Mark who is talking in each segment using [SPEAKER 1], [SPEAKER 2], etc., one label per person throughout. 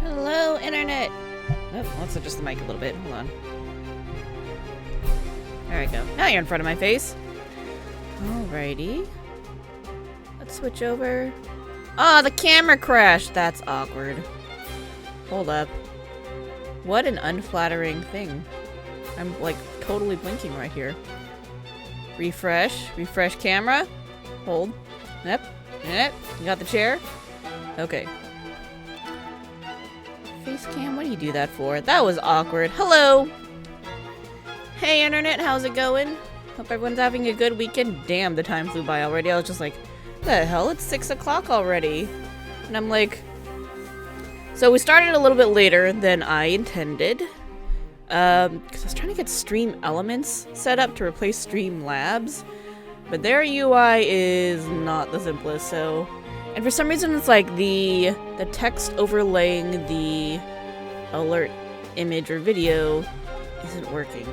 [SPEAKER 1] Hello, Internet! Oh, let's adjust the mic a little bit. Hold on. There we go. Now you're in front of my face. Alrighty. Let's switch over. Oh, the camera crashed! That's awkward. Hold up. What an unflattering thing. I'm, like, totally blinking right here. Refresh. Refresh camera. Hold. Yep. Yep. You got the chair? Okay. Face cam, what do you do that for? That was awkward. Hello! Hey, Internet, how's it going? Hope everyone's having a good weekend. Damn, the time flew by already. I was just like, the hell? It's 6 o'clock already. And I'm like... So we started a little bit later than I intended. Because I was trying to get Stream Elements set up to replace Streamlabs. But their UI is not the simplest, so... And for some reason it's like the text overlaying the alert image or video isn't working.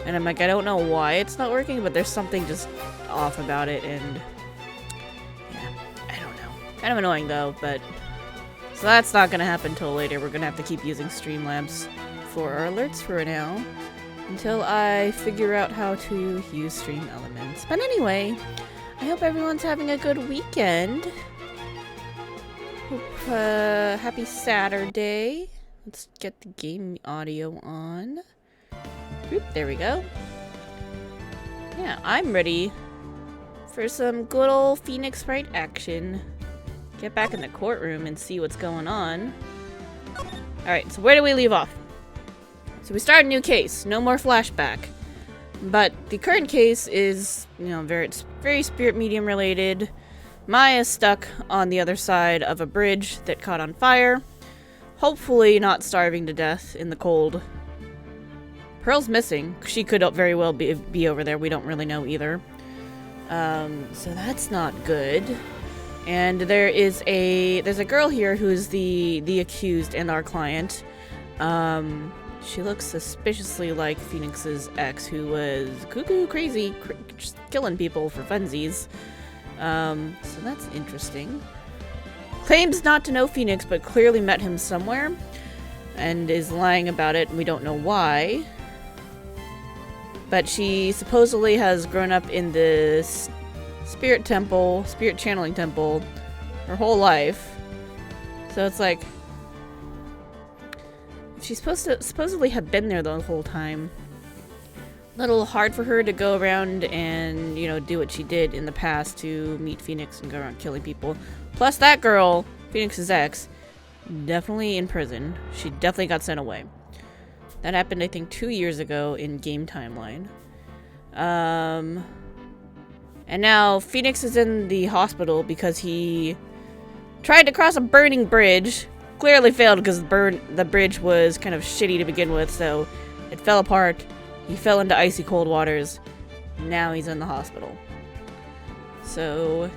[SPEAKER 1] And I'm like, I don't know why it's not working, but there's something just off about it, and yeah, I don't know. Kind of annoying though, but so that's not gonna happen until later. We're gonna have to keep using Streamlabs for our alerts for now until I figure out how to use Stream Elements. But anyway, I hope everyone's having a good weekend. Hope, happy Saturday. Let's get the game audio on. Oop, there we go. Yeah, I'm ready for some good old Phoenix Wright action. Get back in the courtroom and see what's going on. Alright, so where do we leave off? So we start a new case. No more flashback. But the current case is, you know, very spirit medium related. Maya's stuck on the other side of a bridge that caught on fire. Hopefully not starving to death in the cold. Pearl's missing. She could very well be over there. We don't really know either. So that's not good. And there's a girl here who's the accused and our client. She looks suspiciously like Phoenix's ex, who was cuckoo crazy, just killing people for funsies. So that's interesting. Claims not to know Phoenix, but clearly met him somewhere, and is lying about it, and we don't know why. But she supposedly has grown up in this spirit channeling temple, her whole life. So it's like, if she's supposedly have been there the whole time, a little hard for her to go around and, you know, do what she did in the past to meet Phoenix and go around killing people. Plus that girl, Phoenix's ex, definitely in prison. She definitely got sent away. That happened, I think, 2 years ago in game timeline. And now Phoenix is in the hospital because he tried to cross a burning bridge. Clearly failed because the bridge was kind of shitty to begin with, so it fell apart. He fell into icy cold waters. Now he's in the hospital. So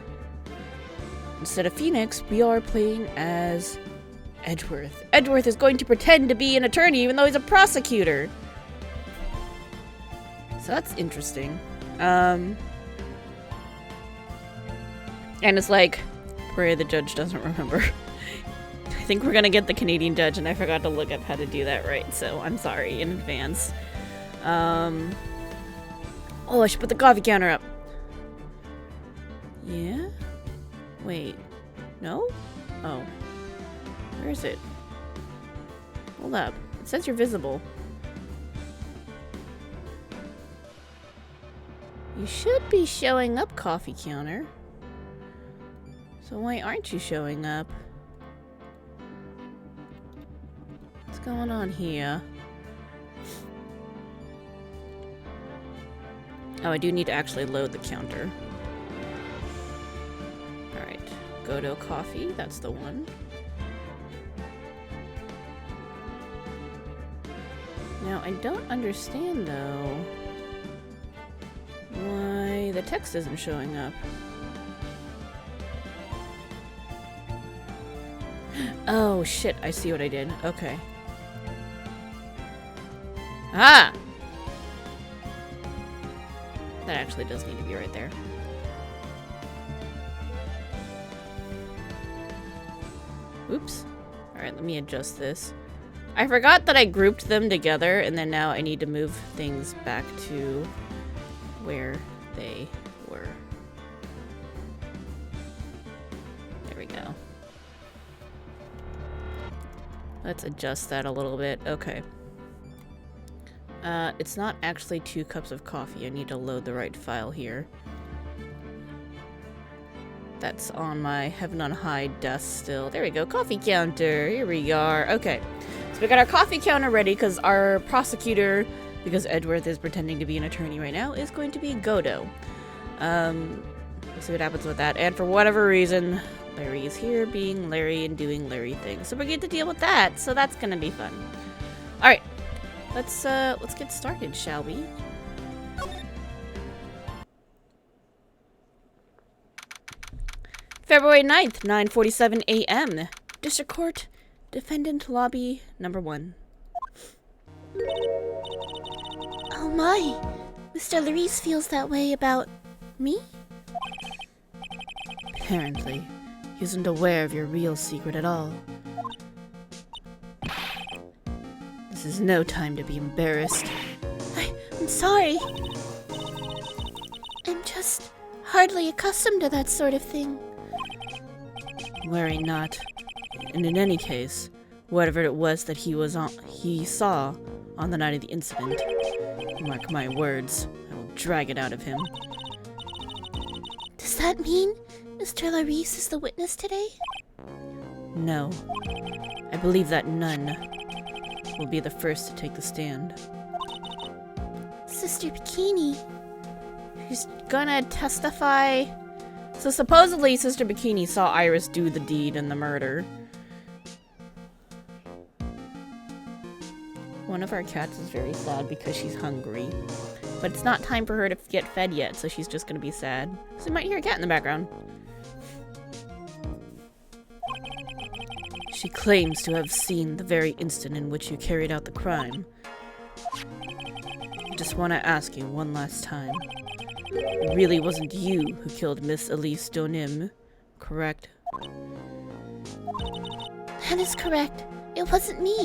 [SPEAKER 1] instead of Phoenix, we are playing as Edgeworth. Edgeworth is going to pretend to be an attorney even though he's a prosecutor. So that's interesting. And it's like, pray the judge doesn't remember. I think we're gonna get the Canadian judge, and I forgot to look up how to do that right, so I'm sorry in advance. Oh, I should put the coffee counter up. Yeah? Wait. No? Oh. Where is it? Hold up. It says you're visible. You should be showing up, coffee counter. So why aren't you showing up? What's going on here? Oh, I do need to actually load the counter. Alright. Go to coffee. That's the one. Now, I don't understand, though, why the text isn't showing up. Oh, shit. I see what I did. Okay. Ah! That actually does need to be right there. Oops. Alright, let me adjust this. I forgot that I grouped them together, and then now I need to move things back to where they were. There we go. Let's adjust that a little bit. Okay. It's not actually 2 cups of coffee. I need to load the right file here. That's on my Heaven on High desk still. There we go. Coffee counter. Here we are. Okay. So we got our coffee counter ready because our prosecutor, because Edgeworth is pretending to be an attorney right now, is going to be Godo. We'll see what happens with that. And for whatever reason, Larry is here being Larry and doing Larry things. So we get to deal with that. So that's gonna be fun. Alright. Let's get started, shall we? February 9th, 9:47 a.m. District Court, Defendant Lobby number 1.
[SPEAKER 2] Oh my, Mr. Larice feels that way about me?
[SPEAKER 1] Apparently, he isn't aware of your real secret at all. This is no time to be embarrassed.
[SPEAKER 2] I'm sorry. I'm just hardly accustomed to that sort of thing.
[SPEAKER 1] Worry not. And in any case, whatever it was that he saw on the night of the incident, mark my words, I will drag it out of him.
[SPEAKER 2] Does that mean Mr. Larice is the witness today?
[SPEAKER 1] No. I believe that none will be the first to take the stand.
[SPEAKER 2] Sister Bikini.
[SPEAKER 1] She's gonna testify. So supposedly Sister Bikini saw Iris do the deed and the murder. One of our cats is very sad because she's hungry. But it's not time for her to get fed yet, so she's just gonna be sad. So you might hear a cat in the background. She claims to have seen the very instant in which you carried out the crime. I just want to ask you one last time. It really wasn't you who killed Miss Elise Donim, correct?
[SPEAKER 2] That is correct. It wasn't me.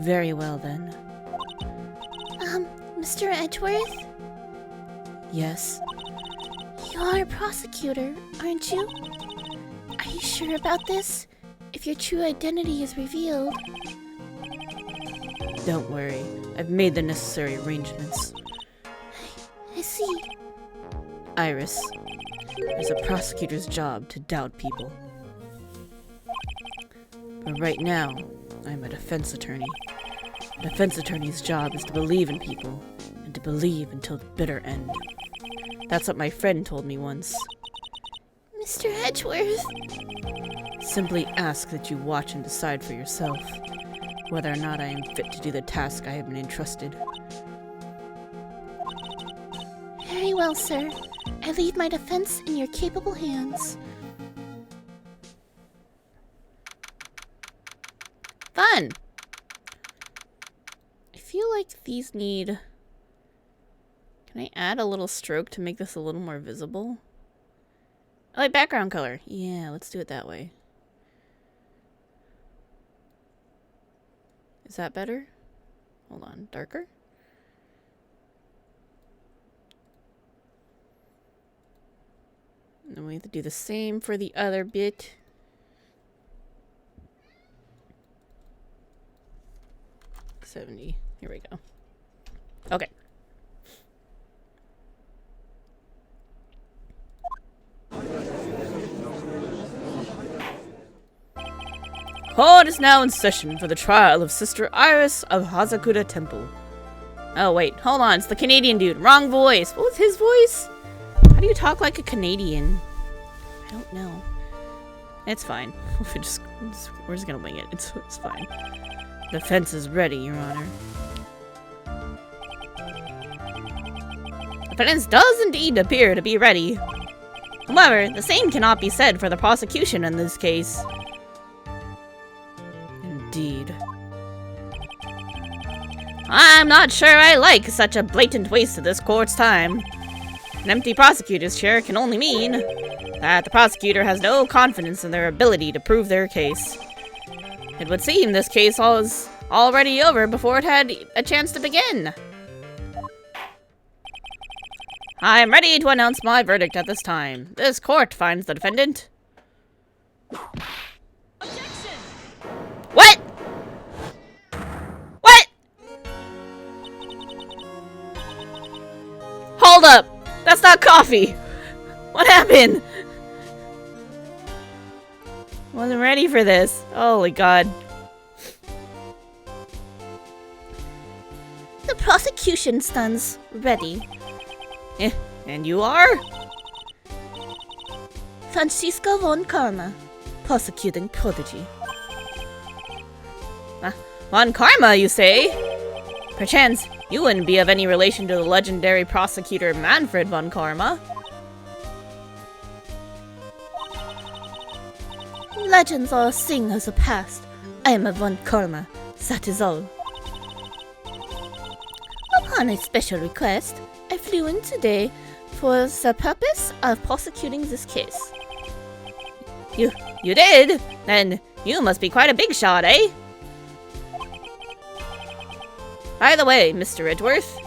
[SPEAKER 1] Very well then.
[SPEAKER 2] Mr. Edgeworth?
[SPEAKER 1] Yes?
[SPEAKER 2] You are a prosecutor, aren't you? Are you sure about this? If your true identity is revealed.
[SPEAKER 1] Don't worry. I've made the necessary arrangements.
[SPEAKER 2] I see.
[SPEAKER 1] Iris, it's a prosecutor's job to doubt people. But right now, I'm a defense attorney. A defense attorney's job is to believe in people, and to believe until the bitter end. That's what my friend told me once.
[SPEAKER 2] Mr. Edgeworth!
[SPEAKER 1] Simply ask that you watch and decide for yourself whether or not I am fit to do the task I have been entrusted.
[SPEAKER 2] Very well, sir. I leave my defense in your capable hands.
[SPEAKER 1] Fun! I feel like these need... Can I add a little stroke to make this a little more visible? I like background color. Yeah, let's do it that way. Is that better? Hold on, darker? And then we have to do the same for the other bit. $70. Here we go. Okay. Court is now in session for the trial of Sister Iris of Hazukura Temple. Oh wait, hold on, it's the Canadian dude. Wrong voice. What was his voice? How do you talk like a Canadian? I don't know. It's fine. We're just gonna wing it. It's fine. Defense is ready, Your Honor. Defense does indeed appear to be ready. However, the same cannot be said for the prosecution in this case. Indeed. I'm not sure I like such a blatant waste of this court's time. An empty prosecutor's chair can only mean that the prosecutor has no confidence in their ability to prove their case. It would seem this case was already over before it had a chance to begin. I am ready to announce my verdict at this time. This court finds the defendant.
[SPEAKER 3] Objection!
[SPEAKER 1] What? What? Hold up! That's not coffee! What happened? Wasn't ready for this. Holy God.
[SPEAKER 2] The prosecution stands ready.
[SPEAKER 1] And you are?
[SPEAKER 2] Francisca von Karma, prosecuting prodigy.
[SPEAKER 1] Von Karma, you say? Perchance, you wouldn't be of any relation to the legendary prosecutor Manfred von Karma.
[SPEAKER 2] Legends are a thing of the past. I am a von Karma, that is all. On a special request, I flew in today for the purpose of prosecuting this case.
[SPEAKER 1] You did? Then you must be quite a big shot, eh? By the way, Mr. Edgeworth.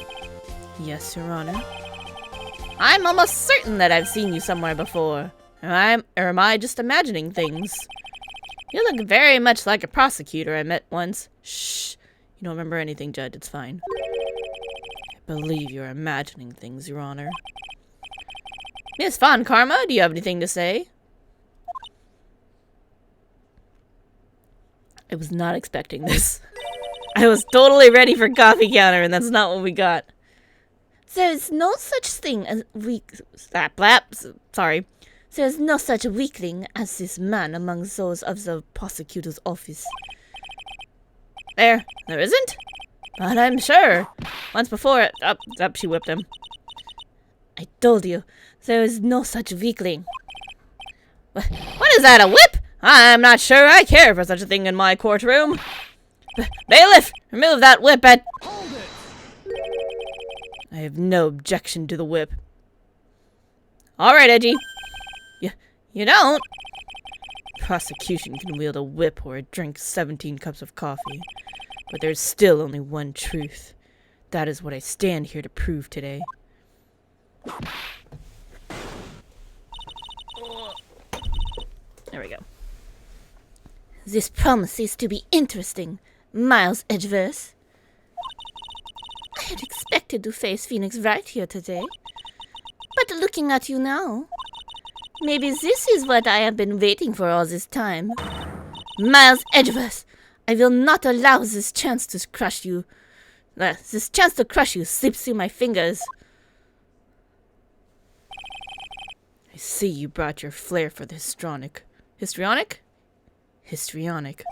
[SPEAKER 1] Yes, Your Honor. I'm almost certain that I've seen you somewhere before. Or am I just imagining things? You look very much like a prosecutor I met once. Shh. You don't remember anything, Judd. It's fine. I believe you're imagining things, Your Honor. Miss Von Karma, do you have anything to say? I was not expecting this. I was totally ready for coffee counter, and that's not what we got.
[SPEAKER 2] There is no such thing as
[SPEAKER 1] Sorry.
[SPEAKER 2] There is no such weakling as this man among those of the prosecutor's office.
[SPEAKER 1] There isn't? But I'm sure. Once before, she whipped him.
[SPEAKER 2] I told you, there is no such weakling.
[SPEAKER 1] What is that, a whip? I'm not sure I care for such a thing in my courtroom. Bailiff, remove that whip at... I have no objection to the whip. Alright, Edgy. You don't? Prosecution can wield a whip or drink 17 cups of coffee. But there's still only one truth. That is what I stand here to prove today. There we go.
[SPEAKER 2] This promises to be interesting, Miles Edgeworth. I had expected to face Phoenix Wright here today. But looking at you now, maybe this is what I have been waiting for all this time. Miles Edgeworth, I will not allow this chance to crush you. This chance to crush you slips through my fingers.
[SPEAKER 1] I see you brought your flair for the histrionic. Histrionic? Histrionic.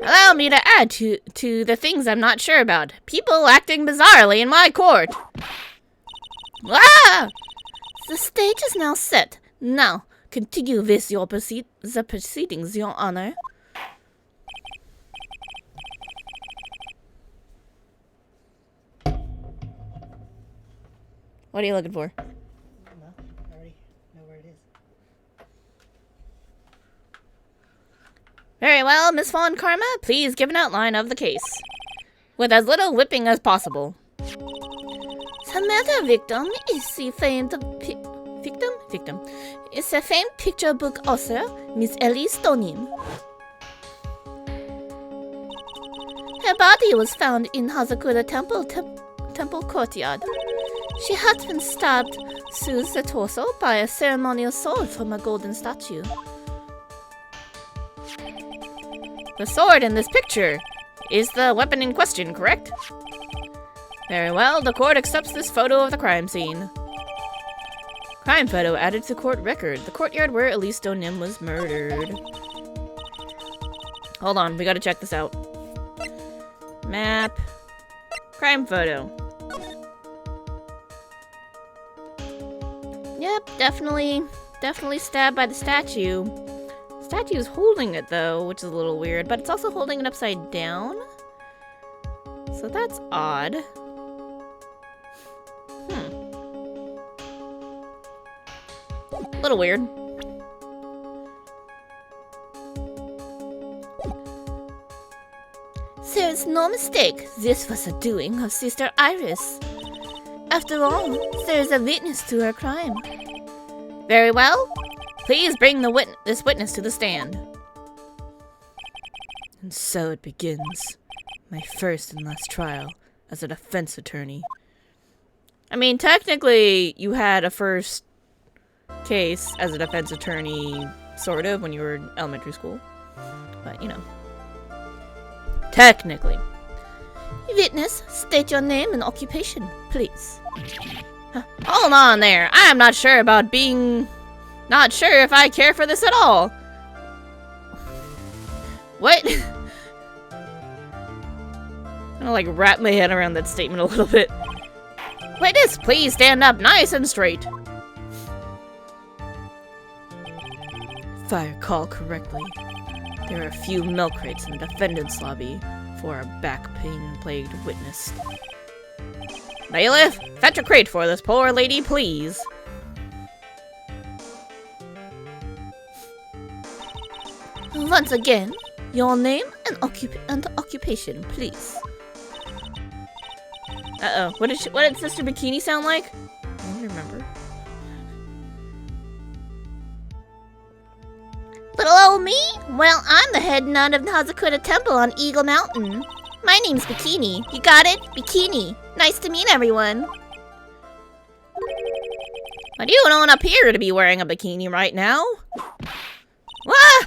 [SPEAKER 1] Allow me to add to the things I'm not sure about. People acting bizarrely in my court. Ah!
[SPEAKER 2] The stage is now set. Now, continue with the proceedings, Your Honor.
[SPEAKER 1] What are you looking for?
[SPEAKER 3] Well, I already know where it is.
[SPEAKER 1] Very well, Miss Von Karma, please give an outline of the case. With as little whipping as possible.
[SPEAKER 2] The murder victim is the famed victim is the famed picture book author, Miss Ellie Stonim. Her body was found in Hazukura Temple courtyard. She had been stabbed through the torso by a ceremonial sword from a golden statue.
[SPEAKER 1] The sword in this picture is the weapon in question, correct? Very well, the court accepts this photo of the crime scene. Crime photo added to court record. The courtyard where Elise Donim was murdered. Hold on, we gotta check this out. Map. Crime photo. Yep, definitely stabbed by the statue. The statue is holding it though, which is a little weird, but it's also holding it upside down. So that's odd. A little weird.
[SPEAKER 2] There is no mistake, this was the doing of Sister Iris. After all, there is a witness to her crime.
[SPEAKER 1] Very well. Please bring this witness to the stand. And so it begins. My first and last trial as a defense attorney. I mean, technically, you had a first case as a defense attorney, sort of, when you were in elementary school. But, you know. Technically.
[SPEAKER 2] Witness, state your name and occupation, please.
[SPEAKER 1] Hold on there. I'm not sure about being... Not sure if I care for this at all. What? I'm gonna, like, wrap my head around that statement a little bit. Witness, please stand up nice and straight. If I recall correctly, there are a few milk crates in the defendant's lobby for a back pain-plagued witness. Bailiff, fetch a crate for this poor lady, please.
[SPEAKER 2] Once again, your name and occupation, please.
[SPEAKER 1] Uh-oh. What did Sister Bikini sound like? I don't remember.
[SPEAKER 2] Little old me? Well, I'm the head nun of the Hazukura Temple on Eagle Mountain. My name's Bikini. You got it? Bikini. Nice to meet everyone.
[SPEAKER 1] But you don't appear to be wearing a bikini right now.
[SPEAKER 2] Ah!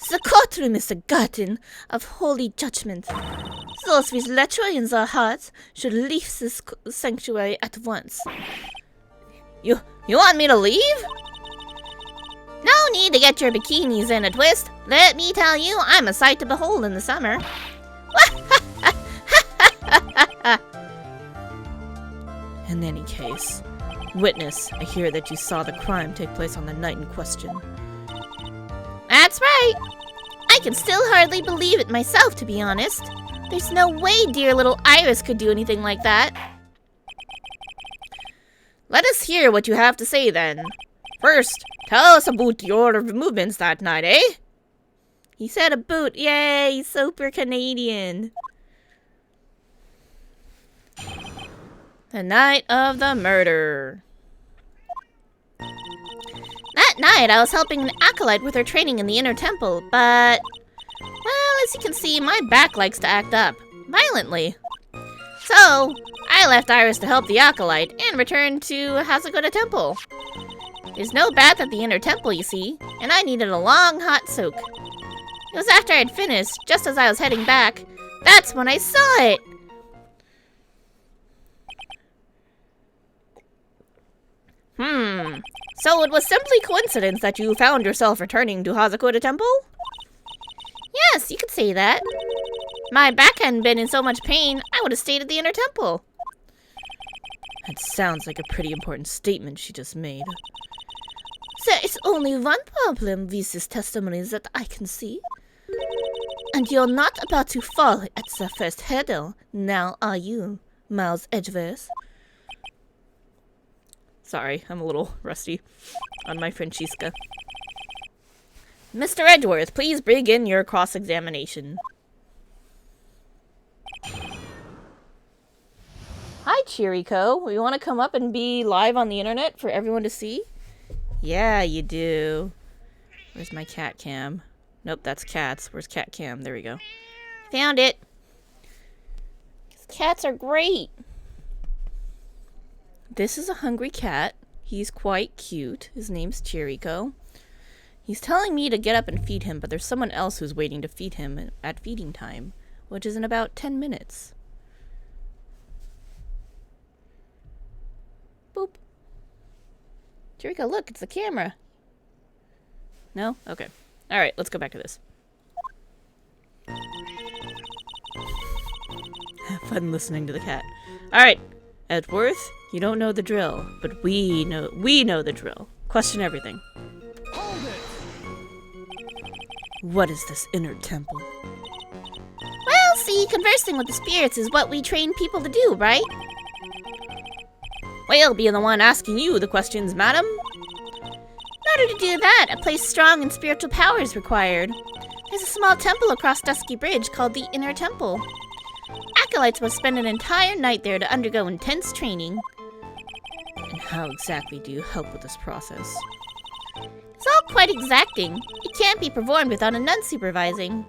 [SPEAKER 2] The courtroom is the garden of holy judgment. Those with lechery in their hearts should leave this sanctuary at once.
[SPEAKER 1] You want me to leave?
[SPEAKER 2] No need to get your bikinis in a twist. Let me tell you, I'm a sight to behold in the summer.
[SPEAKER 1] In any case, witness, I hear that you saw the crime take place on the night in question.
[SPEAKER 2] That's right. I can still hardly believe it myself, to be honest. There's no way dear little Iris could do anything like that.
[SPEAKER 1] Let us hear what you have to say then. First, tell us about your movements that night, eh?
[SPEAKER 2] He said a boot. Yay, super Canadian.
[SPEAKER 1] The night of the murder.
[SPEAKER 2] That night, I was helping an acolyte with her training in the inner temple, but... well, as you can see, my back likes to act up. Violently. So, I left Iris to help the acolyte and returned to Hazukura Temple. There's no bath at the inner temple, you see, and I needed a long, hot soak. It was after I'd finished, just as I was heading back. That's when I saw it!
[SPEAKER 1] So it was simply coincidence that you found yourself returning to Hazakura Temple?
[SPEAKER 2] Yes, you could say that. My back hadn't been in so much pain, I would have stayed at the inner temple.
[SPEAKER 1] That sounds like a pretty important statement she just made.
[SPEAKER 2] There is only one problem with this testimony that I can see. And you're not about to fall at the first hurdle, now are you, Miles Edgeworth?
[SPEAKER 1] Sorry, I'm a little rusty on my Francesca. Mr. Edgeworth, please begin your cross-examination. Hi, Chirico. You want to come up and be live on the internet for everyone to see? Yeah, you do. Where's my cat cam? Nope, that's cats. Where's cat cam? There we go.
[SPEAKER 2] Found it.
[SPEAKER 1] Cats are great. This is a hungry cat. He's quite cute. His name's Chirico. He's telling me to get up and feed him, but there's someone else who's waiting to feed him at feeding time, which is in about 10 minutes. Boop. Chirico, look, it's the camera. No? Okay. Alright, let's go back to this. Have fun listening to the cat. Alright, Edgeworth, you don't know the drill, but we know the drill. Question everything.
[SPEAKER 4] Hold it!
[SPEAKER 1] What is this inner temple?
[SPEAKER 2] Well, see, conversing with the spirits is what we train people to do, right?
[SPEAKER 1] Well, being the one asking you the questions, madam.
[SPEAKER 2] In order to do that, a place strong in spiritual power is required. There's a small temple across Dusky Bridge called the Inner Temple. Acolytes must spend an entire night there to undergo intense training.
[SPEAKER 1] And how exactly do you help with this process?
[SPEAKER 2] It's all quite exacting. It can't be performed without a nun supervising.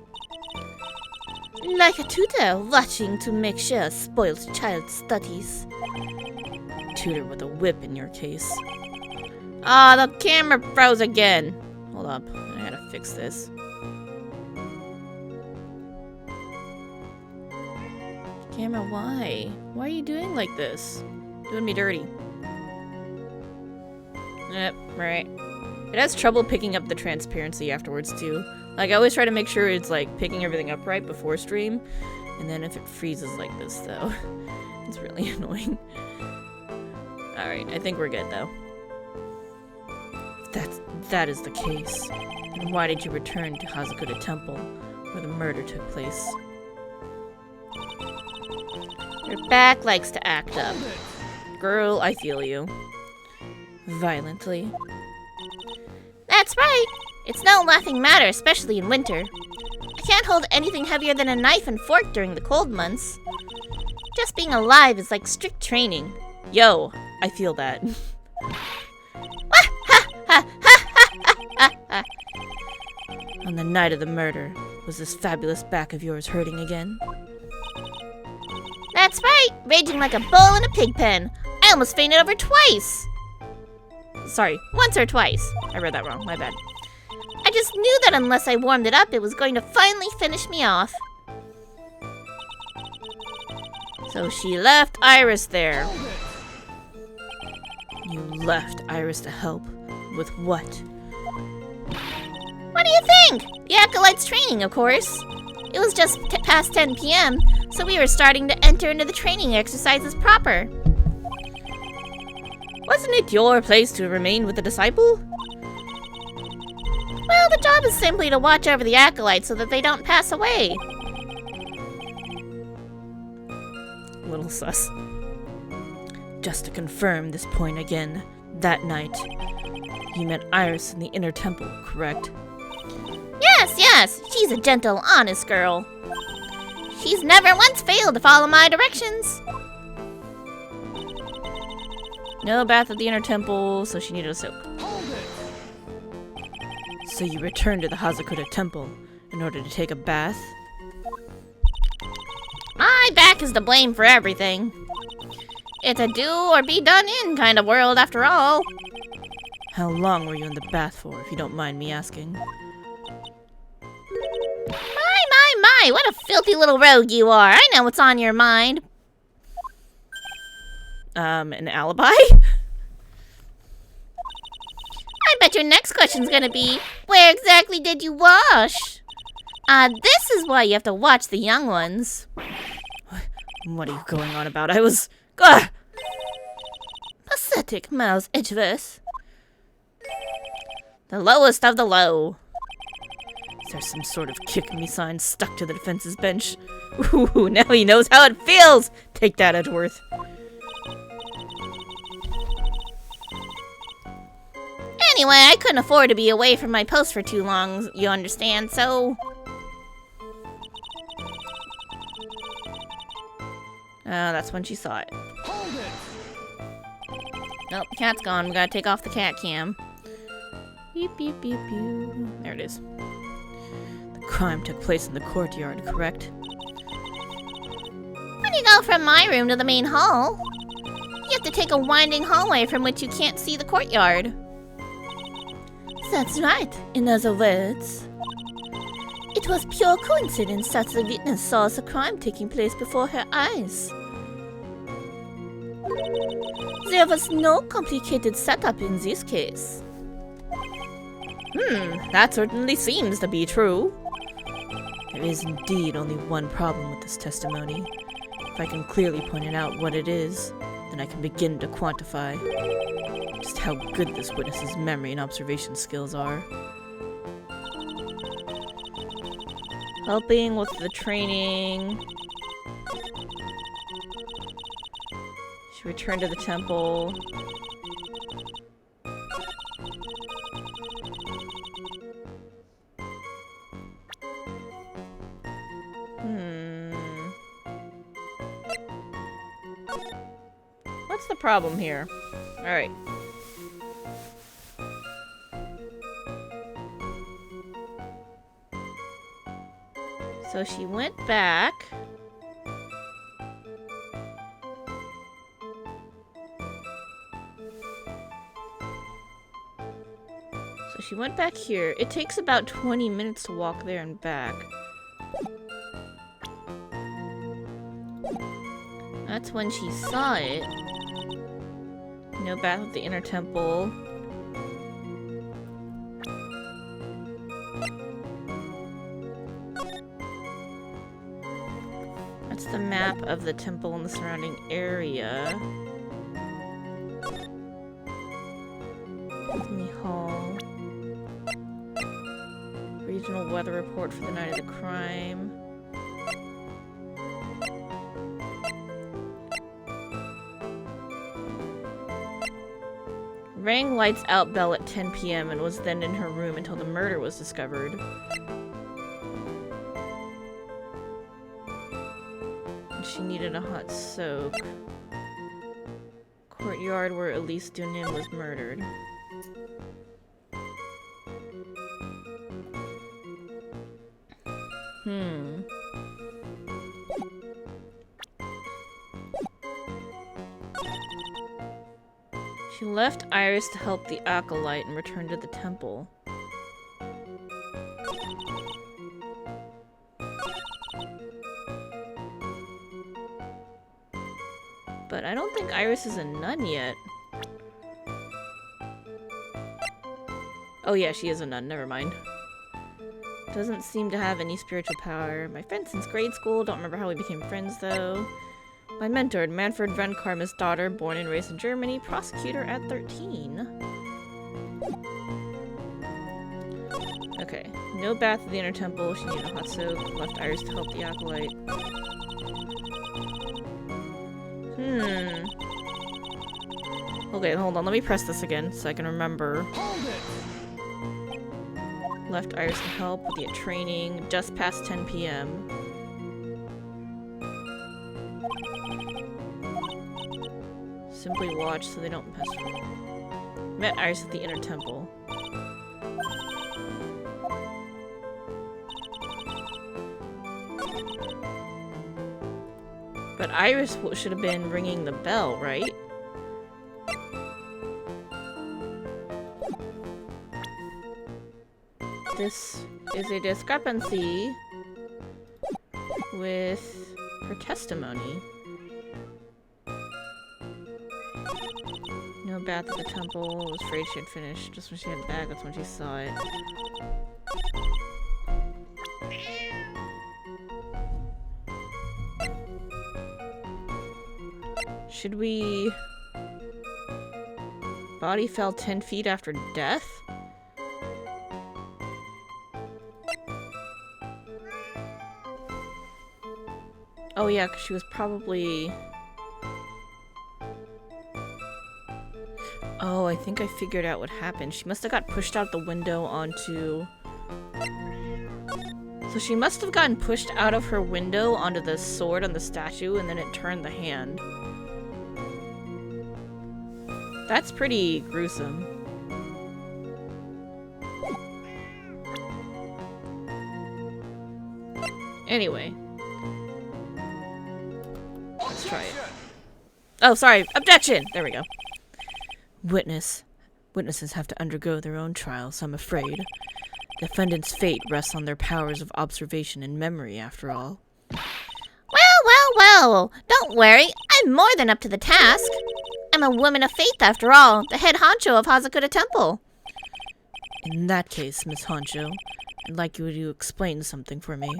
[SPEAKER 2] Like a tutor watching to make sure a spoiled child studies.
[SPEAKER 1] Tutor with a whip in your case. Ah, the camera froze again. Hold up, I gotta fix this. Camera, why? Why are you doing like this? Doing me dirty. Yep, right. It has trouble picking up the transparency afterwards too. Like, I always try to make sure it's like picking everything up right before stream. And then if it freezes like this though, it's really annoying. Alright, I think we're good though. If that is the case, then why did you return to Hazukura Temple, where the murder took place? Your back likes to act up. Girl, I feel you. Violently.
[SPEAKER 2] That's right. It's no laughing matter, especially in winter. I can't hold anything heavier than a knife and fork during the cold months. Just being alive is like strict training.
[SPEAKER 1] Yo, I feel that. On the night of the murder, was this fabulous back of yours hurting again?
[SPEAKER 2] That's right. Raging like a bull in a pig pen. I almost fainted over twice.
[SPEAKER 1] Sorry, once or twice. I read that wrong, my bad.
[SPEAKER 2] I just knew that unless I warmed it up, it was going to finally finish me off.
[SPEAKER 1] So she left Iris there. You left Iris to help. With what?
[SPEAKER 2] What do you think? The Acolyte's training, of course. It was just past 10 p.m., so we were starting to enter into the training exercises proper.
[SPEAKER 1] Wasn't it your place to remain with the disciple?
[SPEAKER 2] Well, the job is simply to watch over the Acolytes so that they don't pass away.
[SPEAKER 1] Little sus. Just to confirm this point again, that night, you met Iris in the inner temple, correct?
[SPEAKER 2] Yes, she's a gentle, honest girl. She's never once failed to follow my directions.
[SPEAKER 1] No bath at the inner temple, so she needed a soak. So you returned to the Hazukura Temple in order to take a bath?
[SPEAKER 2] My back is to blame for everything. It's a do or be done in kind of world after all.
[SPEAKER 1] How long were you in the bath for, if you don't mind me asking?
[SPEAKER 2] My, what a filthy little rogue you are. I know what's on your mind.
[SPEAKER 1] An alibi?
[SPEAKER 2] I bet your next question's gonna be, where exactly did you wash? This is why you have to watch the young ones.
[SPEAKER 1] What are you going on about? I was... Ugh!
[SPEAKER 2] Pathetic, Miles Edgeworth.
[SPEAKER 1] The lowest of the low. Is there some sort of kick me sign stuck to the defense's bench? Ooh, now he knows how it feels! Take that, Edgeworth.
[SPEAKER 2] Anyway, I couldn't afford to be away from my post for too long, you understand, so...
[SPEAKER 1] That's when she saw it.
[SPEAKER 2] Nope, the cat's gone. We gotta take off the cat cam.
[SPEAKER 1] Beep, beep, beep, beep. There it is. The crime took place in the courtyard, correct?
[SPEAKER 2] When you go from my room to the main hall, you have to take a winding hallway from which you can't see the courtyard. That's right, in other words. It was pure coincidence that the witness saw the crime taking place before her eyes. There was no complicated setup in this case.
[SPEAKER 1] That certainly seems to be true. There is indeed only one problem with this testimony. If I can clearly point out what it is, then I can begin to quantify just how good this witness's memory and observation skills are. Helping with the training. She returned to the temple. What's the problem here? Alright. So she went back. So she went back here. It takes about 20 minutes to walk there and back. That's when she saw it. No bath at the inner temple. That's the map of the temple and the surrounding area. Disney Hall. Regional weather report for the night of the crime. rang lights out bell at 10 p.m. and was then in her room until the murder was discovered. And she needed a hot soak. Courtyard where Elise Dunin was murdered. She left Iris to help the acolyte and returned to the temple. But I don't think Iris is a nun yet. Oh yeah, she is a nun, never mind. Doesn't seem to have any spiritual power. My friend since grade school, don't remember how we became friends though. My mentor, Manfred von Karma's daughter, born and raised in Germany, prosecutor at 13. Okay, no bath at the inner temple, she needed a hot soak, left Iris to help the acolyte. Okay, hold on, let me press this again so I can remember. Left Iris to help with the training, just past 10 p.m. Simply watch so they don't pass. Met Iris at the inner temple. But Iris should have been ringing the bell, right? This is a discrepancy with her testimony. No bath at the temple. Was afraid she had finished. Just when she had back, that's when she saw it. Should we... Body fell 10 feet after death? Oh yeah, because she was probably... Oh, I think I figured out what happened. She must have got pushed out the window onto... So she must have gotten pushed out of her window onto the sword on the statue, and then it turned the hand. That's pretty gruesome. Anyway. Let's try it. Oh, sorry. Objection! There we go. Witnesses have to undergo their own trials, I'm afraid. Defendant's fate rests on their powers of observation and memory, after all.
[SPEAKER 2] Well, don't worry. I'm more than up to the task. I'm a woman of faith, after all, the head honcho of Hazukura Temple.
[SPEAKER 1] In that case, Miss Honcho, I'd like you to explain something for me.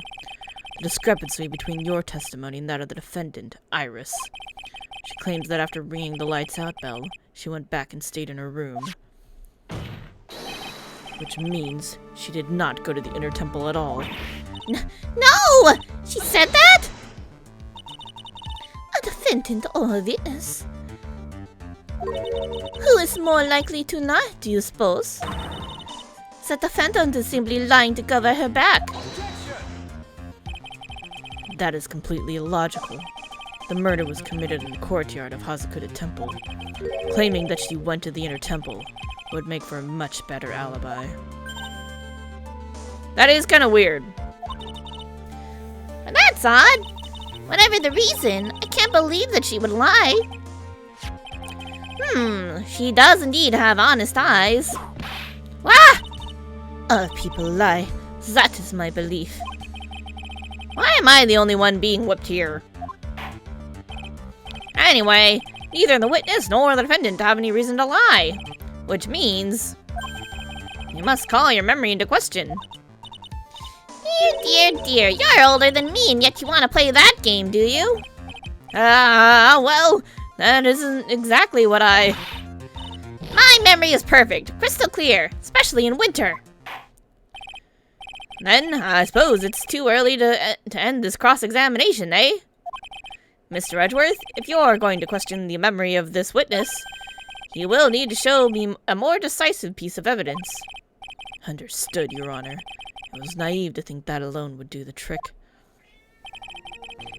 [SPEAKER 1] The discrepancy between your testimony and that of the defendant, Iris. She claims that after ringing the lights out bell, she went back and stayed in her room. Which means she did not go to the inner temple at all.
[SPEAKER 2] No! She said that? A defendant or a witness? Who is more likely to not, do you suppose? The defendant is simply lying to cover her back.
[SPEAKER 1] That is completely illogical. The murder was committed in the courtyard of Hazukura Temple. Claiming that she went to the inner temple would make for a much better alibi. That is kind of weird.
[SPEAKER 2] That's odd. Whatever the reason, I can't believe that she would lie. She does indeed have honest eyes. Ah!
[SPEAKER 1] Other people lie. That is my belief. Why am I the only one being whipped here? Anyway, neither the witness nor the defendant have any reason to lie. Which means... you must call your memory into question.
[SPEAKER 2] Dear, you're older than me and yet you want to play that game, do you?
[SPEAKER 1] Well, that isn't exactly what I...
[SPEAKER 2] My memory is perfect, crystal clear, especially in winter.
[SPEAKER 1] Then, I suppose it's too early to end this cross-examination, eh? Mr. Edgeworth, if you're going to question the memory of this witness, He will need to show me a more decisive piece of evidence. Understood, Your Honor. I was naive to think that alone would do the trick.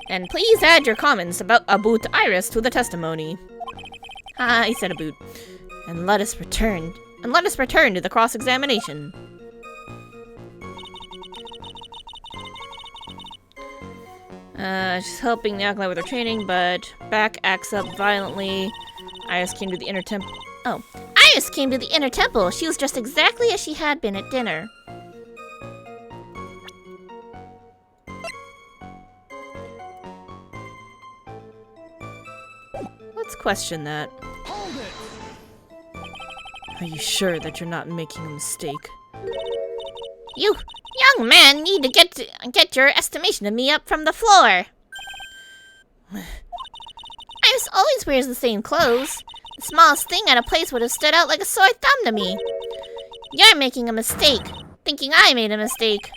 [SPEAKER 1] And please add your comments about Iris to the testimony. Ah, he said Aboot. And let us return to the cross-examination. She's helping the acolyte with her training, but back acts up violently. Iris came to the inner temple.
[SPEAKER 2] Oh, Iris came to the inner temple. She was dressed exactly as she had been at dinner.
[SPEAKER 1] Let's question that.
[SPEAKER 4] Hold it!
[SPEAKER 1] Are you sure that you're not making a mistake?
[SPEAKER 2] You young man need to get your estimation of me up from the floor. Iris always wears the same clothes. The smallest thing at a place would have stood out like a sore thumb to me. You're making a mistake, thinking I made a mistake.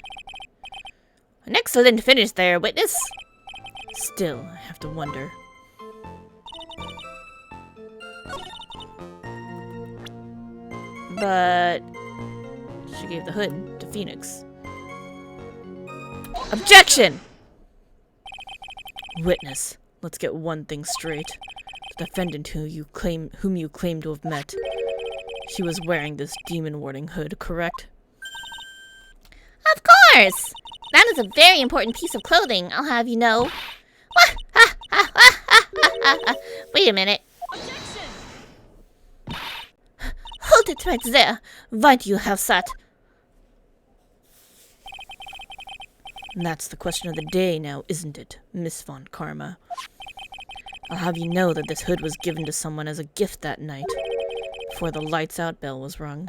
[SPEAKER 1] An excellent finish there, witness. Still, I have to wonder. But she gave the hood to Phoenix. Objection! Witness, let's get one thing straight. The defendant whom you claim to have met. She was wearing this demon warding hood, correct?
[SPEAKER 2] Of course! That is a very important piece of clothing, I'll have you know. Wait a minute. Hold it right there. Why do you have that?
[SPEAKER 1] And that's the question of the day now, isn't it, Miss Von Karma? I'll have you know that this hood was given to someone as a gift that night, before the lights out bell was rung.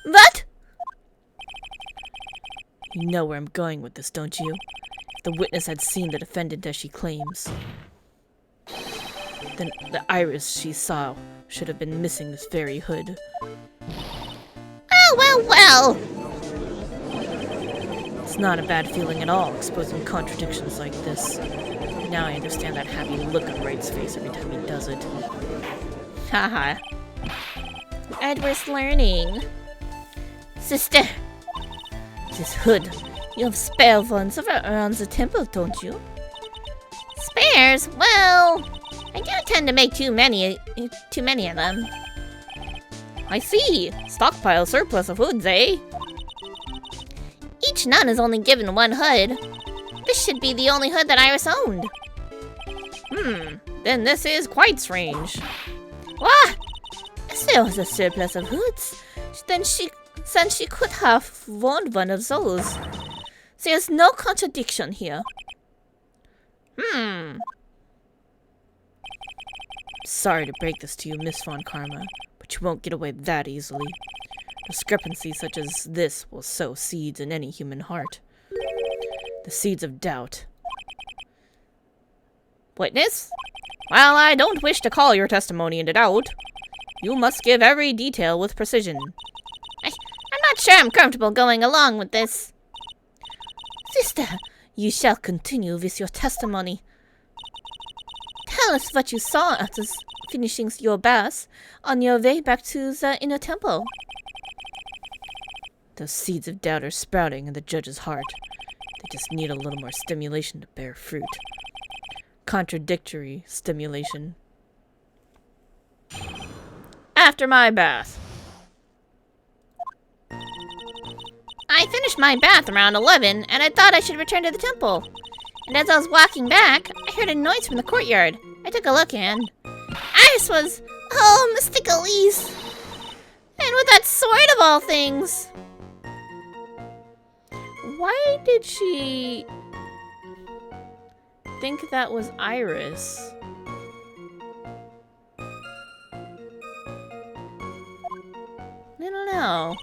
[SPEAKER 2] What?
[SPEAKER 1] You know where I'm going with this, don't you? If the witness had seen the defendant as she claims, then the Iris she saw should have been missing this very hood.
[SPEAKER 2] Well.
[SPEAKER 1] It's not a bad feeling at all, exposing contradictions like this. Now I understand that happy look on Wright's face every time he does it.
[SPEAKER 2] Haha. Edward's learning. Sister. This hood. You have spare ones around the temple, don't you? Spares? Well, I do tend to make too many of them.
[SPEAKER 1] I see. Stockpile surplus of hoods, eh?
[SPEAKER 2] Each nun is only given one hood. This should be the only hood that Iris owned.
[SPEAKER 1] Then this is quite strange.
[SPEAKER 2] What? If there was a surplus of hoods, then she could have worn one of those. There's no contradiction here.
[SPEAKER 1] Sorry to break this to you, Miss Von Karma, but you won't get away that easily. Discrepancies such as this will sow seeds in any human heart. The seeds of doubt. Witness? While I don't wish to call your testimony into doubt, you must give every detail with precision.
[SPEAKER 2] I'm not sure I'm comfortable going along with this. Sister, you shall continue with your testimony. Tell us what you saw after finishing your bath on your way back to the inner temple.
[SPEAKER 1] Those seeds of doubt are sprouting in the judge's heart. They just need a little more stimulation to bear fruit. Contradictory stimulation. After my bath.
[SPEAKER 2] I finished my bath around 11, and I thought I should return to the temple. And as I was walking back, I heard a noise from the courtyard. I took a look and Iris was, Mystic Elise. And with that sword of all things.
[SPEAKER 1] Why did she think that was Iris? I don't know.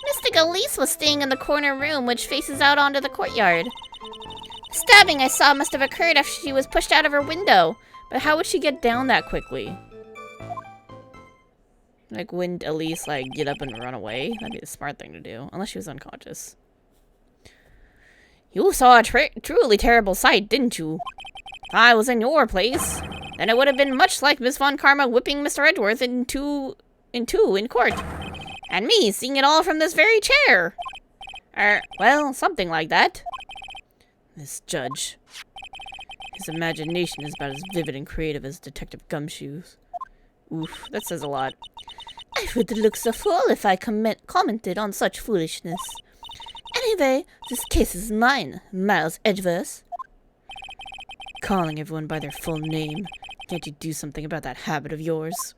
[SPEAKER 2] Mystic Elise was staying in the corner room which faces out onto the courtyard. The stabbing I saw must have occurred after she was pushed out of her window.
[SPEAKER 1] But how would she get down that quickly? Like, wouldn't Elise, get up and run away? That'd be the smart thing to do. Unless she was unconscious. You saw a truly terrible sight, didn't you? If I was in your place, Then it would have been much like Miss Von Karma whipping Mr. Edgeworth in two in court. And me seeing it all from this very chair. Well, something like that. This judge. His imagination is about as vivid and creative as Detective Gumshoe's. Oof, that says a lot.
[SPEAKER 2] I would look so fool if I commented on such foolishness. Anyway, this case is mine, Miles Edgeworth.
[SPEAKER 1] Calling everyone by their full name. Can't you do something about that habit of yours?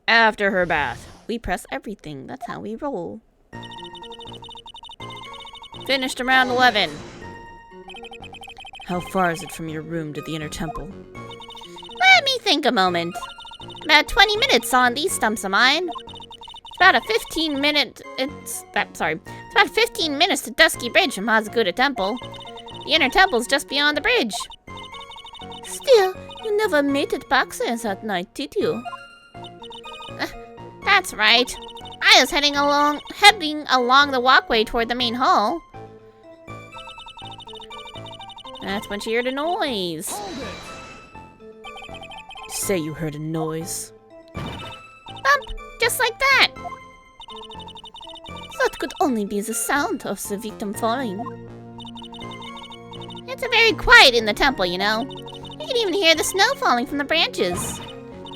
[SPEAKER 1] After her bath, we press everything. That's how we roll. Finished around 11. How far is it from your room to the inner temple?
[SPEAKER 2] Let me think a moment. About 20 minutes on these stumps of mine. It's about 15 minutes to Dusky Bridge from Hazukura Temple. The inner temple's just beyond the bridge. Still, you never made it back there that night, did you? That's right. I was heading along the walkway toward the main hall.
[SPEAKER 1] That's when she heard a noise. Say you heard a noise.
[SPEAKER 2] Bump, just like that. That could only be the sound of the victim falling. It's very quiet in the temple, you know. You can even hear the snow falling from the branches.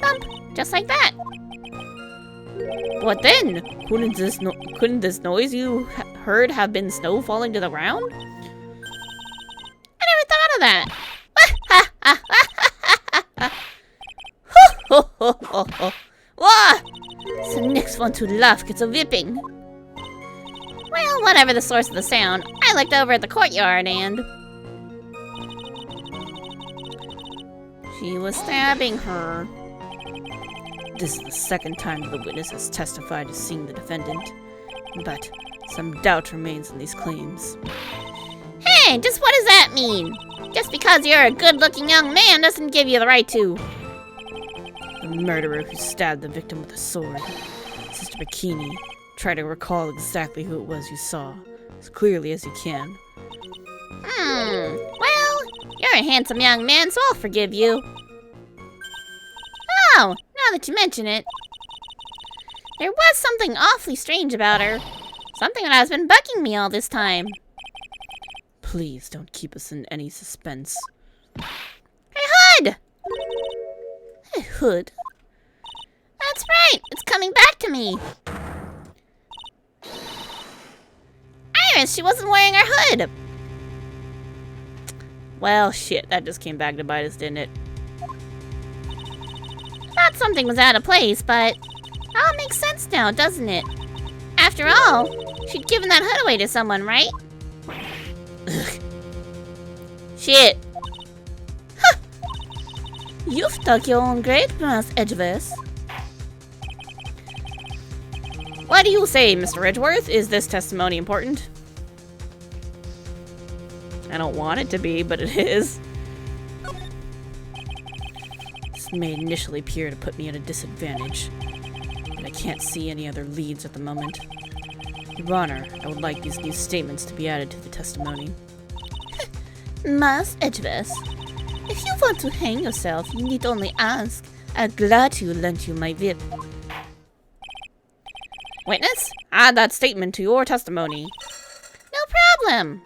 [SPEAKER 2] Bump, just like that.
[SPEAKER 1] What then? Couldn't this noise you heard have been snow falling to the ground?
[SPEAKER 2] I never thought of that.
[SPEAKER 1] Wah!
[SPEAKER 2] The next one to laugh gets a whipping. Well, whatever the source of the sound, I looked over at the courtyard and...
[SPEAKER 1] she was stabbing her. This is the second time that the witness has testified to seeing the defendant, but some doubt remains in these claims.
[SPEAKER 2] Hey, just what does that mean? Just because you're a good-looking young man doesn't give you the right to...
[SPEAKER 1] The murderer who stabbed the victim with a sword. Sister Bikini, try to recall exactly who it was you saw, as clearly as you can.
[SPEAKER 2] Well, you're a handsome young man, so I'll forgive you. Oh, now that you mention it. There was something awfully strange about her. Something that has been bugging me all this time.
[SPEAKER 1] Please don't keep us in any suspense.
[SPEAKER 2] Her hood!
[SPEAKER 1] A hood?
[SPEAKER 2] That's right, it's coming back to me. Iris, she wasn't wearing her hood.
[SPEAKER 1] Well, shit, that just came back to bite us, didn't it?
[SPEAKER 2] Thought something was out of place, but it all makes sense now, doesn't it? After all, she'd given that hood away to someone, right?
[SPEAKER 1] Ugh. Shit.
[SPEAKER 2] Huh. You've dug your own grave, Miles Edgeworth.
[SPEAKER 1] What do you say, Mr. Edgeworth? Is this testimony important? I don't want it to be, but it is. This may initially appear to put me at a disadvantage, but I can't see any other leads at the moment. Your Honor, I would like these new statements to be added to the testimony.
[SPEAKER 2] Miles Edgeworth, if you want to hang yourself, you need only ask. I'd gladly lend you my whip.
[SPEAKER 1] Witness, add that statement to your testimony.
[SPEAKER 2] No problem.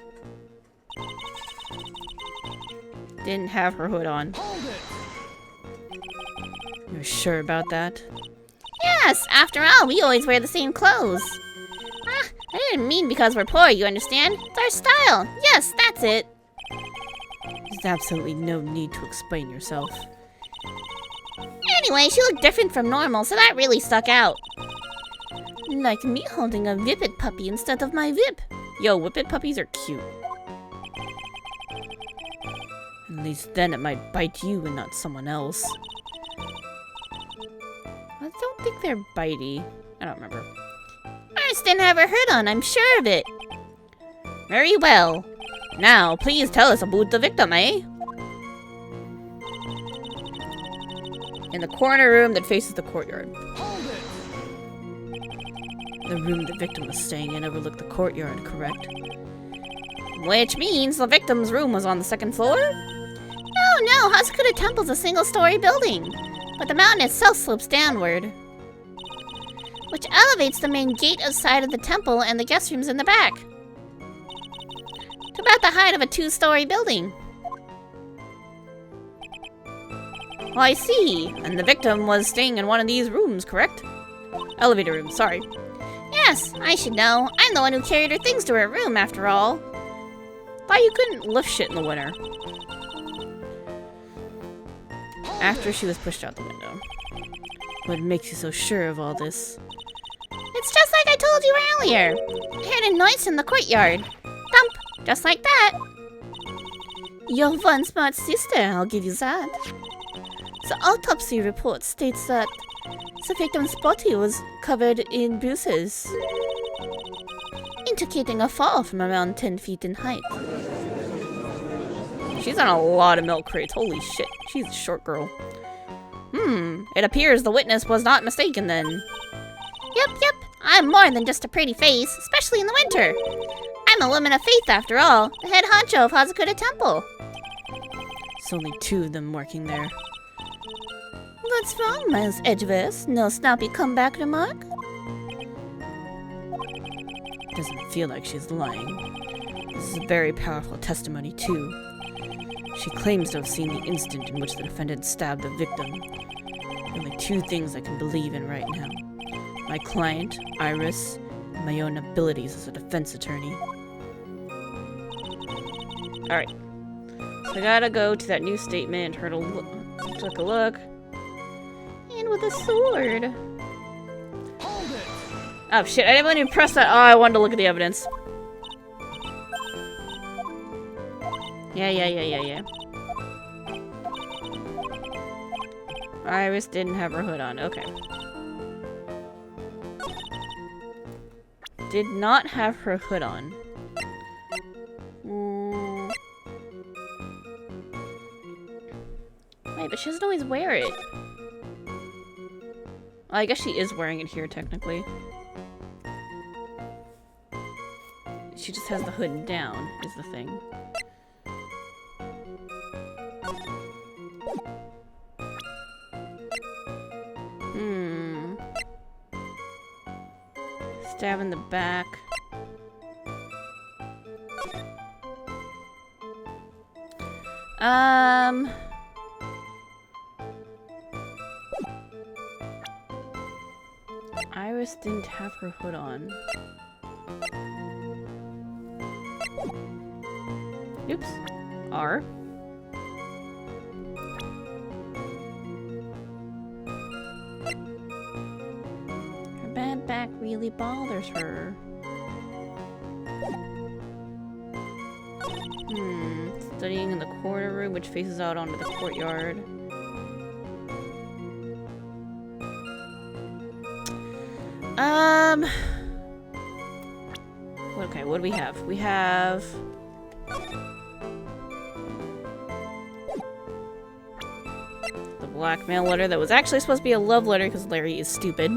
[SPEAKER 1] Didn't have her hood on. You're sure about that?
[SPEAKER 2] Yes, after all, we always wear the same clothes. I didn't mean because we're poor, you understand? It's our style. Yes, that's it.
[SPEAKER 1] There's absolutely no need to explain yourself.
[SPEAKER 2] Anyway, she looked different from normal, so that really stuck out. Like me holding a whippet puppy instead of my whip.
[SPEAKER 1] Yo, whippet puppies are cute. At least then it might bite you and not someone else. I don't think they're bitey. I don't remember.
[SPEAKER 2] Iris didn't have her hood on, I'm sure of it.
[SPEAKER 1] Very well. Now, please tell us about the victim, eh? In the corner room that faces the courtyard. The room the victim was staying in overlooked the courtyard, correct? Which means the victim's room was on the second floor?
[SPEAKER 2] Oh no, Hazukura Temple's a single-story building, but the mountain itself slopes downward, which elevates the main gate outside of the temple and the guest rooms in the back to about the height of a 2-story building.
[SPEAKER 1] Oh, I see. And the victim was staying in one of these rooms, correct? Elevator room, sorry.
[SPEAKER 2] Yes, I should know. I'm the one who carried her things to her room, after all.
[SPEAKER 1] Thought you couldn't lift shit in the winter. After she was pushed out the window. What makes you so sure of all this?
[SPEAKER 2] It's just like I told you earlier. I heard a noise in the courtyard. Thump, just like that.
[SPEAKER 1] You're one smart sister, I'll give you that. The autopsy report states that the victim's body was covered in bruises, indicating a fall from around 10 feet in height. She's on a lot of milk crates, holy shit, she's a short girl. It appears the witness was not mistaken then.
[SPEAKER 2] Yep, I'm more than just a pretty face, especially in the winter. I'm a woman of faith after all, the head honcho of Hazukura Temple.
[SPEAKER 1] There's only 2 of them working there.
[SPEAKER 2] What's wrong, Miles Edgeverse? No snappy comeback remark?
[SPEAKER 1] Doesn't feel like she's lying. This is a very powerful testimony, too. She claims to have seen the instant in which the defendant stabbed the victim. The only 2 things I can believe in right now. My client, Iris, and my own abilities as a defense attorney. Alright. So I gotta go to that new statement, her to take a look.
[SPEAKER 2] And with a sword.
[SPEAKER 1] Oh shit, I didn't even press that. Oh, I wanted to look at the evidence. Yeah. Iris didn't have her hood on. Okay. Did not have her hood on. Wait, but she doesn't always wear it. Well, I guess she is wearing it here, technically. She just has the hood down, is the thing. Stab in the back. Iris didn't have her hood on. Oops. R. Her bad back really bothers her. Studying in the corner room, which faces out onto the courtyard. Okay, what do we have? We have... the blackmail letter that was actually supposed to be a love letter because Larry is stupid.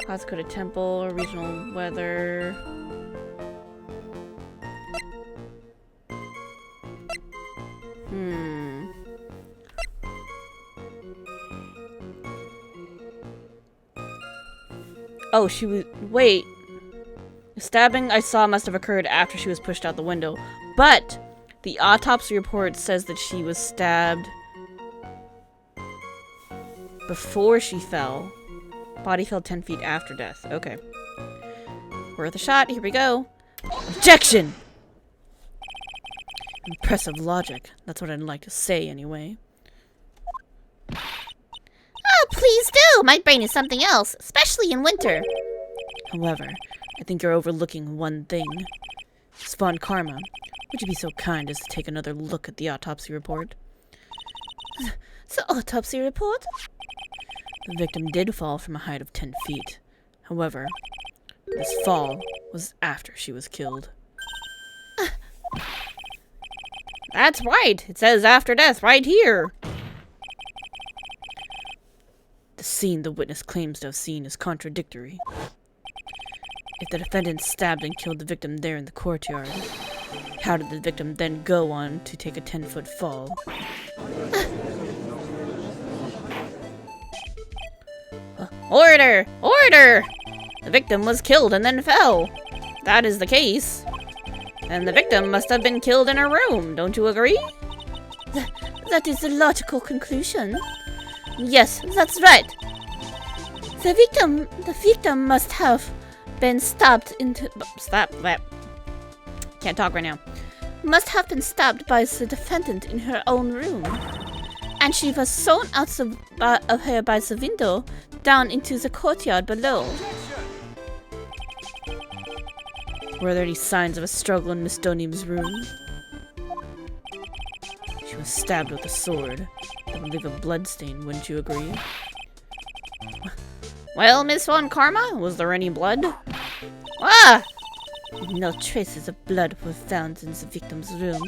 [SPEAKER 1] Hazukura Temple, regional weather... Oh, she was... Wait. The stabbing I saw must have occurred after she was pushed out the window. But the autopsy report says that she was stabbed before she fell. Body fell 10 feet after death. Okay. Worth a shot. Here we go. Objection! Impressive logic. That's what I'd like to say, anyway.
[SPEAKER 2] Oh, please do! My brain is something else, especially in winter.
[SPEAKER 1] However, I think you're overlooking one thing. Svan Karma, would you be so kind as to take another look at the autopsy report?
[SPEAKER 2] The autopsy report?
[SPEAKER 1] The victim did fall from a height of 10 feet. However, this fall was after she was killed. That's right! It says after death right here! The scene the witness claims to have seen is contradictory. If the defendant stabbed and killed the victim there in the courtyard, How did the victim then go on to take a 10-foot fall? Order! Order! The victim was killed and then fell. That is the case. And the victim must have been killed in her room, don't you agree?
[SPEAKER 2] That is the logical conclusion. Yes, that's right. The victim must have been stabbed into...
[SPEAKER 1] Stop that. Can't talk right now.
[SPEAKER 2] Must have been stabbed by the defendant in her own room. And she was thrown out of her by the window down into the courtyard below.
[SPEAKER 1] Were there any signs of a struggle in Miss Donim's room? She was stabbed with a sword. That would leave a bloodstain, wouldn't you agree? Well, Miss Von Karma, was there any blood? Ah!
[SPEAKER 2] No traces of blood were found in the victim's room.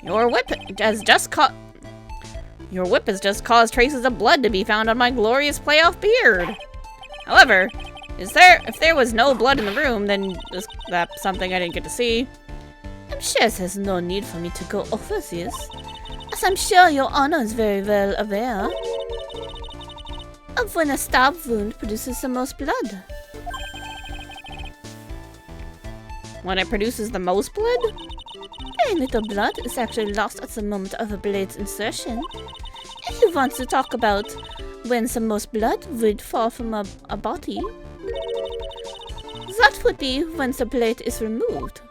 [SPEAKER 1] Your whip has just caused traces of blood to be found on my glorious playoff beard. However, if there was no blood in the room, then that's something I didn't get to see.
[SPEAKER 2] I'm sure there's no need for me to go over this, as I'm sure your honor is very well aware of when a stab wound produces the most blood.
[SPEAKER 1] When it produces the most blood?
[SPEAKER 2] Very little blood is actually lost at the moment of a blade's insertion. If you want to talk about when the most blood would fall from a body, that would be when the blade is removed.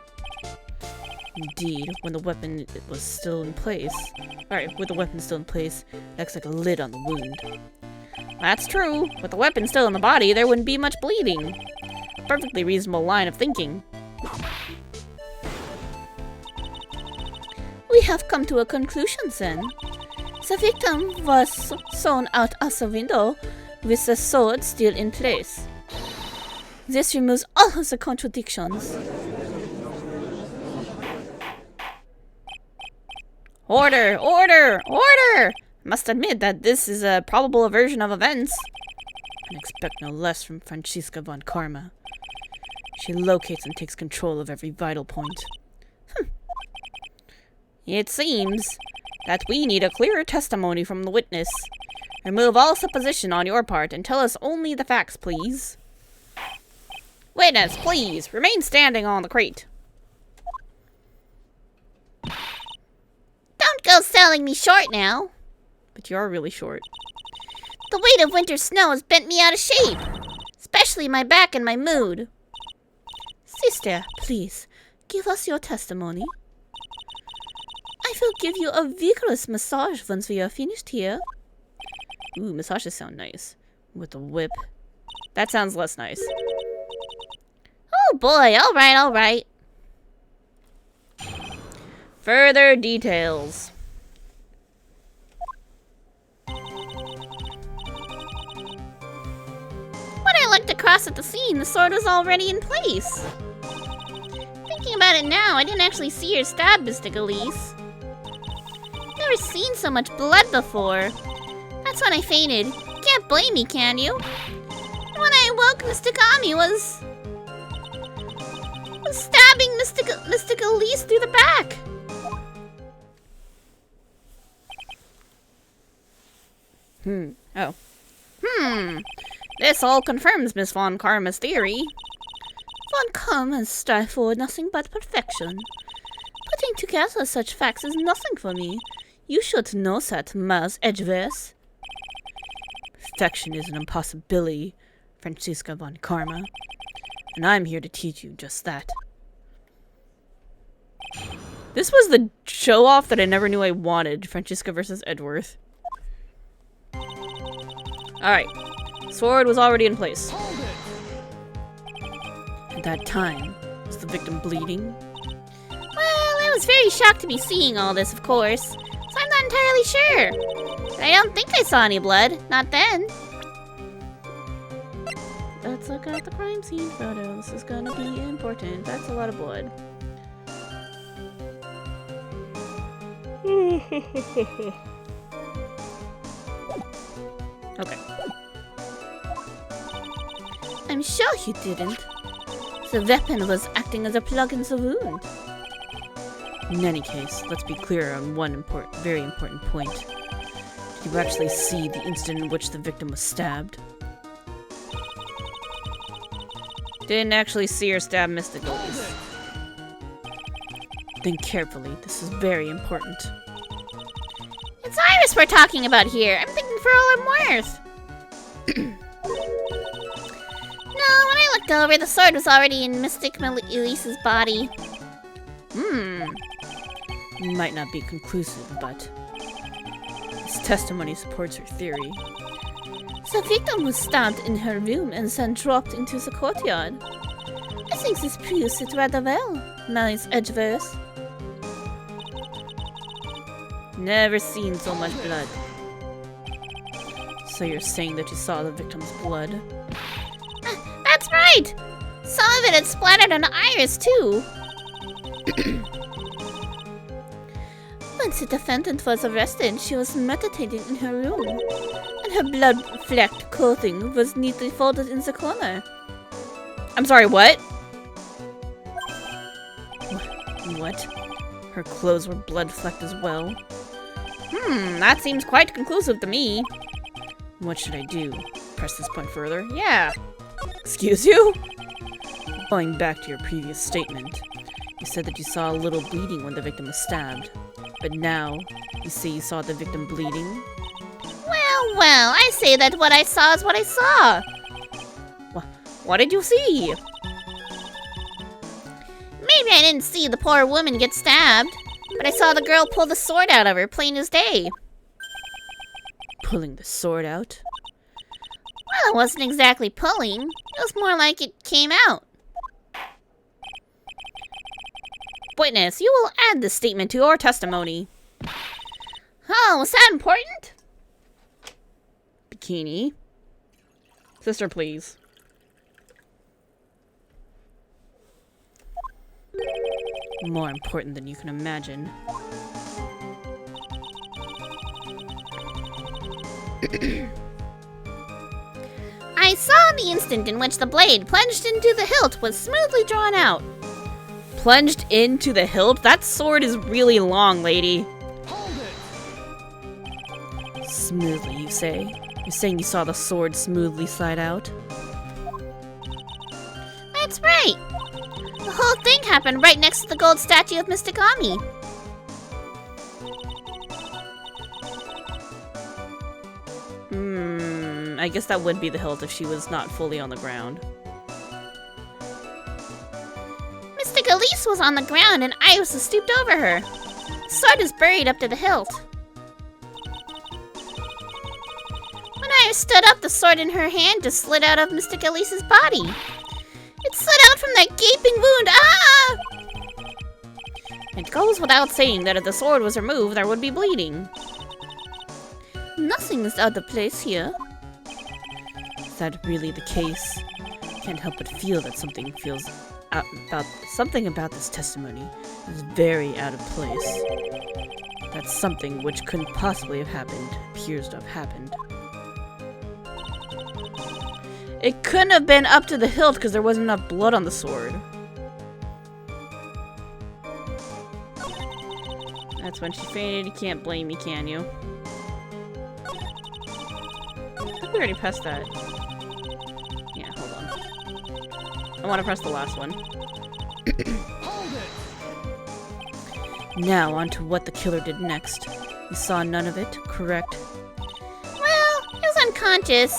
[SPEAKER 1] Indeed, when the weapon was still in place. Alright, with the weapon still in place, it acts like a lid on the wound. That's true. With the weapon still in the body, there wouldn't be much bleeding. A perfectly reasonable line of thinking.
[SPEAKER 2] We have come to a conclusion then. The victim was thrown out of the window with the sword still in place. This removes all of the contradictions.
[SPEAKER 1] Order! Order! Order! Must admit that this is a probable version of events. I expect no less from Franziska von Karma. She locates and takes control of every vital point. It seems that we need a clearer testimony from the witness. Remove all supposition on your part and tell us only the facts, please. Witness, please, remain standing on the crate.
[SPEAKER 2] Don't go selling me short now.
[SPEAKER 1] But you're really short.
[SPEAKER 2] The weight of winter snow has bent me out of shape, especially my back and my mood. Sister, please, give us your testimony. I will give you a vigorous massage once we are finished here.
[SPEAKER 1] Ooh, massages sound nice. With a whip. That sounds less nice.
[SPEAKER 2] Oh boy, alright, alright.
[SPEAKER 1] Further details.
[SPEAKER 2] When I looked across at the scene, the sword was already in place. Thinking about it now, I didn't actually see her stab Mr. Elise. Never seen so much blood before. That's when I fainted. Can't blame me, can you? And when I awoke, Mr. Kami was stabbing Mr. Elise through the back.
[SPEAKER 1] Oh. This all confirms Miss Von Karma's theory.
[SPEAKER 2] Von Karma strive for nothing but perfection. Putting together such facts is nothing for me. You should know that, Miles Edgeworth.
[SPEAKER 1] Perfection is an impossibility, Franziska Von Karma. And I'm here to teach you just that. This was the show-off that I never knew I wanted, Franziska versus Edgeworth. Alright. Sword was already in place. At that time, was the victim bleeding?
[SPEAKER 2] Well, I was very shocked to be seeing all this, of course. So I'm not entirely sure. But I don't think I saw any blood. Not then.
[SPEAKER 1] Let's look at the crime scene photo. This is gonna be important. That's a lot of blood. Okay.
[SPEAKER 2] I'm sure you didn't. The weapon was acting as a plug in the wound.
[SPEAKER 1] In any case, let's be clear on one very important point. Did you actually see the instant in which the victim was stabbed? Didn't actually see her stab Mystic Elise. Think carefully, this is very important.
[SPEAKER 2] It's Iris we're talking about here. I'm thinking for all I'm worth. No, when I looked over, the sword was already in Mystic Elise's body.
[SPEAKER 1] Might not be conclusive, but this testimony supports her theory.
[SPEAKER 2] The victim was stabbed in her room and then dropped into the courtyard. I think this proves it rather well, Miles Edgeverse.
[SPEAKER 1] Never seen so much blood. So you're saying that you saw the victim's blood?
[SPEAKER 2] That's right! Some of it had splattered on Iris, too. Once the defendant was arrested, she was meditating in her room, and her blood-flecked clothing was neatly folded in the corner.
[SPEAKER 1] I'm sorry, what? What? Her clothes were blood-flecked as well? That seems quite conclusive to me. What should I do? Press this point further? Yeah. Excuse you? Going back to your previous statement, you said that you saw a little bleeding when the victim was stabbed. But now, you say you saw the victim bleeding?
[SPEAKER 2] Well, I say that what I saw is what I saw.
[SPEAKER 1] What did you see?
[SPEAKER 2] Maybe I didn't see the poor woman get stabbed, but I saw the girl pull the sword out of her, plain as day.
[SPEAKER 1] Pulling the sword out?
[SPEAKER 2] Well, it wasn't exactly pulling. It was more like it came out.
[SPEAKER 1] Witness, you will add this statement to your testimony.
[SPEAKER 2] Oh, was that important?
[SPEAKER 1] Bikini. Sister, please. More important than you can imagine.
[SPEAKER 2] I saw the instant in which the blade plunged into the hilt was smoothly drawn out.
[SPEAKER 1] Plunged into the hilt? That sword is really long, lady. Smoothly, you say? You're saying you saw the sword smoothly slide out?
[SPEAKER 2] That's right. The whole thing happened right next to the gold statue of Mystic Ami.
[SPEAKER 1] I guess that would be the hilt if she was not fully on the ground.
[SPEAKER 2] Mystic Elise was on the ground and Iris was stooped over her. The sword is buried up to the hilt. When Iris stood up, the sword in her hand just slid out of Mystic Elise's body. It slid out from that gaping wound. Ah!
[SPEAKER 1] It goes without saying that if the sword was removed, there would be bleeding.
[SPEAKER 2] Nothing is out of place here.
[SPEAKER 1] Is that really the case? I can't help but feel that something about this testimony is very out of place. That something which couldn't possibly have happened appears to have happened. It couldn't have been up to the hilt because there wasn't enough blood on the sword. That's when she fainted. You can't blame me, can you? I think we already pressed that. Yeah, hold on. I want to press the last one. Now, on to what the killer did next. You saw none of it, correct?
[SPEAKER 2] Well, he was unconscious.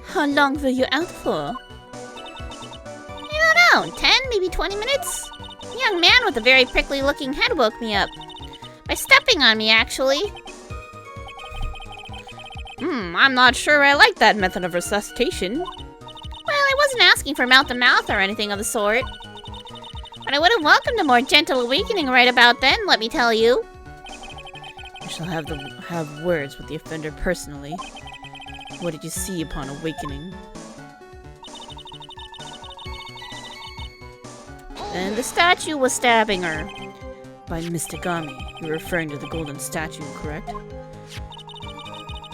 [SPEAKER 2] How long were you out for? I don't know, 10, maybe 20 minutes? A young man with a very prickly-looking head woke me up. By stepping on me, actually.
[SPEAKER 1] I'm not sure I like that method of resuscitation.
[SPEAKER 2] Well, I wasn't asking for mouth-to-mouth or anything of the sort. But I would have welcomed a more gentle awakening right about then, let me tell you.
[SPEAKER 1] I shall have words with the offender personally. What did you see upon awakening?
[SPEAKER 2] And the statue was stabbing her.
[SPEAKER 1] By Mystic Ami, you're referring to the golden statue, correct?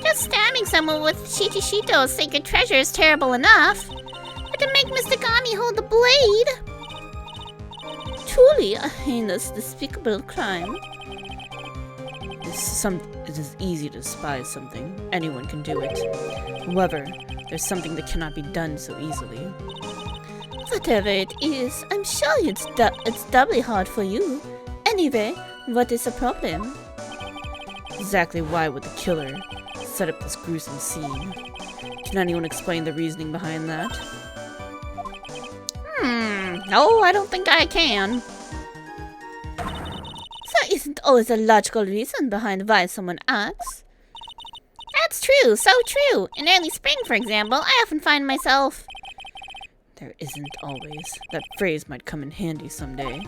[SPEAKER 2] Just stabbing someone with Shichishito's sacred treasure is terrible enough. But to make Mystic Ami hold the blade... Too truly a heinous, despicable crime.
[SPEAKER 1] It is easy to despise something. Anyone can do it. However, there's something that cannot be done so easily.
[SPEAKER 2] Whatever it is, I'm sure it's doubly hard for you. Anyway, what is the problem?
[SPEAKER 1] Exactly why would the killer set up this gruesome scene? Can anyone explain the reasoning behind that?
[SPEAKER 2] No, I don't think I can. There isn't always a logical reason behind why someone acts. That's true, so true. In early spring, for example, I often find myself...
[SPEAKER 1] There isn't always. That phrase might come in handy someday.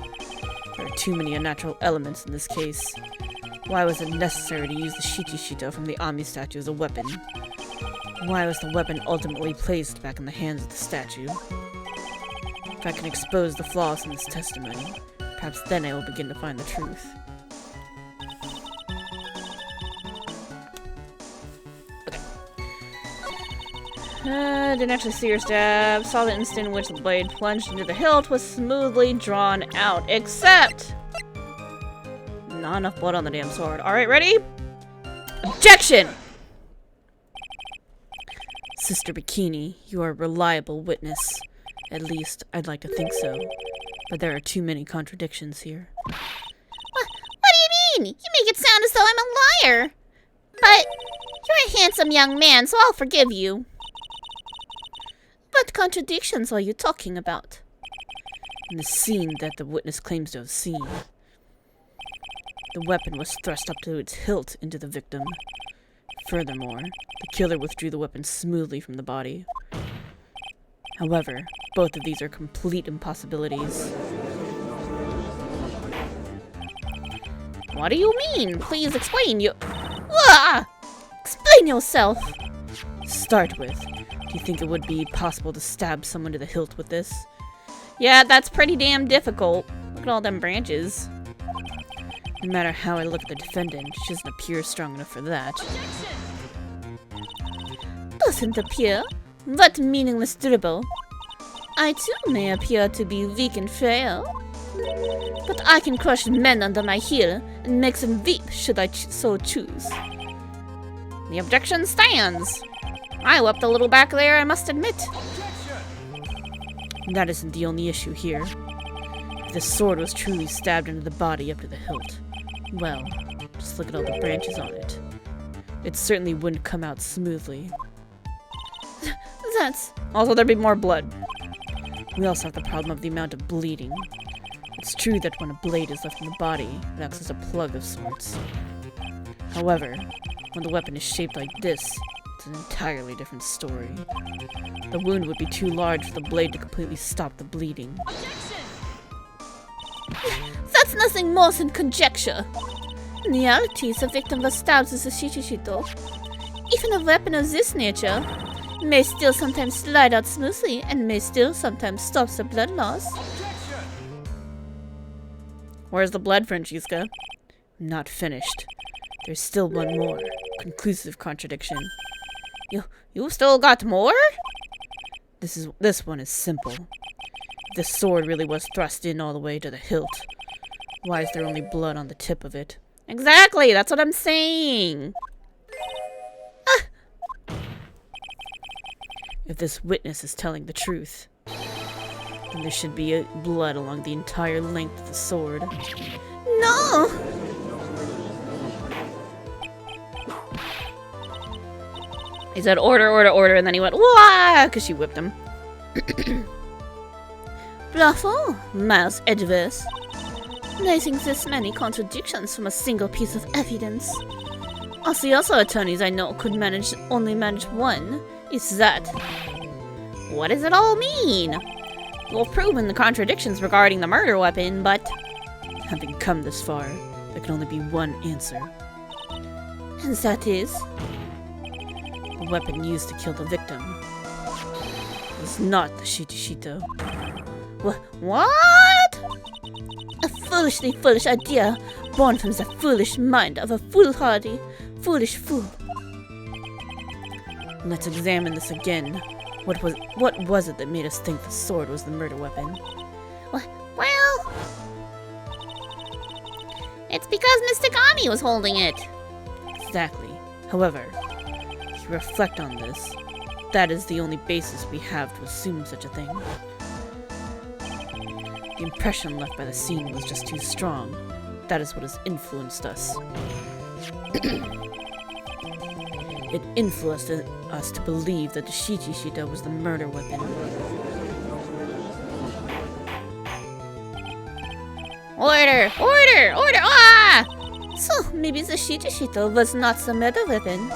[SPEAKER 1] There are too many unnatural elements in this case. Why was it necessary to use the Shichishito from the Ami statue as a weapon? Why was the weapon ultimately placed back in the hands of the statue? If I can expose the flaws in this testimony, perhaps then I will begin to find the truth. Didn't actually see her stab. Saw the instant in which the blade plunged into the hilt was smoothly drawn out, except... not enough blood on the damn sword. Alright, ready? Objection! Sister Bikini, you are a reliable witness. At least, I'd like to think so. But there are too many contradictions here.
[SPEAKER 2] What do you mean? You make it sound as though I'm a liar. But you're a handsome young man, so I'll forgive you. What contradictions are you talking about?
[SPEAKER 1] In the scene that the witness claims to have seen, the weapon was thrust up to its hilt into the victim. Furthermore, the killer withdrew the weapon smoothly from the body. However, both of these are complete impossibilities.
[SPEAKER 2] What do you mean? Please explain. Explain yourself.
[SPEAKER 1] Start with, do you think it would be possible to stab someone to the hilt with this? Yeah, that's pretty damn difficult. Look at all them branches. No matter how I look at the defendant, she doesn't appear strong enough for that.
[SPEAKER 2] Doesn't appear? What meaningless dribble. I too may appear to be weak and frail, but I can crush men under my heel and make them weep should I so choose.
[SPEAKER 1] The objection stands. I wept a little back there, I must admit. That isn't the only issue here. If the sword was truly stabbed into the body up to the hilt, well, just look at all the branches on it. It certainly wouldn't come out smoothly.
[SPEAKER 2] That's...
[SPEAKER 1] Also, there'd be more blood. We also have the problem of the amount of bleeding. It's true that when a blade is left in the body, it acts as a plug of sorts. However, when the weapon is shaped like this, it's an entirely different story. The wound would be too large for the blade to completely stop the bleeding.
[SPEAKER 2] That's nothing more than conjecture. In reality, the victim was stabbed with a shichishito. Even a weapon of this nature may still sometimes slide out smoothly and may still sometimes stop the blood loss.
[SPEAKER 1] Where's the blood, Francesca? Not finished. There's still one more. Conclusive contradiction. You still got more? This one is simple. If the sword really was thrust in all the way to the hilt, why is there only blood on the tip of it? Exactly, that's what I'm saying. If this witness is telling the truth, then there should be blood along the entire length of the sword.
[SPEAKER 2] No!
[SPEAKER 1] He said order, and then he went, wah, because she whipped him.
[SPEAKER 2] Bravo, Miles Edgeworth. Raising this many contradictions from a single piece of evidence. As the other attorneys I know could only manage one. Is that?
[SPEAKER 1] What does it all mean? You've proven the contradictions regarding the murder weapon, but... having come this far, there can only be one answer.
[SPEAKER 2] And that is?
[SPEAKER 1] The weapon used to kill the victim is not the Shichishito.
[SPEAKER 2] What? A foolishly foolish idea, born from the foolish mind of a foolhardy, foolish fool.
[SPEAKER 1] Let's examine this again. What was it that made us think the sword was the murder weapon?
[SPEAKER 2] Well, because Mr. Kami was holding it.
[SPEAKER 1] Exactly. However, if you reflect on this, that is the only basis we have to assume such a thing. The impression left by the scene was just too strong. That is what has influenced us. It influenced us to believe that the Shichishita was the murder weapon.
[SPEAKER 2] Order! Order! Order! Ah! So, maybe the Shichishita was not the murder weapon.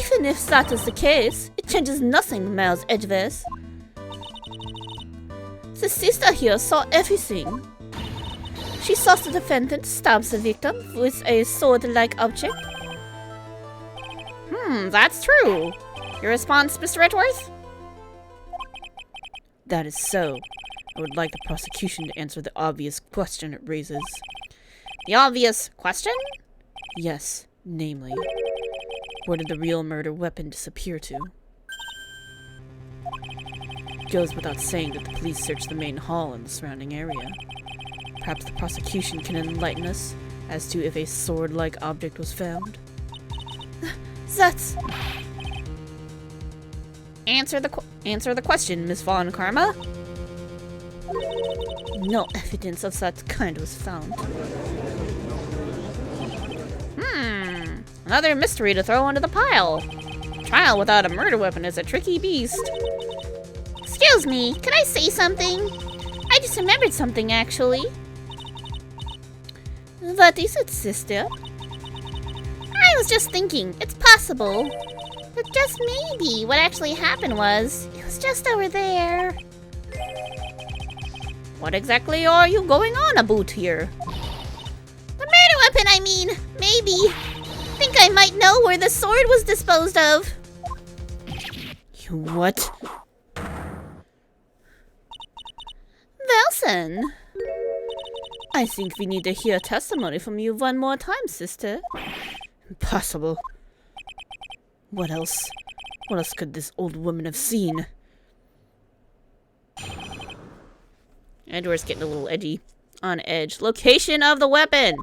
[SPEAKER 2] Even if that is the case, it changes nothing, Miles Edgeworth. The sister here saw everything. She saw the defendant stab the victim with a sword-like object.
[SPEAKER 1] That's true. Your response, Mr. Edgeworth? That is so. I would like the prosecution to answer the obvious question it raises.
[SPEAKER 2] The obvious question?
[SPEAKER 1] Yes, namely, where did the real murder weapon disappear to? It goes without saying that the police searched the main hall and the surrounding area. Perhaps the prosecution can enlighten us as to if a sword-like object was found.
[SPEAKER 2] That's...
[SPEAKER 1] Answer the question, Miss Von Karma.
[SPEAKER 2] No evidence of that kind was found.
[SPEAKER 1] Another mystery to throw into the pile. Trial without a murder weapon is a tricky beast.
[SPEAKER 2] Excuse me, can I say something? I just remembered something, actually. What is it, sister? I was just thinking, it's possible that just maybe what actually happened was, it was just over there.
[SPEAKER 1] What exactly are you going on about here?
[SPEAKER 2] The murder weapon, I mean. Maybe. Think I might know where the sword was disposed of.
[SPEAKER 1] You what?
[SPEAKER 2] Wilson.
[SPEAKER 1] I think we need to hear testimony from you one more time, sister. Impossible. What else? What else could this old woman have seen? Edward's getting a little edgy. On edge. Location of the weapon!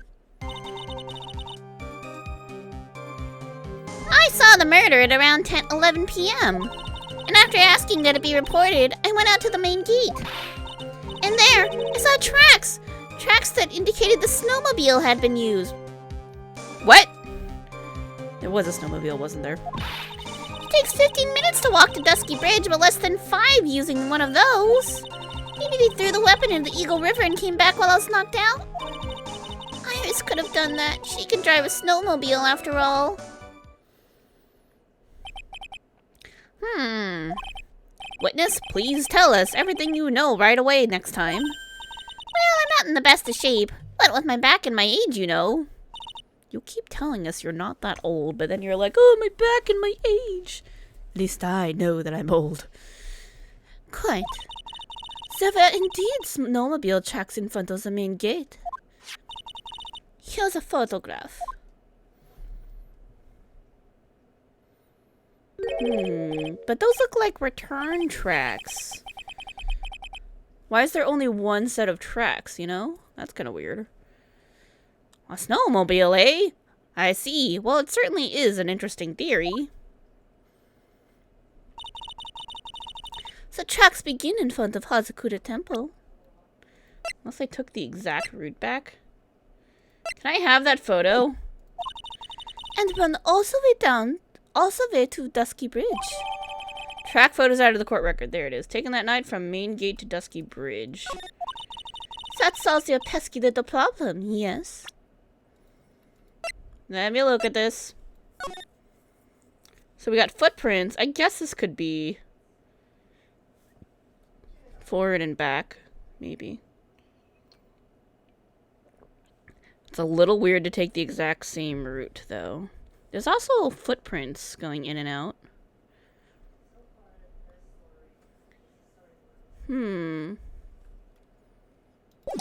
[SPEAKER 2] I saw the murder at around 11 p.m. And after asking that it be reported, I went out to the main gate. And there, I saw tracks! Tracks that indicated the snowmobile had been used.
[SPEAKER 1] What? There was a snowmobile, wasn't there?
[SPEAKER 2] It takes 15 minutes to walk to Dusky Bridge, but less than 5 using one of those. Maybe they threw the weapon into the Eagle River and came back while I was knocked out? Iris could have done that. She can drive a snowmobile after all.
[SPEAKER 1] Witness, please tell us everything you know right away next time.
[SPEAKER 2] Well, I'm not in the best of shape. What with my back and my age, you know.
[SPEAKER 1] You keep telling us you're not that old, but then you're like, oh, my back and my age. At least I know that I'm old.
[SPEAKER 2] Quite. There were indeed snowmobile tracks in front of the main gate. Here's a photograph.
[SPEAKER 1] But those look like return tracks. Why is there only one set of tracks, you know? That's kind of weird. A snowmobile, eh? I see. Well, it certainly is an interesting theory.
[SPEAKER 2] The tracks begin in front of Hazukura Temple.
[SPEAKER 1] Unless I took the exact route back. Can I have that photo?
[SPEAKER 2] And run all the way down, all the way to Dusky Bridge.
[SPEAKER 1] Track photos out of the court record. There it is. Taken that night from main gate to Dusky Bridge.
[SPEAKER 2] That solves your pesky little problem, yes?
[SPEAKER 1] Let me look at this. So we got footprints. I guess this could be forward and back, maybe. It's a little weird to take the exact same route, though. There's also footprints going in and out.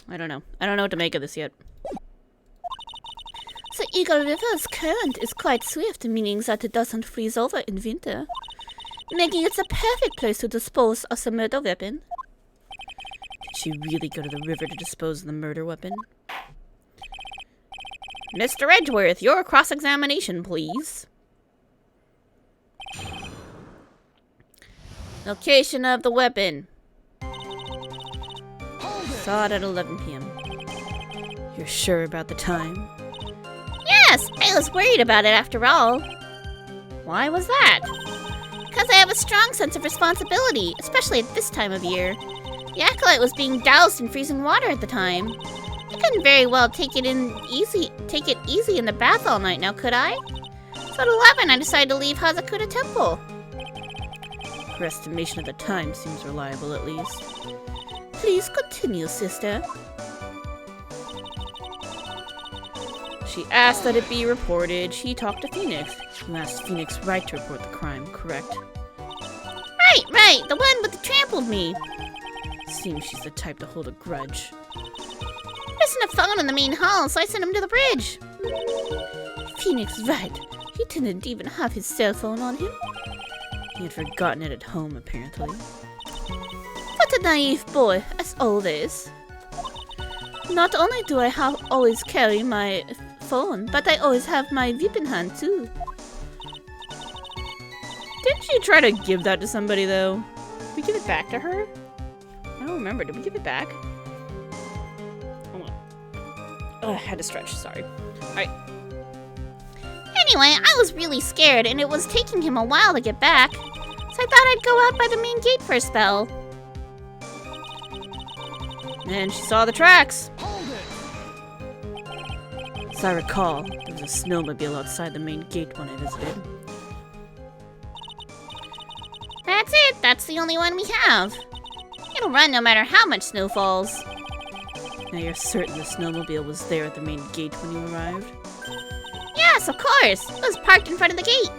[SPEAKER 1] I don't know. I don't know what to make of this yet.
[SPEAKER 2] The Eagle River's current is quite swift, meaning that it doesn't freeze over in winter, making it the perfect place to dispose of the murder weapon.
[SPEAKER 1] Did she really go to the river to dispose of the murder weapon? Mr. Edgeworth, your cross-examination, please. Location of the weapon. Saw it at 11 p.m. You're sure about the time?
[SPEAKER 2] Yes, I was worried about it after all.
[SPEAKER 1] Why was that?
[SPEAKER 2] Because I have a strong sense of responsibility, especially at this time of year. The acolyte was being doused in freezing water at the time. I couldn't very well take it easy in the bath all night now, could I? So at 11, I decided to leave Hazukura Temple.
[SPEAKER 1] Her estimation of the time seems reliable, at least.
[SPEAKER 2] Please continue, sister.
[SPEAKER 1] She asked that it be reported. She talked to Phoenix. You asked Phoenix Wright to report the crime, correct?
[SPEAKER 2] Right, the one with the trampled me.
[SPEAKER 1] Seems she's the type to hold a grudge.
[SPEAKER 2] There isn't a phone in the main hall, so I sent him to the bridge. Phoenix Wright. He didn't even have his cell phone on him.
[SPEAKER 1] He had forgotten it at home, apparently.
[SPEAKER 2] What a naive boy, as always. Not only do I always carry my phone, but I always have my whip in hand, too.
[SPEAKER 1] Didn't she try to give that to somebody, though? Did we give it back to her? I don't remember. Did we give it back? Hold on. Oh, I had to stretch. Sorry. Alright.
[SPEAKER 2] Anyway, I was really scared, and it was taking him a while to get back. So I thought I'd go out by the main gate for a spell.
[SPEAKER 1] And she saw the tracks. As I recall, there was a snowmobile outside the main gate when I visited.
[SPEAKER 2] That's it. That's the only one we have. It'll run no matter how much snow falls.
[SPEAKER 1] Now you're certain the snowmobile was there at the main gate when you arrived?
[SPEAKER 2] Yes, of course. It was parked in front of the gate.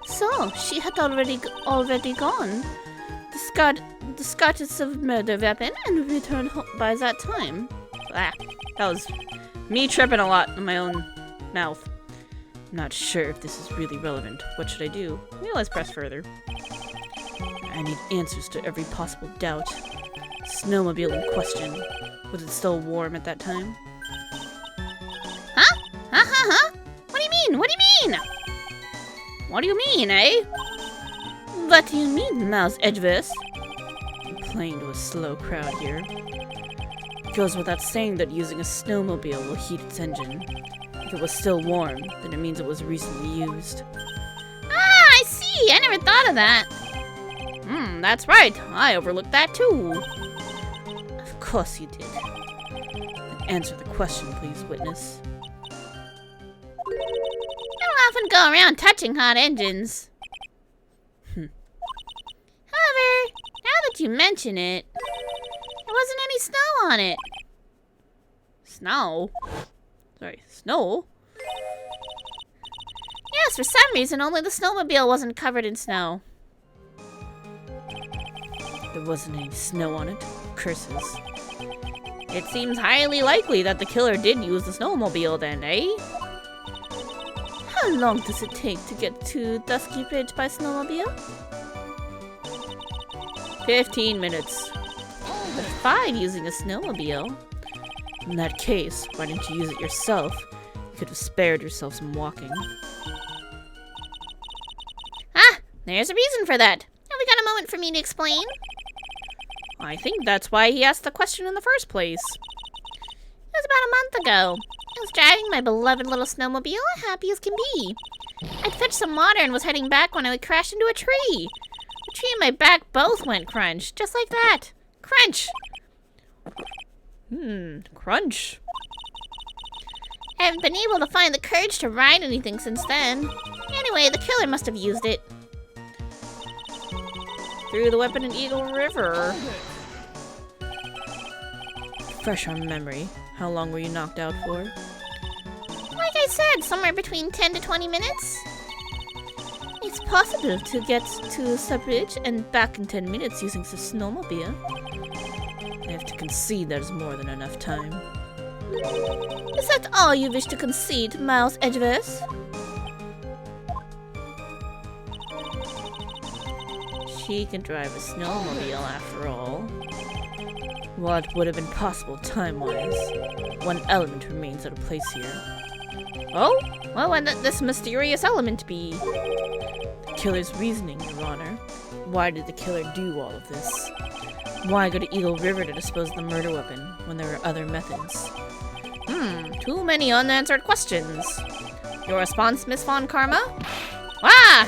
[SPEAKER 2] So, she had already gone. The Scotches of murder weapon and returned home by that time.
[SPEAKER 1] Ah, that was me tripping a lot in my own mouth. I'm not sure if this is really relevant. What should I do? Maybe let's press further. I need answers to every possible doubt. Snowmobile in question. Was it still warm at that time?
[SPEAKER 2] Huh? What do you mean? What do you mean?
[SPEAKER 1] What do you mean, eh?
[SPEAKER 2] What do you mean, Mouse Edgeverse?
[SPEAKER 1] I'm playing to a slow crowd here. It goes without saying that using a snowmobile will heat its engine. If it was still warm, then it means it was recently used.
[SPEAKER 2] Ah, I see! I never thought of that.
[SPEAKER 1] That's right. I overlooked that too.
[SPEAKER 2] Of course you did.
[SPEAKER 1] Answer the question, please, witness.
[SPEAKER 2] I don't often go around touching hot engines. However, now that you mention it, there wasn't any snow on it.
[SPEAKER 1] Snow? Sorry, snow?
[SPEAKER 2] Yes, for some reason, only the snowmobile wasn't covered in snow.
[SPEAKER 1] There wasn't any snow on it. Curses. It seems highly likely that the killer did use the snowmobile then, eh?
[SPEAKER 2] How long does it take to get to Dusky Bridge by snowmobile?
[SPEAKER 1] 15 minutes.
[SPEAKER 2] But 5 using a snowmobile.
[SPEAKER 1] In that case, why didn't you use it yourself? You could have spared yourself some walking.
[SPEAKER 2] Ah, there's a reason for that. Have we got a moment for me to explain?
[SPEAKER 1] I think that's why he asked the question in the first place.
[SPEAKER 2] It was about a month ago. I was driving my beloved little snowmobile, happy as can be. I'd fetched some water and was heading back when I would crash into a tree. The tree and my back both went crunch, just like that. Crunch!
[SPEAKER 1] Crunch.
[SPEAKER 2] I haven't been able to find the courage to ride anything since then. Anyway, the killer must have used it.
[SPEAKER 1] Threw the weapon in Eagle River. Fresh on memory. How long were you knocked out for?
[SPEAKER 2] Like I said, somewhere between 10 to 20 minutes. It's possible to get to Subbridge and back in 10 minutes using the snowmobile.
[SPEAKER 1] I have to concede there's more than enough time.
[SPEAKER 2] Is that all you wish to concede, Miles Edgeverse?
[SPEAKER 1] She can drive a snowmobile after all. What would have been possible time-wise? One element remains out of place here. Oh? Well, and this mysterious element be? The killer's reasoning, Your Honor. Why did the killer do all of this? Why go to Eagle River to dispose of the murder weapon when there are other methods? Too many unanswered questions. Your response, Miss Von Karma? Ah!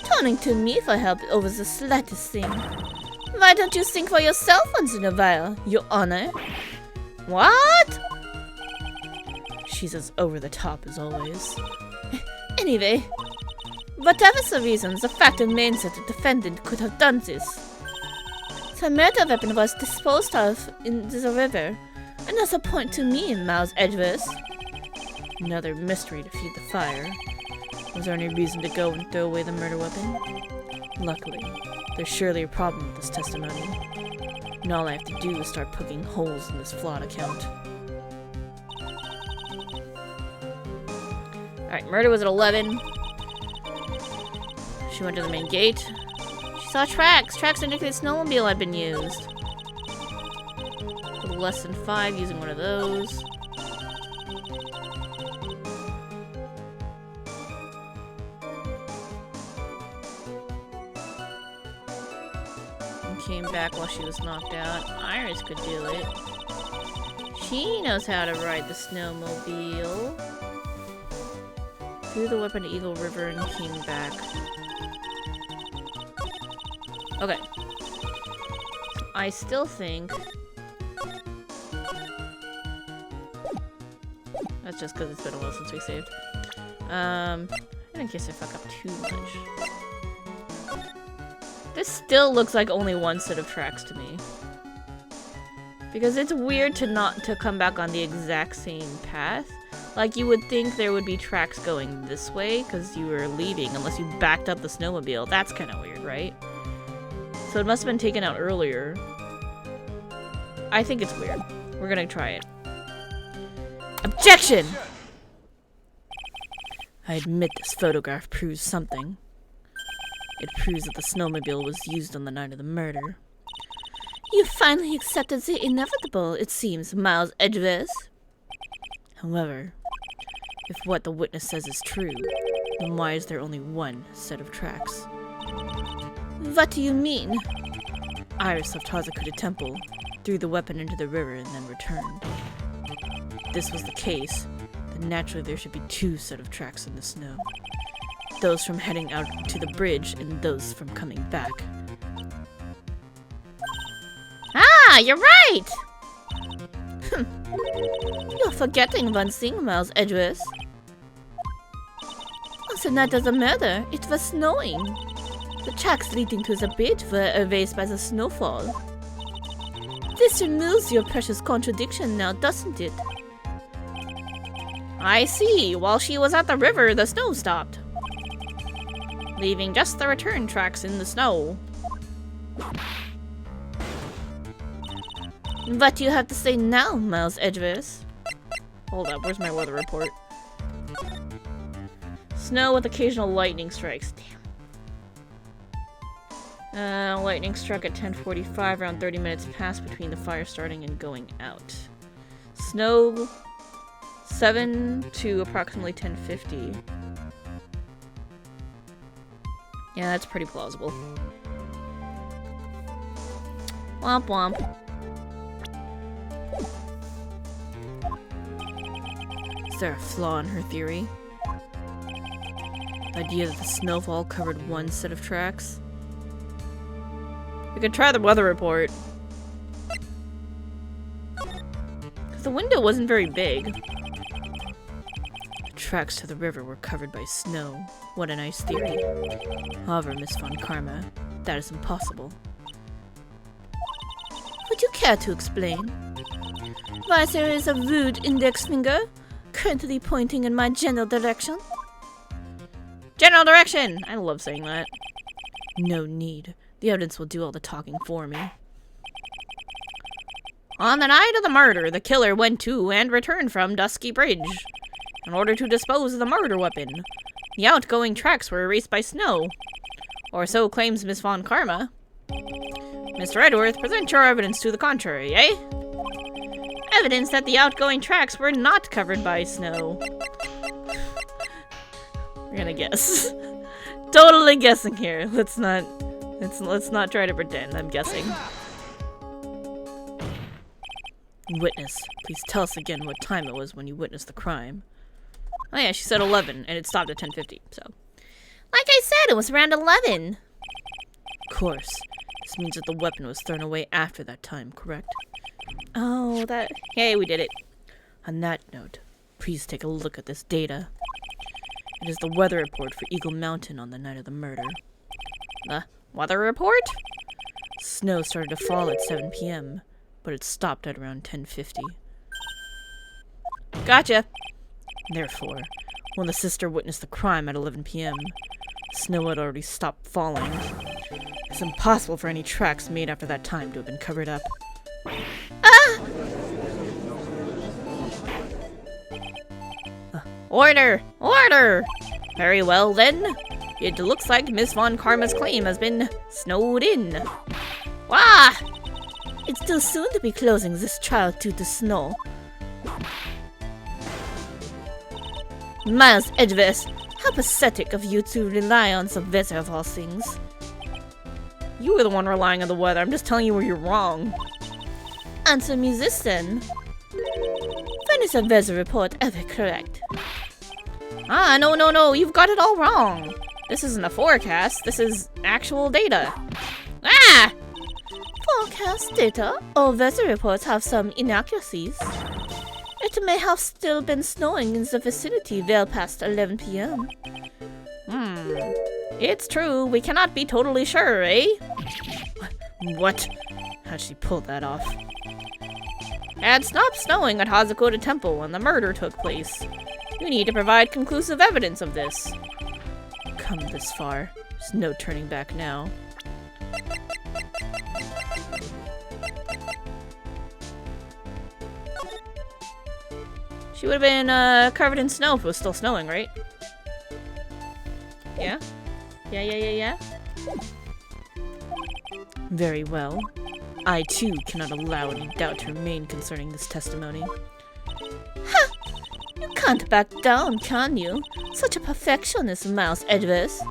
[SPEAKER 2] Turning to me for help over the slightest thing. Why don't you think for yourself once in a while, Your Honor?
[SPEAKER 1] What? She's as over the top as always.
[SPEAKER 2] Anyway, whatever the reasons, the fact remains that the defendant could have done this. The murder weapon was disposed of in the river. Another point to me, Miles Edgeworth.
[SPEAKER 1] Another mystery to feed the fire. Was there any reason to go and throw away the murder weapon? Luckily, there's surely a problem with this testimony. And all I have to do is start poking holes in this flawed account. Alright, murder was at 11. She went to the main gate. She saw tracks. Tracks indicated the snowmobile had been used. A little less than 5 using one of those. And came back while she was knocked out. Iris could do it. She knows how to ride the snowmobile. Threw the weapon to Eagle River and came back. Okay. I still think... That's just because it's been a while since we saved. In case I fuck up too much. This still looks like only one set of tracks to me. Because it's weird to come back on the exact same path. Like, you would think there would be tracks going this way, because you were leaving, unless you backed up the snowmobile. That's kind of weird, right? So it must have been taken out earlier. I think it's weird. We're gonna try it. Objection! I admit this photograph proves something. It proves that the snowmobile was used on the night of the murder.
[SPEAKER 2] You finally accepted the inevitable, it seems, Miles Edgeworth.
[SPEAKER 1] However, if what the witness says is true, then why is there only one set of tracks?
[SPEAKER 2] What do you mean?
[SPEAKER 1] Iris left Hazukura Temple, threw the weapon into the river, and then returned. If this was the case, then naturally there should be two set of tracks in the snow. Those from heading out to the bridge, and those from coming back.
[SPEAKER 2] Ah, you're right! You're forgetting one thing, Miles Edgeworth. On the night of the murder, it was snowing. The tracks leading to the bridge were erased by the snowfall. This removes your precious contradiction now, doesn't it?
[SPEAKER 1] I see. While she was at the river, the snow stopped, leaving just the return tracks in the snow.
[SPEAKER 2] What do you have to say now, Miles Edgeworth?
[SPEAKER 1] Hold up, where's my weather report? Snow with occasional lightning strikes. Damn. Lightning struck at 10:45, around 30 minutes passed between the fire starting and going out. Snow 7 to approximately 10:50. Yeah, that's pretty plausible. Womp womp. Is there a flaw in her theory? The idea that the snowfall covered one set of tracks? We could try the weather report. Because the window wasn't very big. The tracks to the river were covered by snow. What a nice theory. However, Miss Von Karma, that is impossible.
[SPEAKER 2] Would you care to explain? Why there is a rude index finger currently pointing in my general direction?
[SPEAKER 1] General direction! I love saying that. No need. The evidence will do all the talking for me. On the night of the murder, the killer went to and returned from Dusky Bridge in order to dispose of the murder weapon. The outgoing tracks were erased by snow. Or so claims Miss Von Karma. Mr. Edgeworth, present your evidence to the contrary, eh? Evidence that the outgoing tracks were not covered by snow. We're gonna guess. Totally guessing here. Let's not try to pretend. I'm guessing. Witness, please tell us again what time it was when you witnessed the crime. Oh yeah, she said 11, and it stopped at 10:50. So,
[SPEAKER 2] Like I said, it was around 11.
[SPEAKER 1] of course, this means that the weapon was thrown away after that time, correct?
[SPEAKER 2] Oh, that...
[SPEAKER 1] Hey, we did it. On that note, please take a look at this data. It is the weather report for Eagle Mountain on the night of the murder. The weather report? Snow started to fall at 7 p.m., but it stopped at around 10:50. Gotcha! Therefore, when the sister witnessed the crime at 11 p.m., snow had already stopped falling. It's impossible for any tracks made after that time to have been covered up. Order! Order! Very well then. It looks like Miss Von Karma's claim has been snowed in. Wah!
[SPEAKER 2] It's too soon to be closing this trial due to snow. Miles Edgeworth, how pathetic of you to rely on the weather of all things.
[SPEAKER 1] You were the one relying on the weather. I'm just telling you where you're wrong.
[SPEAKER 2] Answer me this then. When is the weather report ever correct?
[SPEAKER 1] Ah, no. You've got it all wrong. This isn't a forecast. This is actual data. Ah!
[SPEAKER 2] Forecast data or weather reports have some inaccuracies. It may have still been snowing in the vicinity well past 11 p.m.
[SPEAKER 1] It's true. We cannot be totally sure, eh? What? How'd she pull that off? It had stopped snowing at Hazukura Temple when the murder took place. You need to provide conclusive evidence of this. Come this far. There's no turning back now. She would have been covered in snow if it was still snowing, right? Yeah? Yeah. Very well. I, too, cannot allow any doubt to remain concerning this testimony.
[SPEAKER 2] Ha! You can't back down, can you? Such a perfectionist, Miles Edgeworth.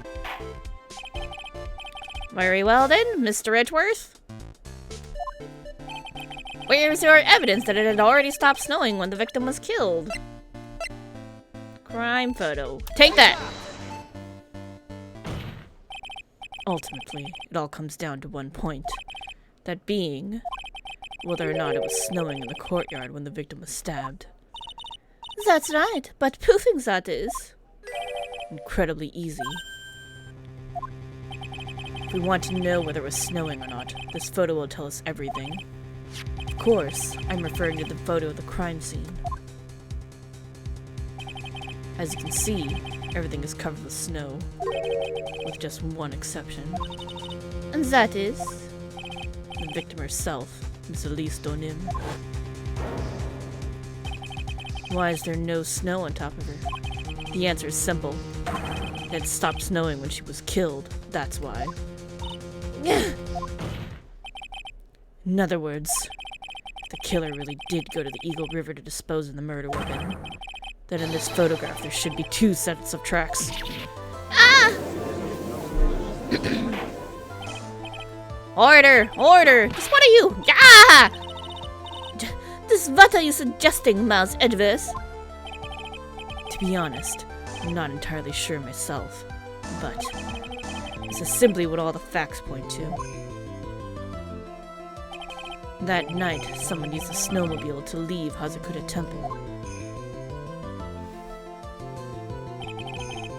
[SPEAKER 1] Very well then, Mr. Edgeworth. Where's your evidence that it had already stopped snowing when the victim was killed? Crime photo. Take that! Ultimately, it all comes down to one point. That being, whether or not it was snowing in the courtyard when the victim was stabbed.
[SPEAKER 2] That's right, but proving that is
[SPEAKER 1] incredibly easy. If we want to know whether it was snowing or not, this photo will tell us everything. Of course, I'm referring to the photo of the crime scene. As you can see, everything is covered with snow, with just one exception.
[SPEAKER 2] And that is?
[SPEAKER 1] The victim herself, Miss Elise Donim. Why is there no snow on top of her? The answer is simple. It had stopped snowing when she was killed, that's why. In other words, if the killer really did go to the Eagle River to dispose of the murder weapon, then in this photograph there should be 2 sets of tracks.
[SPEAKER 2] Ah!
[SPEAKER 1] Order! Order! Just what are you? Yeah!
[SPEAKER 2] This what are you suggesting, Miles Edgeworth?
[SPEAKER 1] To be honest, I'm not entirely sure myself, but this is simply what all the facts point to. That night, someone used a snowmobile to leave Hazukura Temple.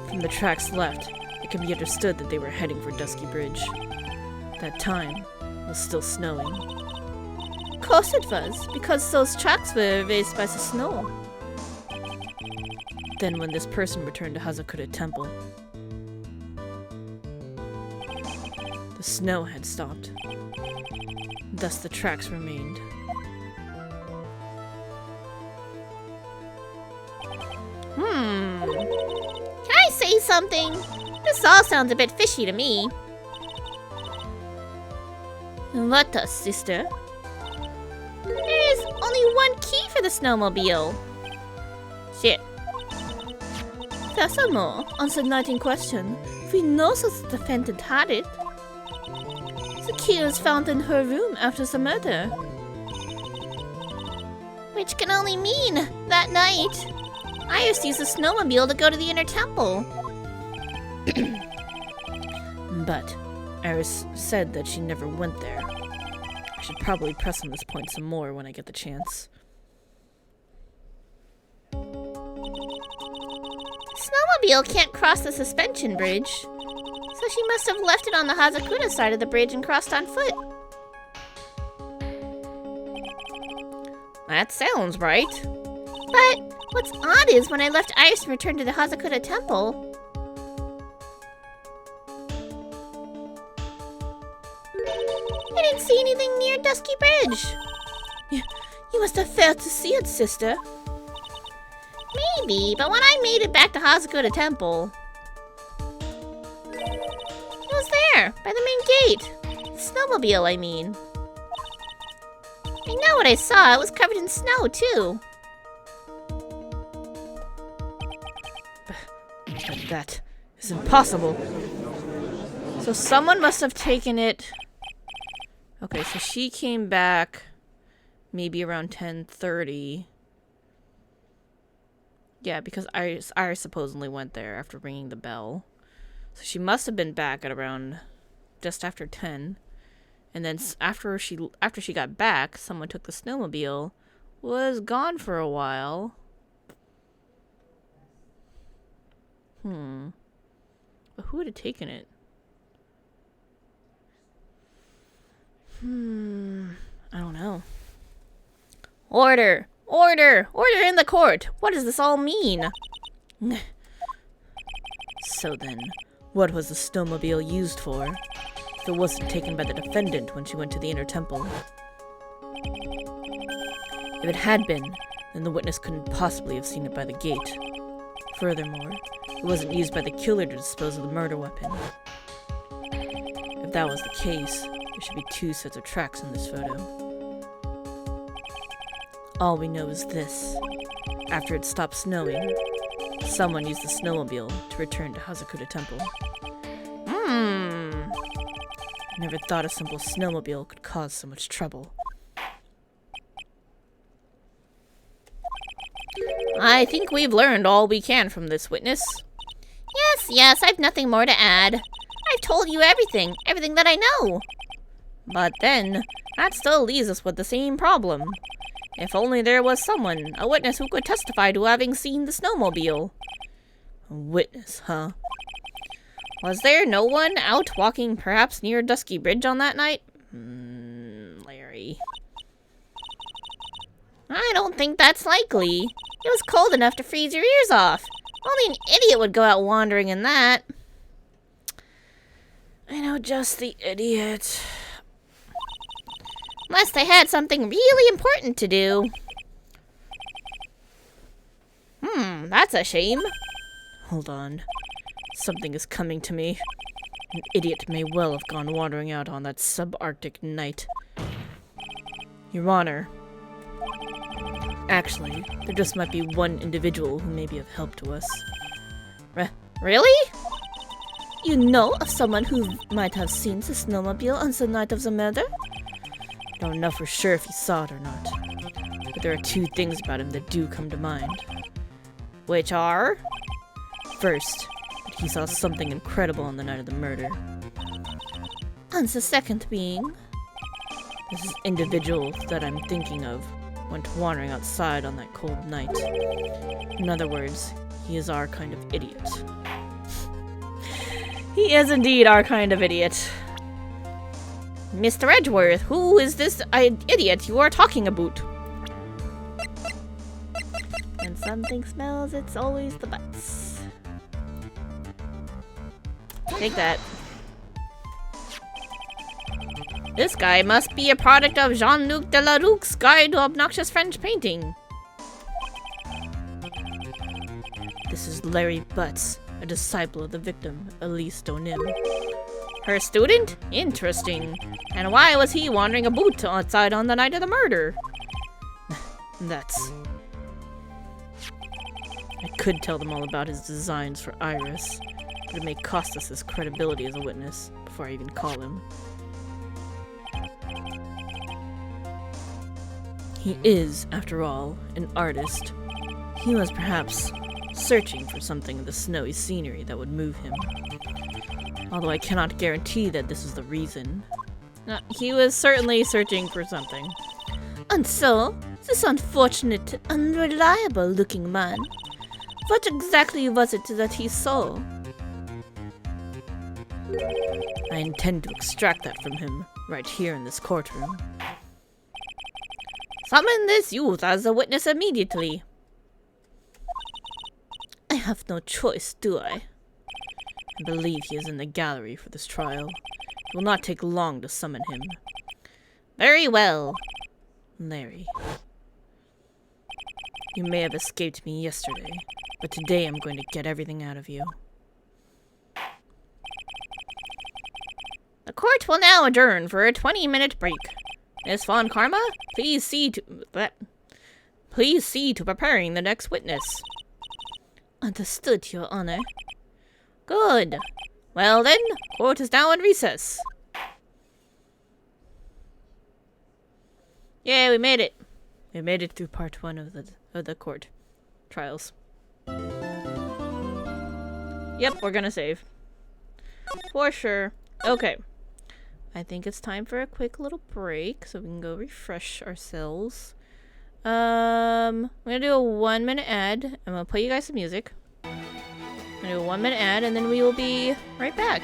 [SPEAKER 1] From the tracks left, it can be understood that they were heading for Dusky Bridge. That time was still snowing.
[SPEAKER 2] Of course it was, because those tracks were erased by the snow.
[SPEAKER 1] Then when this person returned to Hazakura Temple, the snow had stopped. Thus the tracks remained.
[SPEAKER 2] Can I say something? This all sounds a bit fishy to me. What a sister? There is only one key for the snowmobile. Shit. Furthermore, on the night in question, we know that the defendant had it. The key was found in her room after the murder. Which can only mean, that night, Iris used the snowmobile to go to the inner temple.
[SPEAKER 1] But Iris said that she never went there. I should probably press on this point some more when I get the chance.
[SPEAKER 2] Snowmobile can't cross the suspension bridge, so she must have left it on the Hazakura side of the bridge and crossed on foot.
[SPEAKER 1] That sounds right.
[SPEAKER 2] But what's odd is when I left Iris and returned to the Hazukura Temple, I didn't see anything near Dusky Bridge.
[SPEAKER 1] You must have failed to see it, sister.
[SPEAKER 2] Maybe, but when I made it back to Hazukura Temple, it was there, by the main gate. Snowmobile, I mean. I know what I saw. It was covered in snow, too.
[SPEAKER 1] But that is impossible. So someone must have taken it. Okay, so she came back maybe around 10:30. Yeah, because Iris supposedly went there after ringing the bell. So she must have been back at around just after 10. And then after she got back, someone took the snowmobile, was gone for a while. But who would have taken it? I don't know. Order! Order! Order in the court! What does this all mean? So then, what was the snowmobile used for? If it wasn't taken by the defendant when she went to the inner temple. If it had been, then the witness couldn't possibly have seen it by the gate. Furthermore, it wasn't used by the killer to dispose of the murder weapon. If that was the case, there should be 2 sets of tracks in this photo. All we know is this. After it stopped snowing, someone used the snowmobile to return to Hazukura Temple. I never thought a simple snowmobile could cause so much trouble. I think we've learned all we can from this witness.
[SPEAKER 2] Yes, I've nothing more to add. I've told you everything that I know.
[SPEAKER 1] But then, that still leaves us with the same problem. If only there was someone, a witness who could testify to having seen the snowmobile. A witness, huh? Was there no one out walking perhaps near Dusky Bridge on that night? Larry.
[SPEAKER 2] I don't think that's likely. It was cold enough to freeze your ears off. Only an idiot would go out wandering in that.
[SPEAKER 1] I know just the idiot.
[SPEAKER 2] Unless they had something really important to do.
[SPEAKER 1] That's a shame. Hold on. Something is coming to me. An idiot may well have gone wandering out on that subarctic night. Your Honor. Actually, there just might be one individual who may be of help to us.
[SPEAKER 2] Really? You know of someone who might have seen the snowmobile on the night of the murder?
[SPEAKER 1] Don't know for sure if he saw it or not. But there are 2 things about him that do come to mind. Which are? First, that he saw something incredible on the night of the murder.
[SPEAKER 2] And the second being?
[SPEAKER 1] This individual that I'm thinking of went wandering outside on that cold night. In other words, he is our kind of idiot. He is indeed our kind of idiot. Mr. Edgeworth, who is this idiot you are talking about? When something smells, it's always the butts. Take that. This guy must be a product of Jean-Luc Delarocque's Guide to Obnoxious French Painting. This is Larry Butts, a disciple of the victim, Elise Donim. Her student? Interesting. And why was he wandering about outside on the night of the murder? That's... I could tell them all about his designs for Iris, but it may cost us his credibility as a witness before I even call him. He is, after all, an artist. He was perhaps searching for something in the snowy scenery that would move him. Although I cannot guarantee that this is the reason. He was certainly searching for something.
[SPEAKER 2] And so, this unfortunate, unreliable-looking man, what exactly was it that he saw?
[SPEAKER 1] I intend to extract that from him, right here in this courtroom. Summon this youth as a witness immediately.
[SPEAKER 2] I have no choice, do I?
[SPEAKER 1] I believe he is in the gallery for this trial. It will not take long to summon him. Very well. Larry. You may have escaped me yesterday, but today I'm going to get everything out of you. The court will now adjourn for a 20-minute break. Miss Von Karma, please see to preparing the next witness.
[SPEAKER 2] Understood, Your Honor.
[SPEAKER 1] Good. Well then, court is now in recess. Yeah, we made it. We made it through part 1 of the court trials. Yep, we're gonna save. For sure. Okay. I think it's time for a quick little break so we can go refresh ourselves. I'm gonna do a 1-minute ad. I'm gonna play you guys some music. I'm gonna do a 1-minute ad and then we will be right back.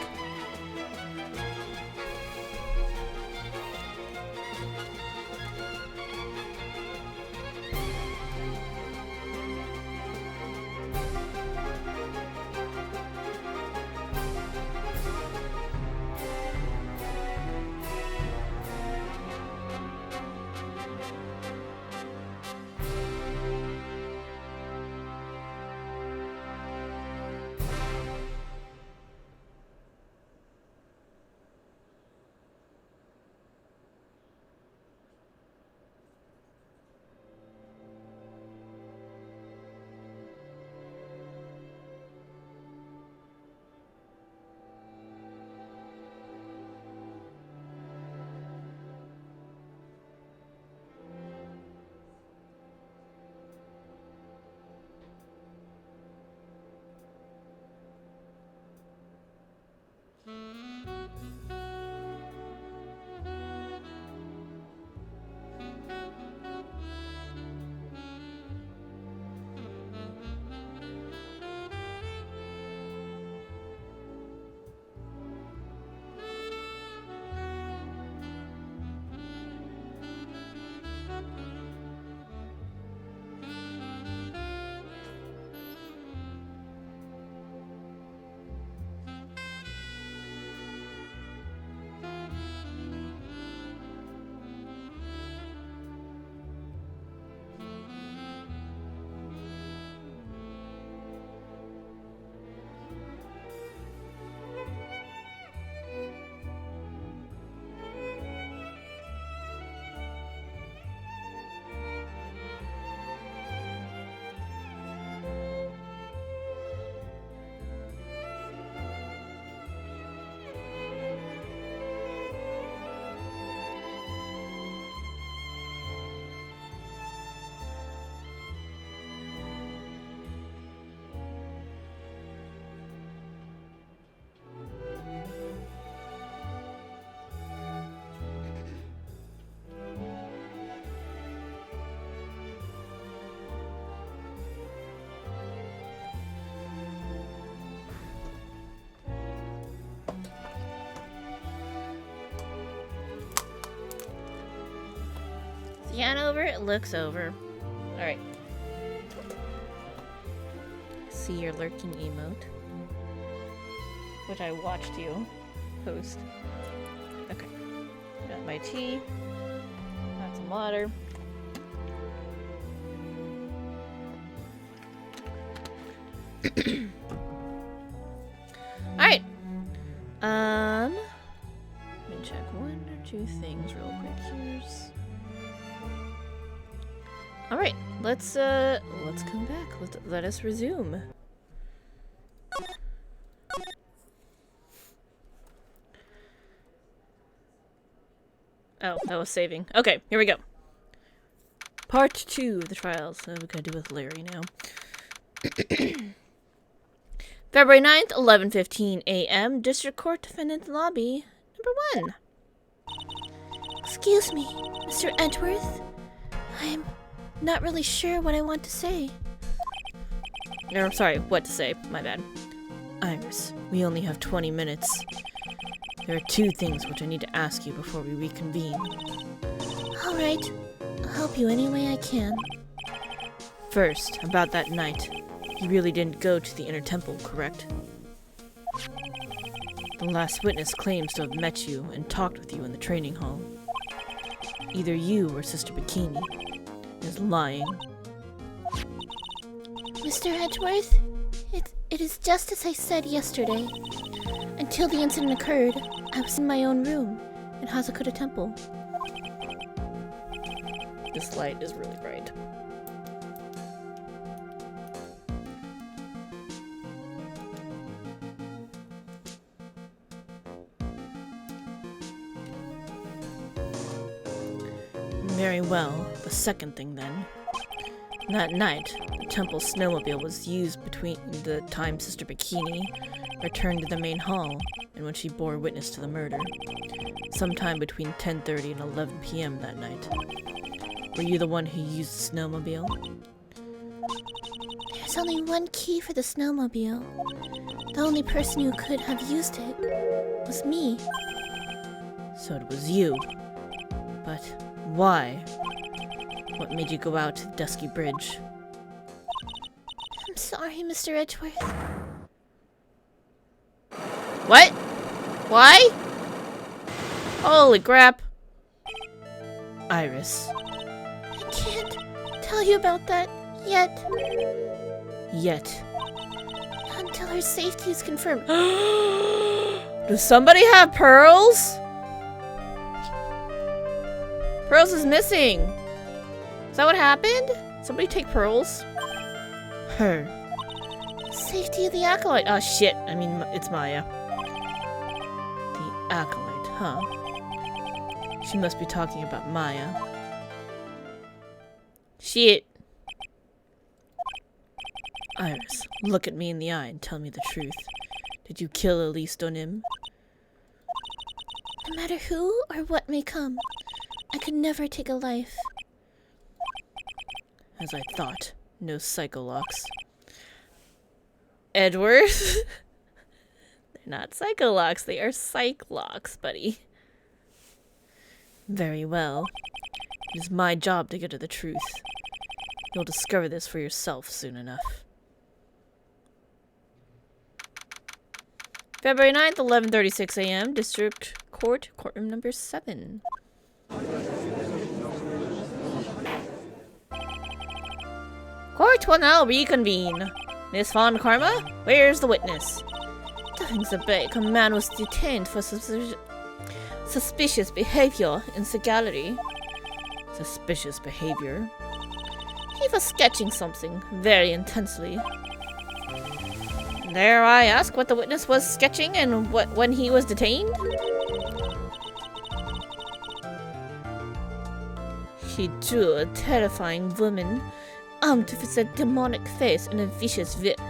[SPEAKER 1] Scan over, it looks over. Alright. See your lurking emote. Which I watched you post. Okay. Got my tea. Got some water. Alright. Alright, let's come back. Let us resume. Oh, that was saving. Okay, here we go. Part 2 of the trials. What are we gonna do with Larry now? February 9th, 11:15 a.m. District Court Defendant Lobby. Number 1.
[SPEAKER 2] Excuse me, Mr. Edgeworth. I'm not really sure what I want to say.
[SPEAKER 1] No, sorry, what to say. My bad. Iris, we only have 20 minutes. There are 2 things which I need to ask you before we reconvene.
[SPEAKER 2] Alright, I'll help you any way I can.
[SPEAKER 1] First, about that night. You really didn't go to the inner temple, correct? The last witness claims to have met you and talked with you in the training hall. Either you or Sister Bikini is lying.
[SPEAKER 2] Mr. Edgeworth, it is just as I said yesterday. Until the incident occurred, I was in my own room in Hazukura Temple.
[SPEAKER 1] This light is really bright. Very well. The second thing, then. That night, the temple snowmobile was used between the time Sister Bikini returned to the main hall and when she bore witness to the murder. Sometime between 10:30 and 11 p.m. that night. Were you the one who used the snowmobile?
[SPEAKER 2] There's only one key for the snowmobile. The only person who could have used it was me.
[SPEAKER 1] So it was you. But why? What made you go out to the Dusky Bridge?
[SPEAKER 2] I'm sorry, Mr. Edgeworth.
[SPEAKER 1] What? Why? Holy crap. Iris.
[SPEAKER 2] I can't tell you about that yet.
[SPEAKER 1] Yet.
[SPEAKER 2] Until her safety is confirmed.
[SPEAKER 1] Does somebody have pearls? Pearls is missing. Is that what happened? Somebody take pearls? Her.
[SPEAKER 2] Safety of the acolyte.
[SPEAKER 1] Oh shit, I mean, it's Maya. The acolyte, huh? She must be talking about Maya. Shit. Iris, look at me in the eye and tell me the truth. Did you kill Elise Donim?
[SPEAKER 2] No matter who or what may come, I could never take a life.
[SPEAKER 1] As I thought, no psycholocks. Edward? They're not psycholocks, they are psychlocks, buddy. Very well. It is my job to get to the truth. You'll discover this for yourself soon enough. February 9th, 11:36 a.m. District Court, courtroom number 7. Court will now reconvene. Miss Von Karma, where's the witness?
[SPEAKER 2] During the break, a man was detained for suspicious behavior in the gallery.
[SPEAKER 1] Suspicious behavior?
[SPEAKER 2] He was sketching something very intensely.
[SPEAKER 1] Dare I ask what the witness was sketching and when he was detained?
[SPEAKER 2] He drew a terrifying woman, armed with a demonic face and a vicious whip.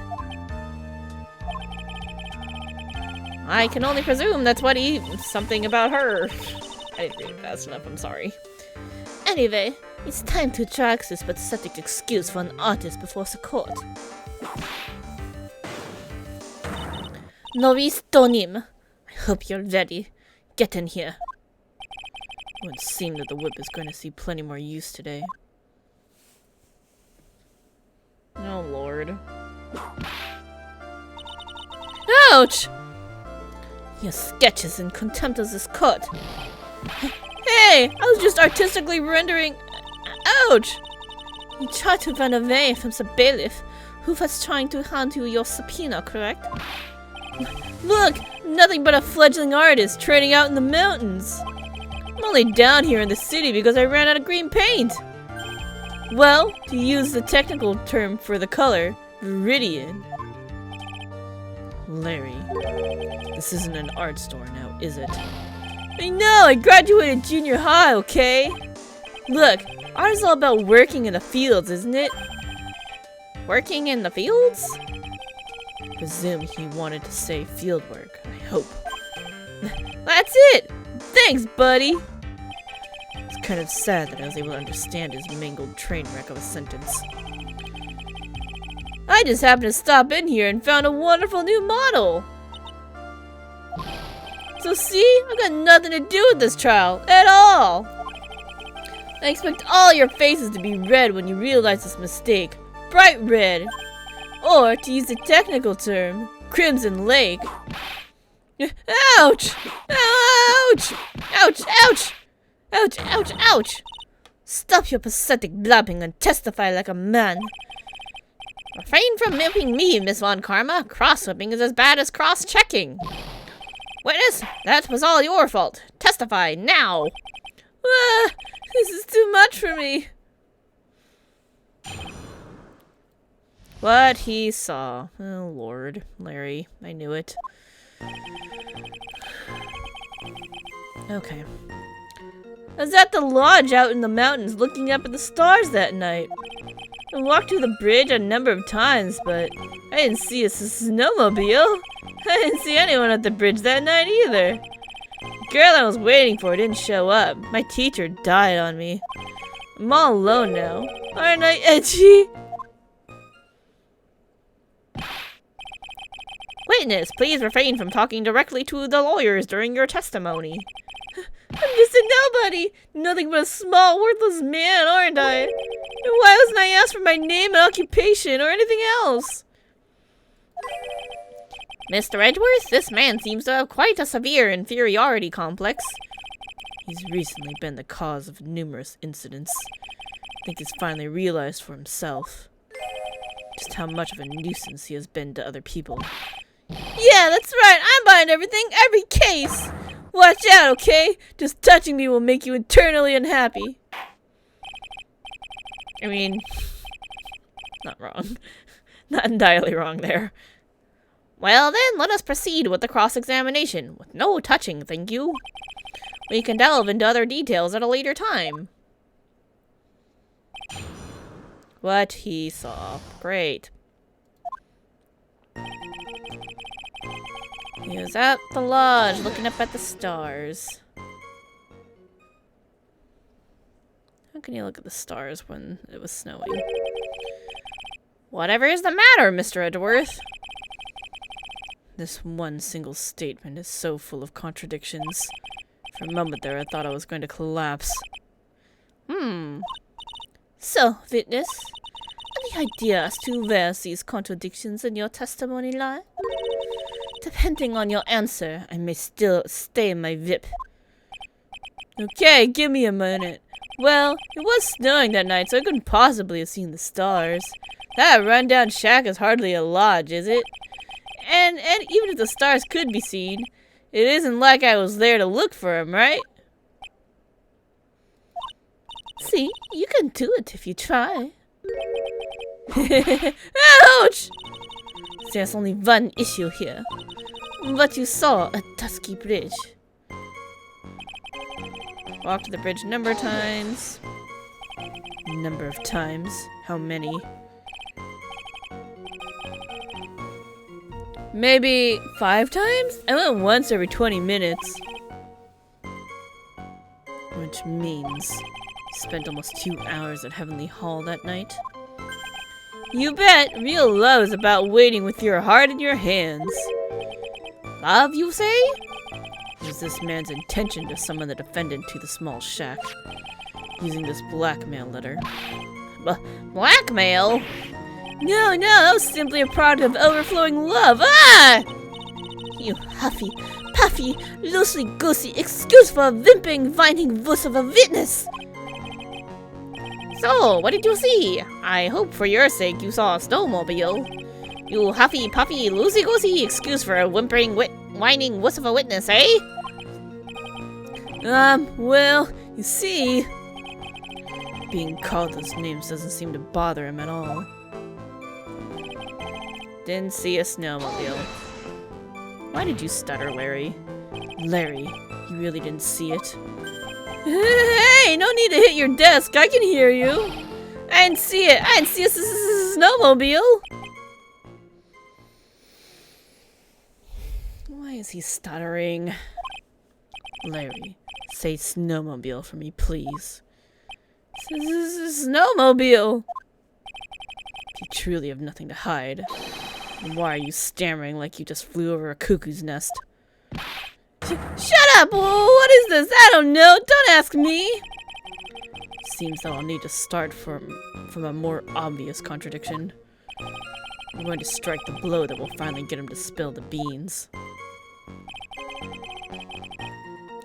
[SPEAKER 1] I can only presume that's what something about her. I didn't read it fast enough, I'm sorry.
[SPEAKER 2] Anyway, it's time to drag this pathetic excuse for an artist before the court. Novice Donim, I hope you're ready. Get in here.
[SPEAKER 1] It would seem that the whip is going to see plenty more use today. Oh, Lord.
[SPEAKER 2] Ouch! Your sketches in contempt of this court. Hey! I was just artistically rendering... Ouch! You tried to run away from the bailiff, who was trying to hand you your subpoena, correct? Look! Nothing but a fledgling artist trading out in the mountains. I'm only down here in the city because I ran out of green paint.
[SPEAKER 1] Well, to use the technical term for the color, viridian. Larry, this isn't an art store now, is it? I know, I graduated junior high, okay? Look, art is all about working in the fields, isn't it? Working in the fields? Presume he wanted to say field work, I hope. That's it! Thanks, buddy! It's kind of sad that I was able to understand his mangled train wreck of a sentence. I just happened to stop in here and found a wonderful new model! So see, I've got nothing to do with this trial, at all! I expect all your faces to be red when you realize this mistake. Bright red! Or, to use a technical term, Crimson Lake. Ouch! Ouch! Ouch! Ouch! Ouch! Ouch! Ouch! Stop your pathetic blabbing and testify like a man. Refrain from whipping me, Miss Von Karma. Cross-whipping is as bad as cross-checking. Witness, that was all your fault. Testify now. This is too much for me. What he saw. Oh, Lord. Larry, I knew it. Okay. I was at the lodge out in the mountains looking up at the stars that night. I walked through the bridge a number of times, but I didn't see a snowmobile. I didn't see anyone at the bridge that night either. The girl I was waiting for didn't show up. My teacher died on me. I'm all alone now. Aren't I edgy? Witness, please refrain from talking directly to the lawyers during your testimony. I'm just a nobody! Nothing but a small, worthless man, aren't I? And why wasn't I asked for my name and occupation or anything else? Mr. Edgeworth, this man seems to have quite a severe inferiority complex. He's recently been the cause of numerous incidents. I think he's finally realized for himself just how much of a nuisance he has been to other people. Yeah, that's right. I'm buying everything, every case. Watch out, okay? Just touching me will make you eternally unhappy. I mean, not wrong. Not entirely wrong there. Well then, let us proceed with the cross-examination. With no touching, thank you. We can delve into other details at a later time. What he saw. Great. He was at the lodge looking up at the stars. How can you look at the stars when it was snowing? Whatever is the matter, Mr. Edgeworth? This one single statement is so full of contradictions. For a moment there, I thought I was going to collapse.
[SPEAKER 2] So, witness, any idea as to where these contradictions in your testimony lie? Depending on your answer, I may still stay in my whip.
[SPEAKER 1] Okay, give me a minute. Well, it was snowing that night, so I couldn't possibly have seen the stars. That rundown shack is hardly a lodge, is it? And even if the stars could be seen, it isn't like I was there to look for them, right?
[SPEAKER 2] See, you can do it if you try.
[SPEAKER 1] Ouch!
[SPEAKER 2] There's only one issue here. What you saw at Dusky Bridge.
[SPEAKER 1] Walked the bridge a number of times. Number of times? How many? Maybe 5 times? I went once every 20 minutes. Which means I spent almost 2 hours at Heavenly Hall that night. You bet! Real love is about waiting with your heart in your hands. Love, you say? It was this man's intention to summon the defendant to the small shack, using this blackmail letter. Blackmail? No, that was simply a product of overflowing love. Ah!
[SPEAKER 2] You huffy, puffy, loosey-goosey excuse for a whimpering, whining wuss of a witness!
[SPEAKER 1] So, what did you see? I hope for your sake you saw a snowmobile. You huffy, puffy, loosey-goosey excuse for a whimpering, whining wuss of a witness, eh?
[SPEAKER 2] Well, you see...
[SPEAKER 1] Being called those names doesn't seem to bother him at all. Didn't see a snowmobile. Why did you stutter, Larry? Larry, you really didn't see it? Hey, no need to hit your desk. I can hear you. I didn't see it. I didn't see a snowmobile. Why is he stuttering? Larry, say snowmobile for me, please. Snowmobile! If you truly have nothing to hide, then why are you stammering like you just flew over a cuckoo's nest? Shut up! What is this? I don't know! Don't ask me! Seems that I'll need to start from a more obvious contradiction. I'm going to strike the blow that will finally get him to spill the beans.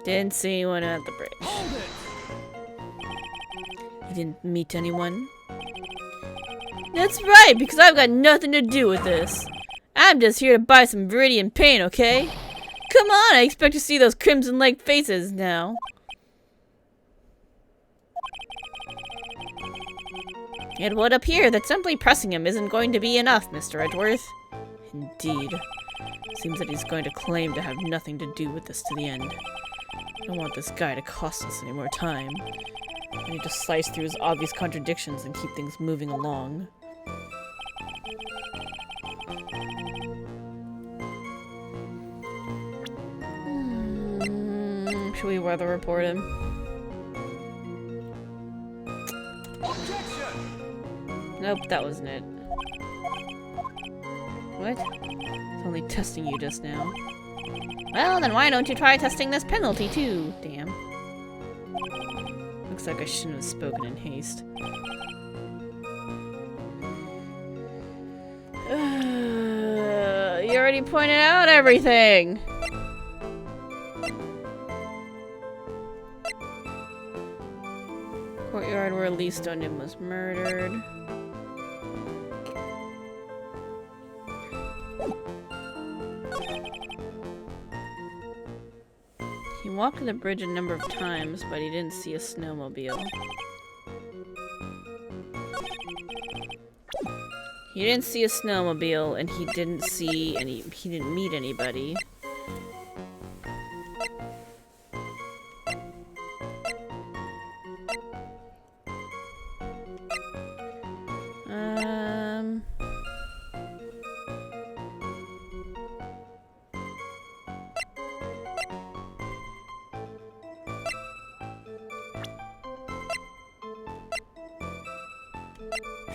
[SPEAKER 1] Didn't see anyone at the bridge. You didn't meet anyone? That's right, because I've got nothing to do with this. I'm just here to buy some Viridian paint, okay? Come on, I expect to see those Crimson Lake faces now. It would appear that simply pressing him isn't going to be enough, Mr. Edgeworth. Indeed. Seems that he's going to claim to have nothing to do with this to the end. I don't want this guy to cost us any more time. I need to slice through his obvious contradictions and keep things moving along. Should we weather report him? Nope, that wasn't it. What? It's only testing you just now. Well, then why don't you try testing this penalty too? Damn. Looks like I shouldn't have spoken in haste. You already pointed out everything! Courtyard where Lee Stoneman was murdered. He walked the bridge a number of times, but he didn't see a snowmobile. He didn't see a snowmobile, and he didn't meet anybody.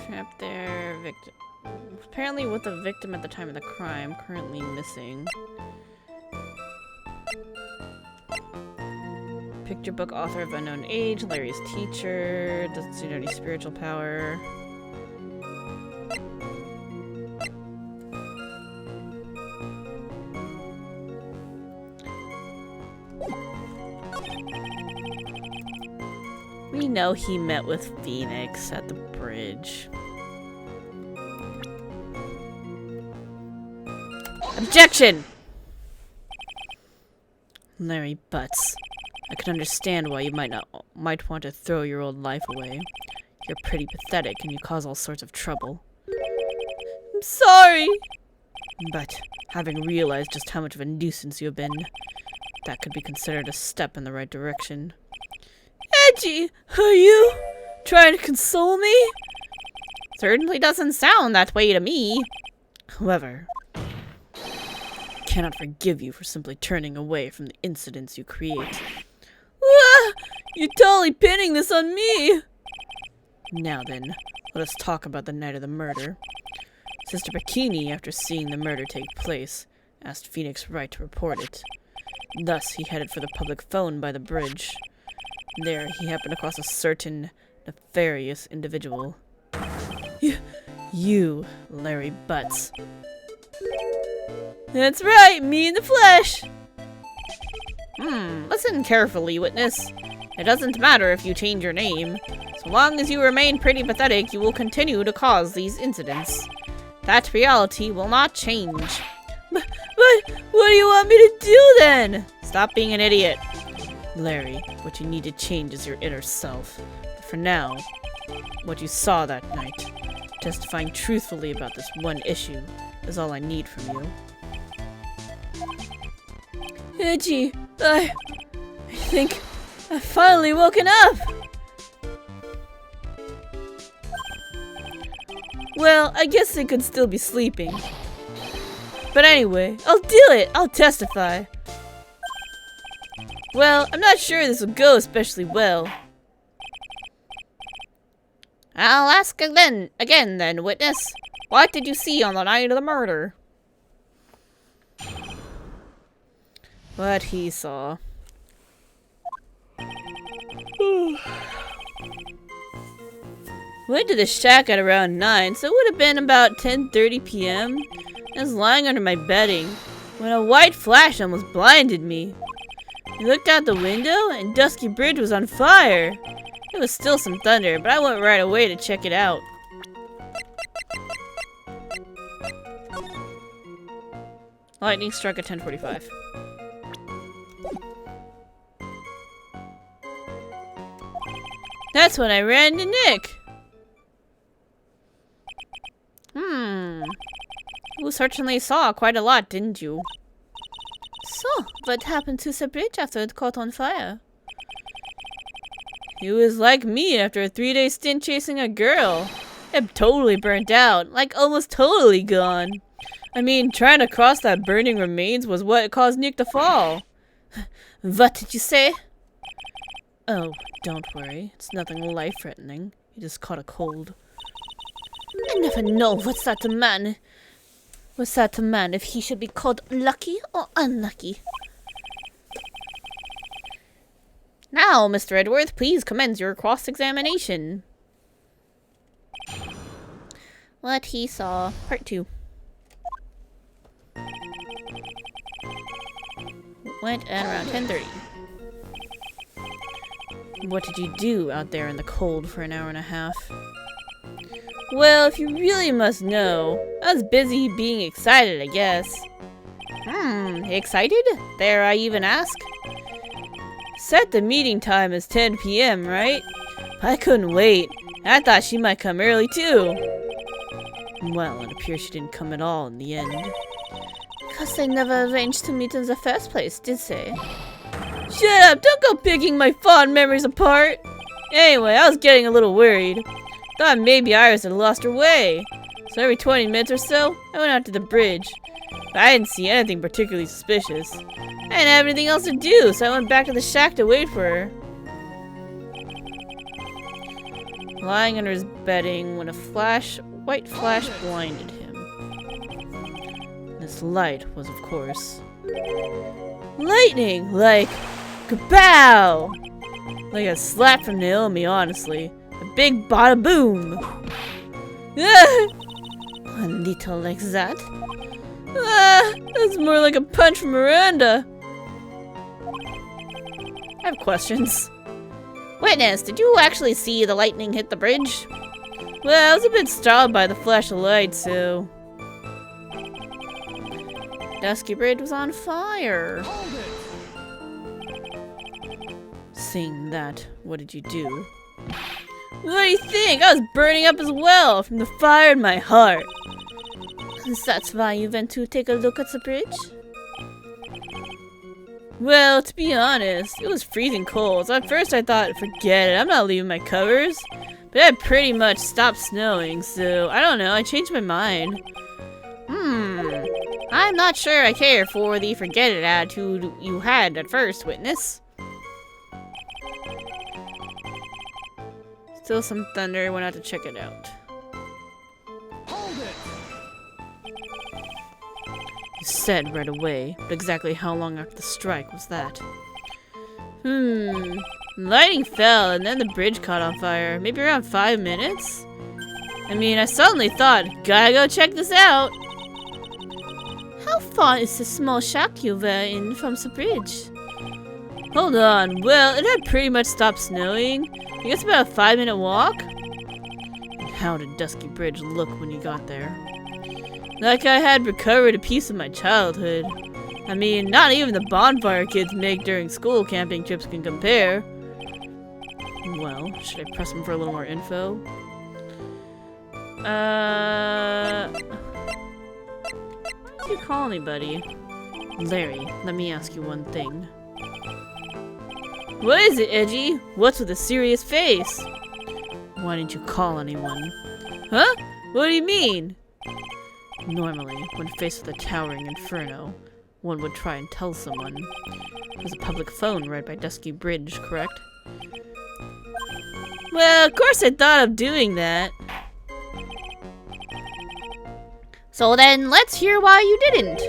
[SPEAKER 1] Trapped there, victim. Apparently with the victim at the time of the crime, currently missing. Picture book author of unknown age, Larry's teacher, doesn't seem to have any spiritual power. We know he met with Phoenix at the bridge. Objection! Larry Butts. I can understand why you might want to throw your old life away. You're pretty pathetic and you cause all sorts of trouble. I'm sorry! But, having realized just how much of a nuisance you have been, that could be considered a step in the right direction. Edgy, are you trying to console me? Certainly doesn't sound that way to me. However, I cannot forgive you for simply turning away from the incidents you create. You're totally pinning this on me! Now then, let us talk about the night of the murder. Sister Bikini, after seeing the murder take place, asked Phoenix Wright to report it. Thus, he headed for the public phone by the bridge. There, he happened across a certain nefarious individual. You, Larry Butts. That's right, me in the flesh! Listen carefully, witness. It doesn't matter if you change your name. So long as you remain pretty pathetic, you will continue to cause these incidents. That reality will not change. But what do you want me to do then? Stop being an idiot. Larry, what you need to change is your inner self. But for now, what you saw that night. Testifying truthfully about this one issue is all I need from you. Itchy, I think I've finally woken up! Well, I guess they could still be sleeping. But anyway, I'll do it! I'll testify! Well, I'm not sure this will go especially well. I'll ask again then, witness. What did you see on the night of the murder? What he saw. Went to the shack at around 9, so it would have been about 10:30 p.m. I was lying under my bedding when a white flash almost blinded me. I looked out the window and Dusky Bridge was on fire. There was still some thunder, but I went right away to check it out. Lightning struck at 10:45. That's when I ran to Nick. You certainly saw quite a lot, didn't you?
[SPEAKER 2] So, what happened to the bridge after it caught on fire?
[SPEAKER 1] He was like me after a 3-day stint chasing a girl. It totally burnt out, like almost totally gone. I mean, trying to cross that burning remains was what caused Nick to fall.
[SPEAKER 2] What did you say?
[SPEAKER 1] Oh, don't worry. It's nothing life-threatening. He just caught a cold.
[SPEAKER 2] I never know what's that man if he should be called lucky or unlucky.
[SPEAKER 1] Now, Mr. Edworth, please commence your cross-examination.
[SPEAKER 2] What he saw.
[SPEAKER 1] Part 2. Went at around 10:30. What did you do out there in the cold for an hour and a half? Well, if you really must know, I was busy being excited, I guess. Excited? Dare I even ask? Set the meeting time as 10 p.m., right? But I couldn't wait. I thought she might come early, too. Well, it appears she didn't come at all in the end.
[SPEAKER 2] Because they never arranged to meet in the first place, did they?
[SPEAKER 1] Shut up! Don't go picking my fond memories apart! Anyway, I was getting a little worried. Thought maybe Iris had lost her way. So every 20 minutes or so, I went out to the bridge. But I didn't see anything particularly suspicious. I didn't have anything else to do, so I went back to the shack to wait for her. Lying under his bedding when a white flash blinded him. This light was, of course, lightning! Like, kapow! Like a slap from Naomi, honestly. A big bada boom!
[SPEAKER 2] A little like that?
[SPEAKER 1] That's more like a punch from Miranda. I have questions. Witness, did you actually see the lightning hit the bridge? Well, I was a bit startled by the flash of light, so... Dusky Bridge was on fire. Seeing that, what did you do? What do you think? I was burning up as well, from the fire in my heart.
[SPEAKER 2] That's why you went to take a look at the bridge?
[SPEAKER 1] Well, to be honest, it was freezing cold, so at first I thought, forget it, I'm not leaving my covers. But it had pretty much stopped snowing, so I don't know, I changed my mind. I'm not sure I care for the forget it attitude you had at first, witness. Still some thunder, went out to check it out. Hold it! You said right away, but exactly how long after the strike was that? Lightning fell and then the bridge caught on fire. Maybe around 5 minutes? I mean, I suddenly thought, gotta go check this out.
[SPEAKER 2] How far is the small shack you were in from the bridge?
[SPEAKER 1] Hold on, well, it had pretty much stopped snowing. I guess about a 5-minute walk? And how did Dusky Bridge look when you got there? Like I had recovered a piece of my childhood. I mean, not even the bonfire kids make during school camping trips can compare. Well, should I press him for a little more info? Why did you call me, buddy? Larry, let me ask you one thing. What is it, Edgy? What's with a serious face? Why didn't you call anyone? Huh? What do you mean? Normally, when faced with a towering inferno, one would try and tell someone. There's a public phone right by Dusky Bridge, correct? Well, of course I thought of doing that.
[SPEAKER 2] So then, let's hear why you didn't.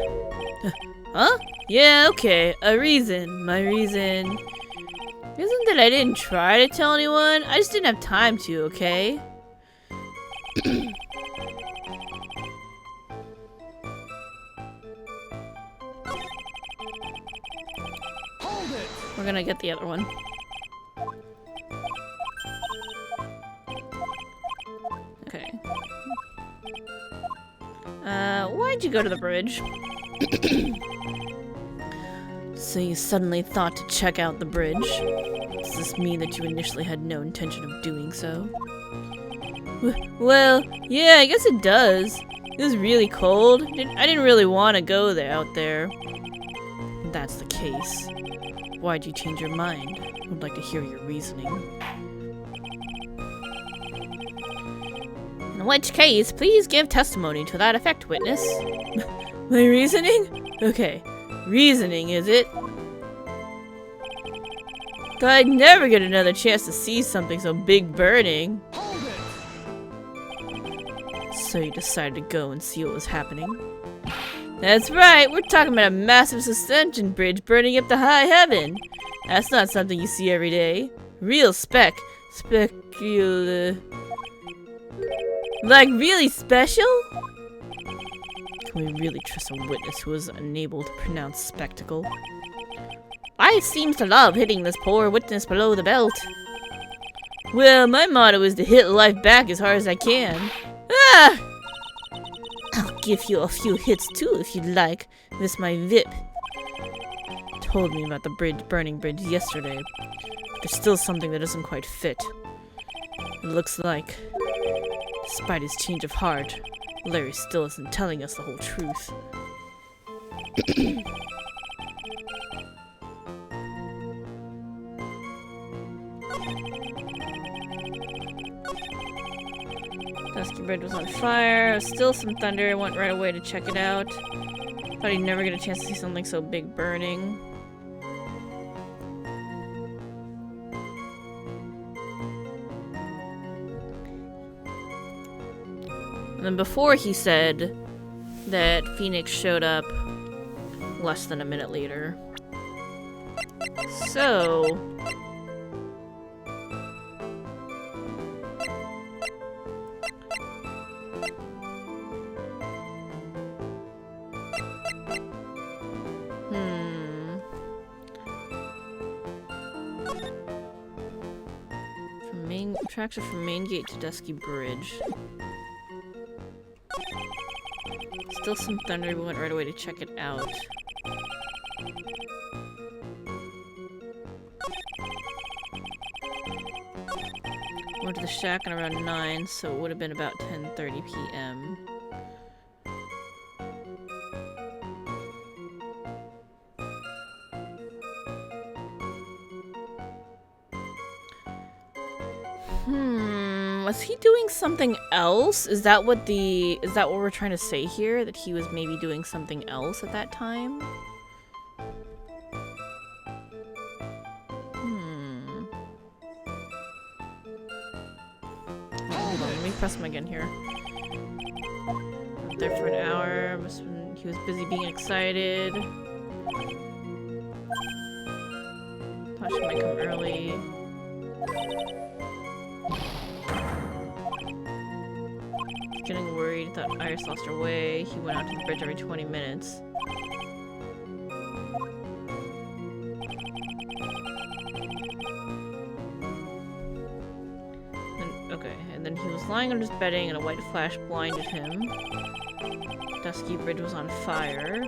[SPEAKER 1] Huh? Yeah, okay. A reason. My reason isn't that I didn't try to tell anyone. I just didn't have time to, okay?
[SPEAKER 4] Hold it!
[SPEAKER 1] We're gonna get the other one. Okay. Why'd you go to the bridge? So you suddenly thought to check out the bridge? Does this mean that you initially had no intention of doing so? Well, yeah, I guess it does. It was really cold. I didn't really want to go out there. If that's the case, why'd you change your mind? I'd like to hear your reasoning.
[SPEAKER 2] In which case, please give testimony to that effect, witness.
[SPEAKER 1] My reasoning? Okay. Reasoning, is it? Thought I'd never get another chance to see something so big burning.
[SPEAKER 4] Hold it!
[SPEAKER 1] So you decided to go and see what was happening? That's right, we're talking about a massive suspension bridge burning up to high heaven. That's not something you see every day. Real spectacular. Like really special? Can we really trust a witness who is unable to pronounce spectacle?
[SPEAKER 2] I seem to love hitting this poor witness below the belt.
[SPEAKER 1] Well, my motto is to hit life back as hard as I can. Ah!
[SPEAKER 2] I'll give you a few hits too if you'd like.
[SPEAKER 1] This my VIP. Told me about the burning bridge yesterday. But there's still something that doesn't quite fit. It looks like, despite his change of heart, Larry still isn't telling us the whole truth. Dusky Bridge was on fire. Still some thunder. I went right away to check it out. Thought he'd never get a chance to see something so big burning. And then before he said that Phoenix showed up less than a minute later. So... Attraction from main gate to Dusky Bridge. Still some thunder. We went right away to check it out. Went to the shack at around 9, so it would have been about 10:30 p.m. Was he doing something else? Is that what we're trying to say here? That he was maybe doing something else at that time? Hold on, let me press him again here. Up there for an hour. He was busy being excited. Thought she might come early. Getting worried, thought Iris lost her way. He went out to the bridge every 20 minutes. And then he was lying on his bedding and a white flash blinded him. Dusky Bridge was on fire.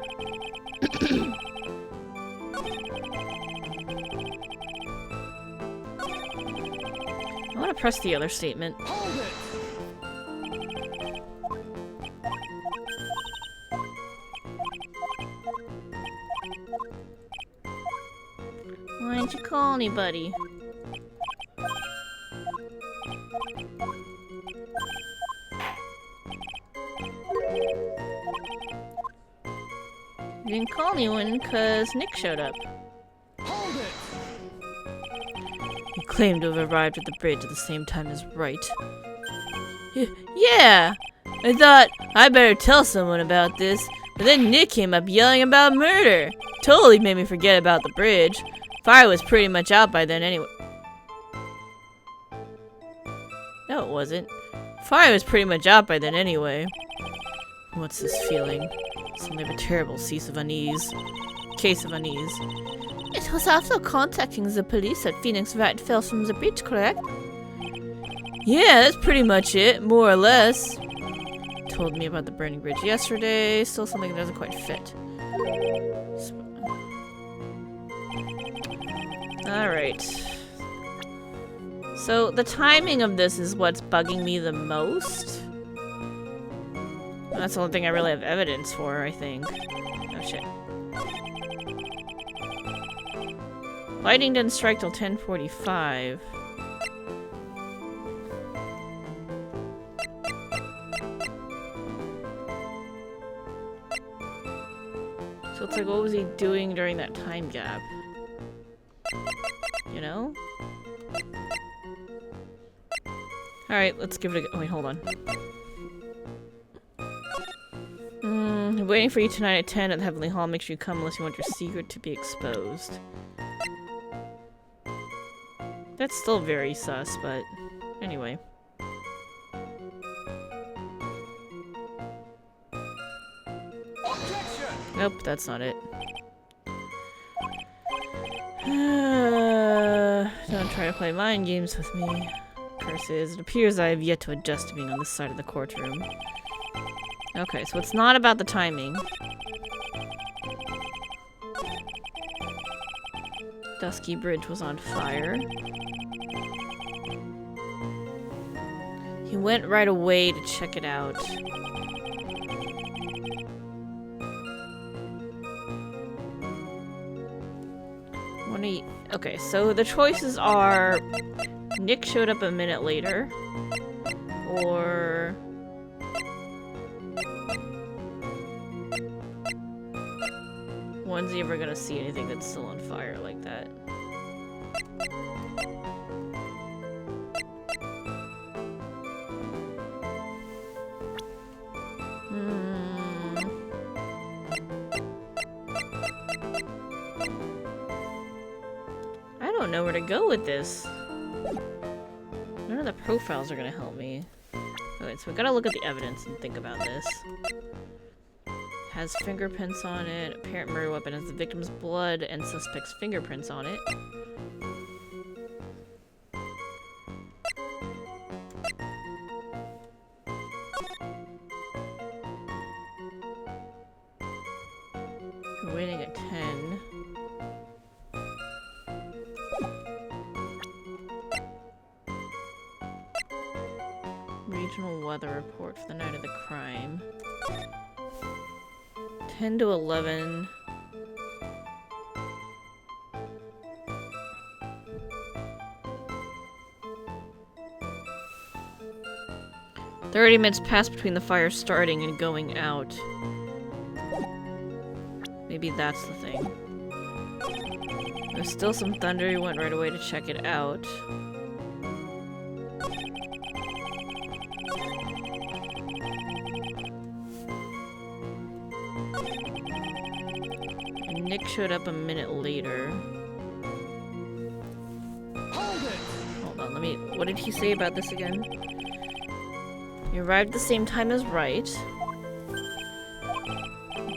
[SPEAKER 1] press the other statement.
[SPEAKER 4] Hold it!
[SPEAKER 1] Why didn't you call anybody? You didn't call anyone because Nick showed up.
[SPEAKER 4] Hold it!
[SPEAKER 1] He claimed to have arrived at the bridge at the same time as Wright. Yeah! I thought I better tell someone about this, but then Nick came up yelling about murder. Totally made me forget about the bridge. Fire was pretty much out by then anyway. No, it wasn't. Fire was pretty much out by then anyway. What's this feeling? Suddenly have a terrible case of unease.
[SPEAKER 2] It was after contacting the police that Phoenix Wright fell from the bridge, correct?
[SPEAKER 1] Yeah, that's pretty much it, more or less. Told me about the burning bridge yesterday. Still something that doesn't quite fit. Alright. So, the timing of this is what's bugging me the most. That's the only thing I really have evidence for, I think. Oh shit. Lightning didn't strike till 10:45. So it's like, what was he doing during that time gap? You know? Alright, let's give it a go. Wait, hold on. Waiting for you tonight at 10 at the Heavenly Hall. Make sure you come unless you want your secret to be exposed. That's still very sus, but anyway.
[SPEAKER 4] Objection!
[SPEAKER 1] Nope, that's not it. Don't try to play mind games with me. Curses. It appears I have yet to adjust to being on this side of the courtroom. Okay, so it's not about the timing. Dusky Bridge was on fire. He went right away to check it out. Okay, so the choices are Nick showed up a minute later, or when's he ever gonna see anything that's still on fire like that? I don't know where to go with this. None of the profiles are gonna help me. Okay, so we gotta look at the evidence and think about this. Has fingerprints on it. Apparent murder weapon has the victim's blood and suspect's fingerprints on it. We're waiting at 10. Regional weather report for the night of the crime. 10 to 11. "30 minutes passed between the fire starting and going out." Maybe that's the thing. There's still some thunder. He went right away to check it out. And Nick showed up a minute later.
[SPEAKER 4] Hold it!
[SPEAKER 1] Hold on, what did he say about this again? He arrived at the same time as Wright.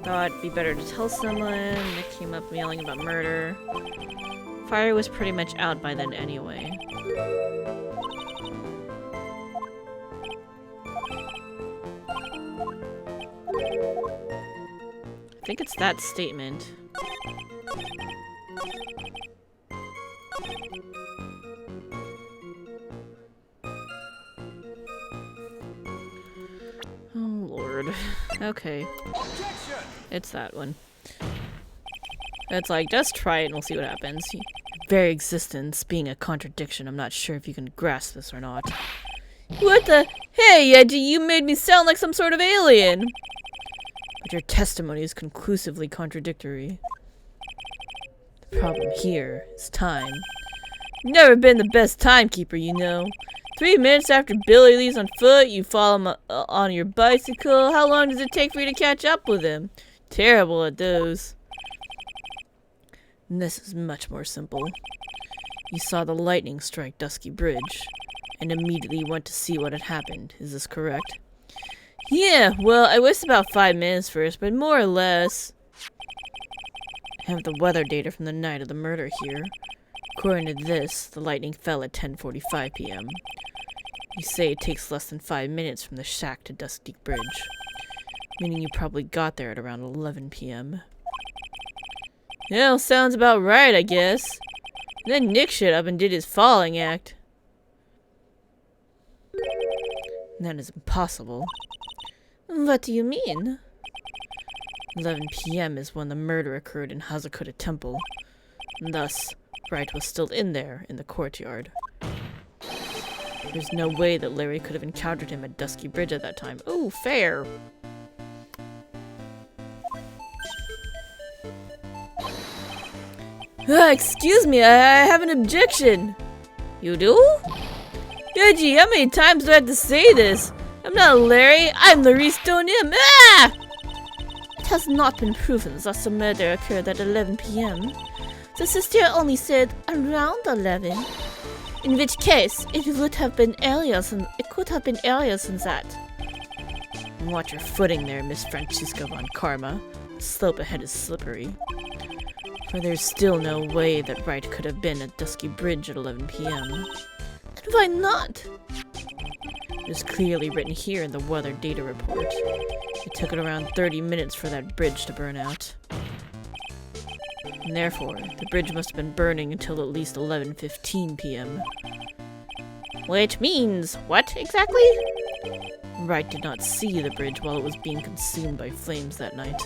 [SPEAKER 1] Thought it'd be better to tell someone. Nick came up yelling about murder. Fire was pretty much out by then anyway. I think it's that statement. Okay.
[SPEAKER 4] Objection!
[SPEAKER 1] It's that one. It's like, just try it and we'll see what happens. Your very existence being a contradiction. I'm not sure if you can grasp this or not. What the? Hey, Edgy, you made me sound like some sort of alien! But your testimony is conclusively contradictory. The problem here is time. You've never been the best timekeeper, you know. 3 minutes after Billy leaves on foot, you follow him on your bicycle. How long does it take for you to catch up with him? Terrible at those. And this is much more simple. You saw the lightning strike Dusky Bridge, and immediately went to see what had happened. Is this correct? Yeah, well, I wasted about 5 minutes first, but more or less. I have the weather data from the night of the murder here. According to this, the lightning fell at 10:45 p.m. You say it takes less than 5 minutes from the shack to Dusky Bridge, meaning you probably got there at around 11 p.m. Yeah, sounds about right, I guess. And then Nick showed up and did his falling act. That is impossible.
[SPEAKER 2] What do you mean?
[SPEAKER 1] 11 p.m. is when the murder occurred in Hazukura Temple. And thus, Wright was still in there, in the courtyard. There's no way that Larry could have encountered him at Dusky Bridge at that time. Oh, fair! Excuse me, I have an objection! You do? Reggie, how many times do I have to say this? I'm not Larry, I'm Larry Stone-Im. Ah!
[SPEAKER 2] It has not been proven that the murder occurred at 11 p.m. The sister only said around 11. In which case, it would have been earlier than it could have been earlier than that.
[SPEAKER 1] Watch your footing there, Miss Francisca von Karma. The slope ahead is slippery. For there's still no way that Wright could have been at Dusky Bridge at 11 p.m.
[SPEAKER 2] And why not?
[SPEAKER 1] It is clearly written here in the weather data report. It took it around 30 minutes for that bridge to burn out. And therefore, the bridge must have been burning until at least 11:15 p.m.
[SPEAKER 2] Which means what exactly?
[SPEAKER 1] Wright did not see the bridge while it was being consumed by flames that night.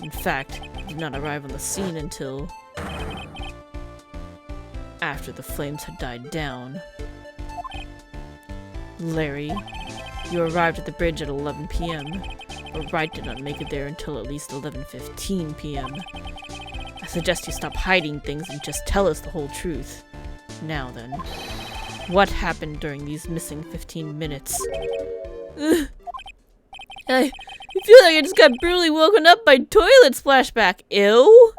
[SPEAKER 1] In fact, he did not arrive on the scene until after the flames had died down. Larry, you arrived at the bridge at 11 p.m., but Wright did not make it there until at least 11:15 p.m. I suggest you stop hiding things and just tell us the whole truth. Now then, what happened during these missing 15 minutes? I feel like I just got brutally woken up by toilet splashback. Ew.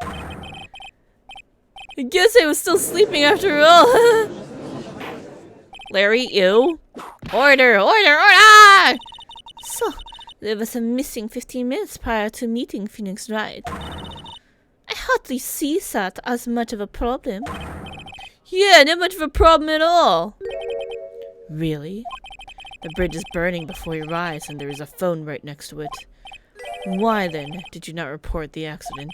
[SPEAKER 1] I guess I was still sleeping after all. Larry, ew. Order, order, order!
[SPEAKER 2] So, there was a missing 15 minutes prior to meeting Phoenix Wright. I hardly see that as much of a problem.
[SPEAKER 1] Yeah, not much of a problem at all. Really? The bridge is burning before your eyes and there is a phone right next to it. Why then did you not report the accident?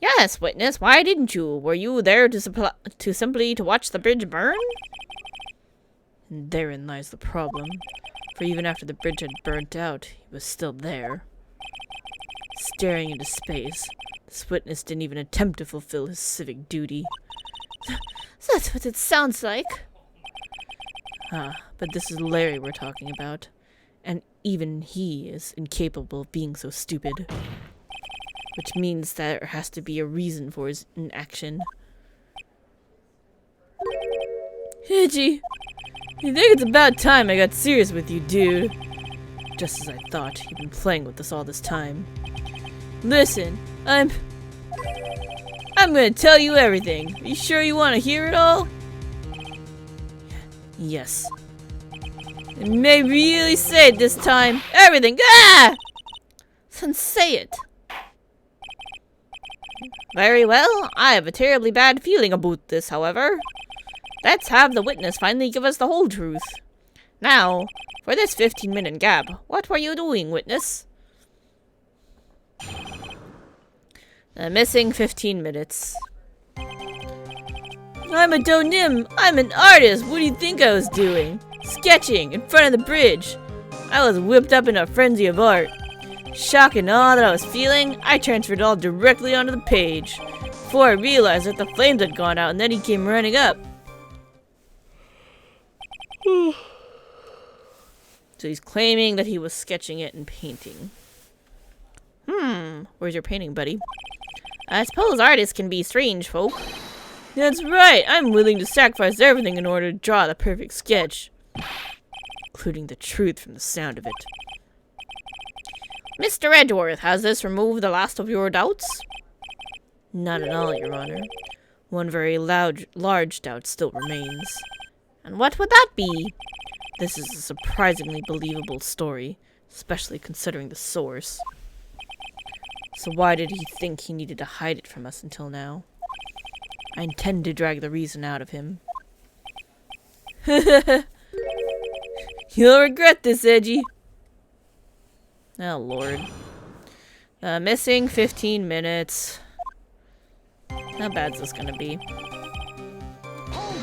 [SPEAKER 1] Yes, witness, why didn't you? Were you there to simply watch the bridge burn? And therein lies the problem. For even after the bridge had burnt out, he was still there. Staring into space, this witness didn't even attempt to fulfill his civic duty.
[SPEAKER 2] That's what it sounds like.
[SPEAKER 1] But this is Larry we're talking about. And even he is incapable of being so stupid. Which means that there has to be a reason for his inaction. Hiji, you think it's about time I got serious with you, dude? Just as I thought, you've been playing with us all this time. Listen, I'm gonna tell you everything. Are you sure you want to hear it all? Yes. I may really say it this time. Everything. Ah!
[SPEAKER 2] Then say it.
[SPEAKER 1] Very well. I have a terribly bad feeling about this, however. Let's have the witness finally give us the whole truth. Now, for this 15-minute gap, what were you doing, witness? The missing 15 minutes. I'm a donim. I'm an artist. What do you think I was doing? sketching in front of the bridge. I was whipped up in a frenzy of art. Shock and awe that I was feeling, I transferred it all directly onto the page. Before I realized that the flames had gone out and then he came running up. So he's claiming that he was sketching it and painting. Where's your painting, buddy? I suppose artists can be strange folk. That's right, I'm willing to sacrifice everything in order to draw the perfect sketch. Including the truth from the sound of it. Mr. Edgeworth, has this removed the last of your doubts? Not at all, Your Honor. One very large doubt still remains. And what would that be? This is a surprisingly believable story, especially considering the source. So why did he think he needed to hide it from us until now? I intend to drag the reason out of him. You'll regret this, Edgy. Oh, Lord. Missing 15 minutes. How bad's this gonna be?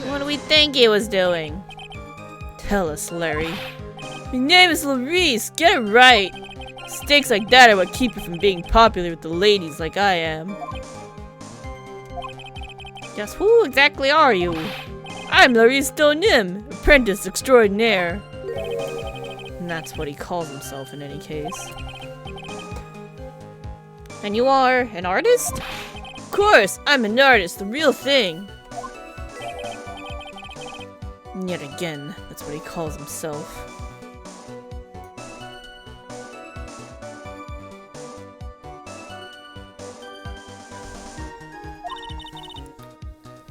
[SPEAKER 1] What do we think he was doing? Tell us, Larry. Your name is Larice, get it right! Mistakes like that are what keep you from being popular with the ladies like I am. Just who exactly are you? I'm Larice Donim, apprentice extraordinaire. And that's what he calls himself in any case. And you are an artist? Of course, I'm an artist, the real thing. And yet again, that's what he calls himself.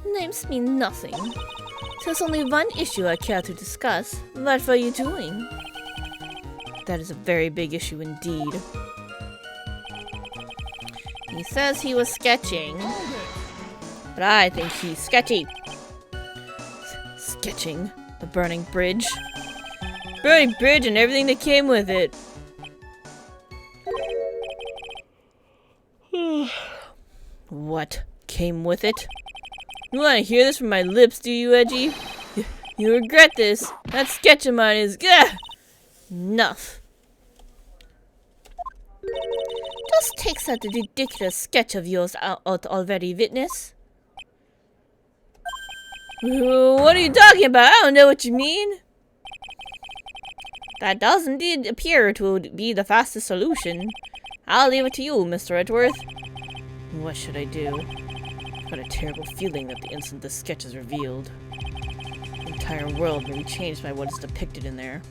[SPEAKER 2] Names mean nothing. There's only one issue I care to discuss. What were you doing?
[SPEAKER 1] That is a very big issue indeed. He says he was sketching, but I think he's sketchy. Sketching the burning bridge. Burning bridge and everything that came with it. What came with it? You want to hear this from my lips, do you, Edgy? You regret this. That sketch of mine is... enough.
[SPEAKER 2] Just take that ridiculous sketch of yours out already, witness.
[SPEAKER 1] What are you talking about? I don't know what you mean. That does indeed appear to be the fastest solution. I'll leave it to you, Mr. Edgeworth. What should I do? I've got a terrible feeling that the instant this sketch is revealed, the entire world may be changed by what is depicted in there.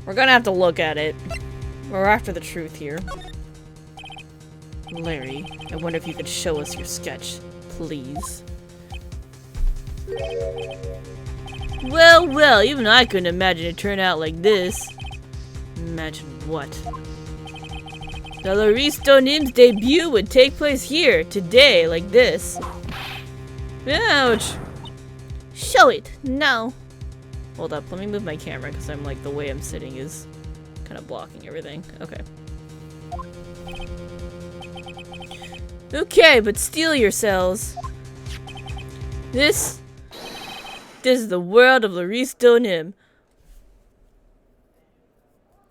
[SPEAKER 1] We're gonna have to look at it. We're after the truth here. Larry, I wonder if you could show us your sketch, please. Well, even I couldn't imagine it turned out like this. Imagine what? The Larice Donim's debut would take place here, today, like this. Ouch!
[SPEAKER 2] Show it, now.
[SPEAKER 1] Hold up, let me move my camera, because I'm like, the way I'm sitting is kind of blocking everything. Okay. Okay, but steel yourselves. This is the world of Larice Donim.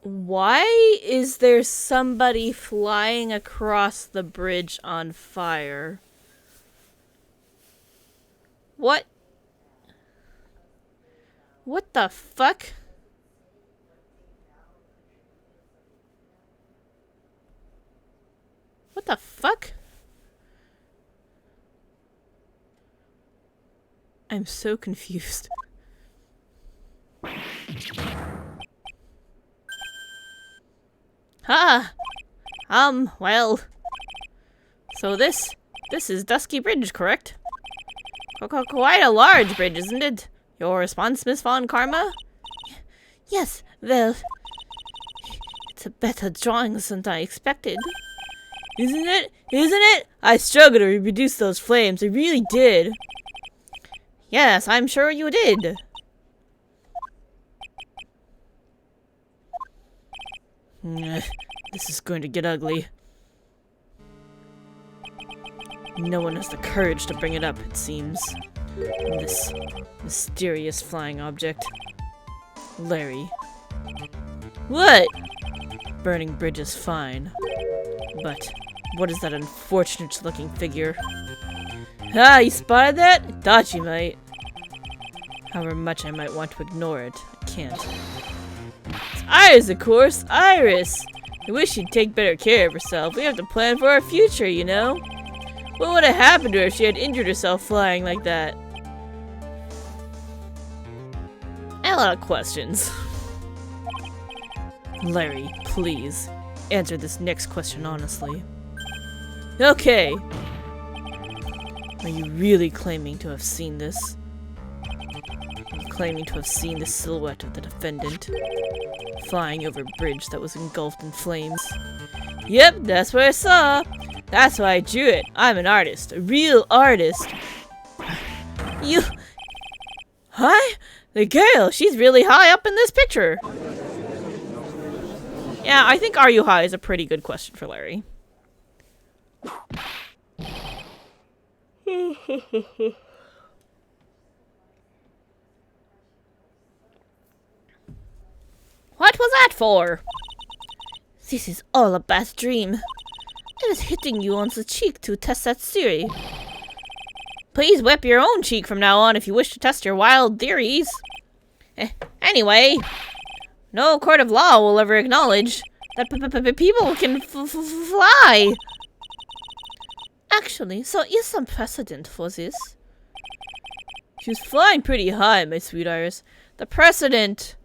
[SPEAKER 1] Why is there somebody flying across the bridge on fire? What? What the fuck? What the fuck? I'm so confused. Well. So this is Dusky Bridge, correct? Quite a large bridge, isn't it? Your response, Miss Von Karma?
[SPEAKER 2] Yes, well, it's a better drawing than I expected.
[SPEAKER 1] Isn't it? Isn't it? I struggled to reproduce those flames. I really did. Yes, I'm sure you did. This is going to get ugly. No one has the courage to bring it up, it seems. This mysterious flying object. Larry. What? Burning bridge is fine. But what is that unfortunate looking figure? Ah, you spotted that? I thought you might. However much I might want to ignore it, I can't. It's Iris, of course! Iris! I wish she'd take better care of herself. We have to plan for our future, you know? What would have happened to her if she had injured herself flying like that? I have a lot of questions. Larry, please, answer this next question honestly. Okay. Are you really claiming to have seen this? Are you claiming to have seen the silhouette of the defendant flying over a bridge that was engulfed in flames? Yep, that's what I saw. That's why I drew it. I'm an artist. A real artist. You... Hi? The girl, she's really high up in this picture. Yeah, I think are you high is a pretty good question for Larry. What was that for?
[SPEAKER 2] This is all a bad dream. I was hitting you on the cheek to test that theory.
[SPEAKER 1] Please whip your own cheek from now on if you wish to test your wild theories. Anyway, no court of law will ever acknowledge that people can fly.
[SPEAKER 2] Actually, there is some precedent for this.
[SPEAKER 1] She was flying pretty high, my sweet Iris. The precedent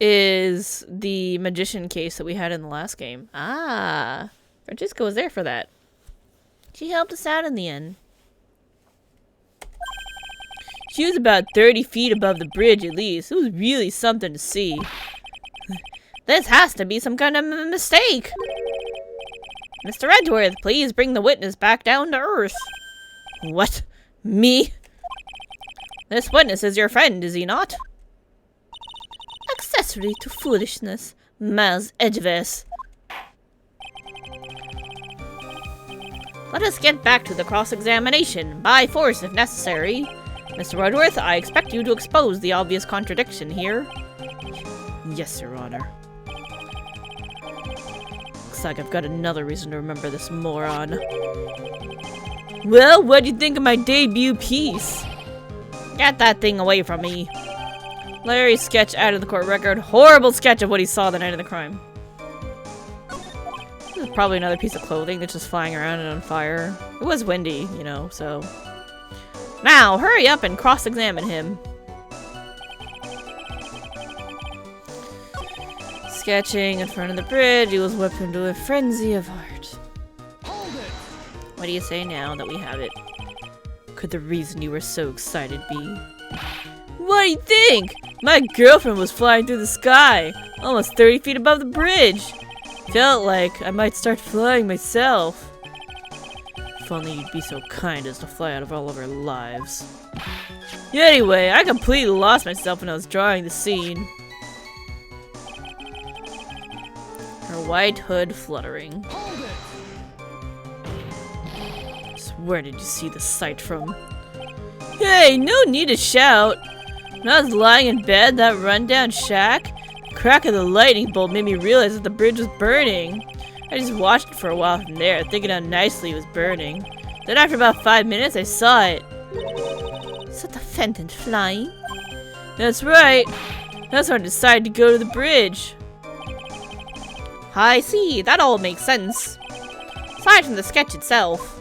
[SPEAKER 1] is the magician case that we had in the last game. Ah, Francisco was there for that.
[SPEAKER 2] She helped us out in the end.
[SPEAKER 1] She was about 30 feet above the bridge at least. It was really something to see. This has to be some kind of mistake. Mr. Edgeworth, please bring the witness back down to earth. What? Me? This witness is your friend, is he not?
[SPEAKER 2] Accessory to foolishness, Miles Edgeworth.
[SPEAKER 1] Let us get back to the cross-examination, by force if necessary. Mr. Edgeworth, I expect you to expose the obvious contradiction here. Yes, Your Honor. Looks like I've got another reason to remember this moron. Well, what do you think of my debut piece? Get that thing away from me. Larry's sketch out of the court record. Horrible sketch of what he saw the night of the crime. This is probably another piece of clothing that's just flying around and on fire. It was windy, you know, so... Now, hurry up and cross-examine him. Sketching in front of the bridge, he was whipped into a frenzy of art.
[SPEAKER 4] Hold it!
[SPEAKER 1] What do you say now that we have it? Could the reason you were so excited be? What do you think? My girlfriend was flying through the sky, almost 30 feet above the bridge. Felt like I might start flying myself. If only you'd be so kind as to fly out of all of our lives. Anyway, I completely lost myself when I was drawing the scene. Her white hood fluttering.
[SPEAKER 4] Hold it!
[SPEAKER 1] So where did you see the sight from? Hey, no need to shout! When I was lying in bed, that rundown shack, the crack of the lightning bolt made me realize that the bridge was burning. I just watched it for a while from there, thinking how nicely it was burning. Then after about 5 minutes, I saw it.
[SPEAKER 2] Is that the defendant flying?
[SPEAKER 1] That's right. That's when I decided to go to the bridge. I see. That all makes sense. Aside from the sketch itself.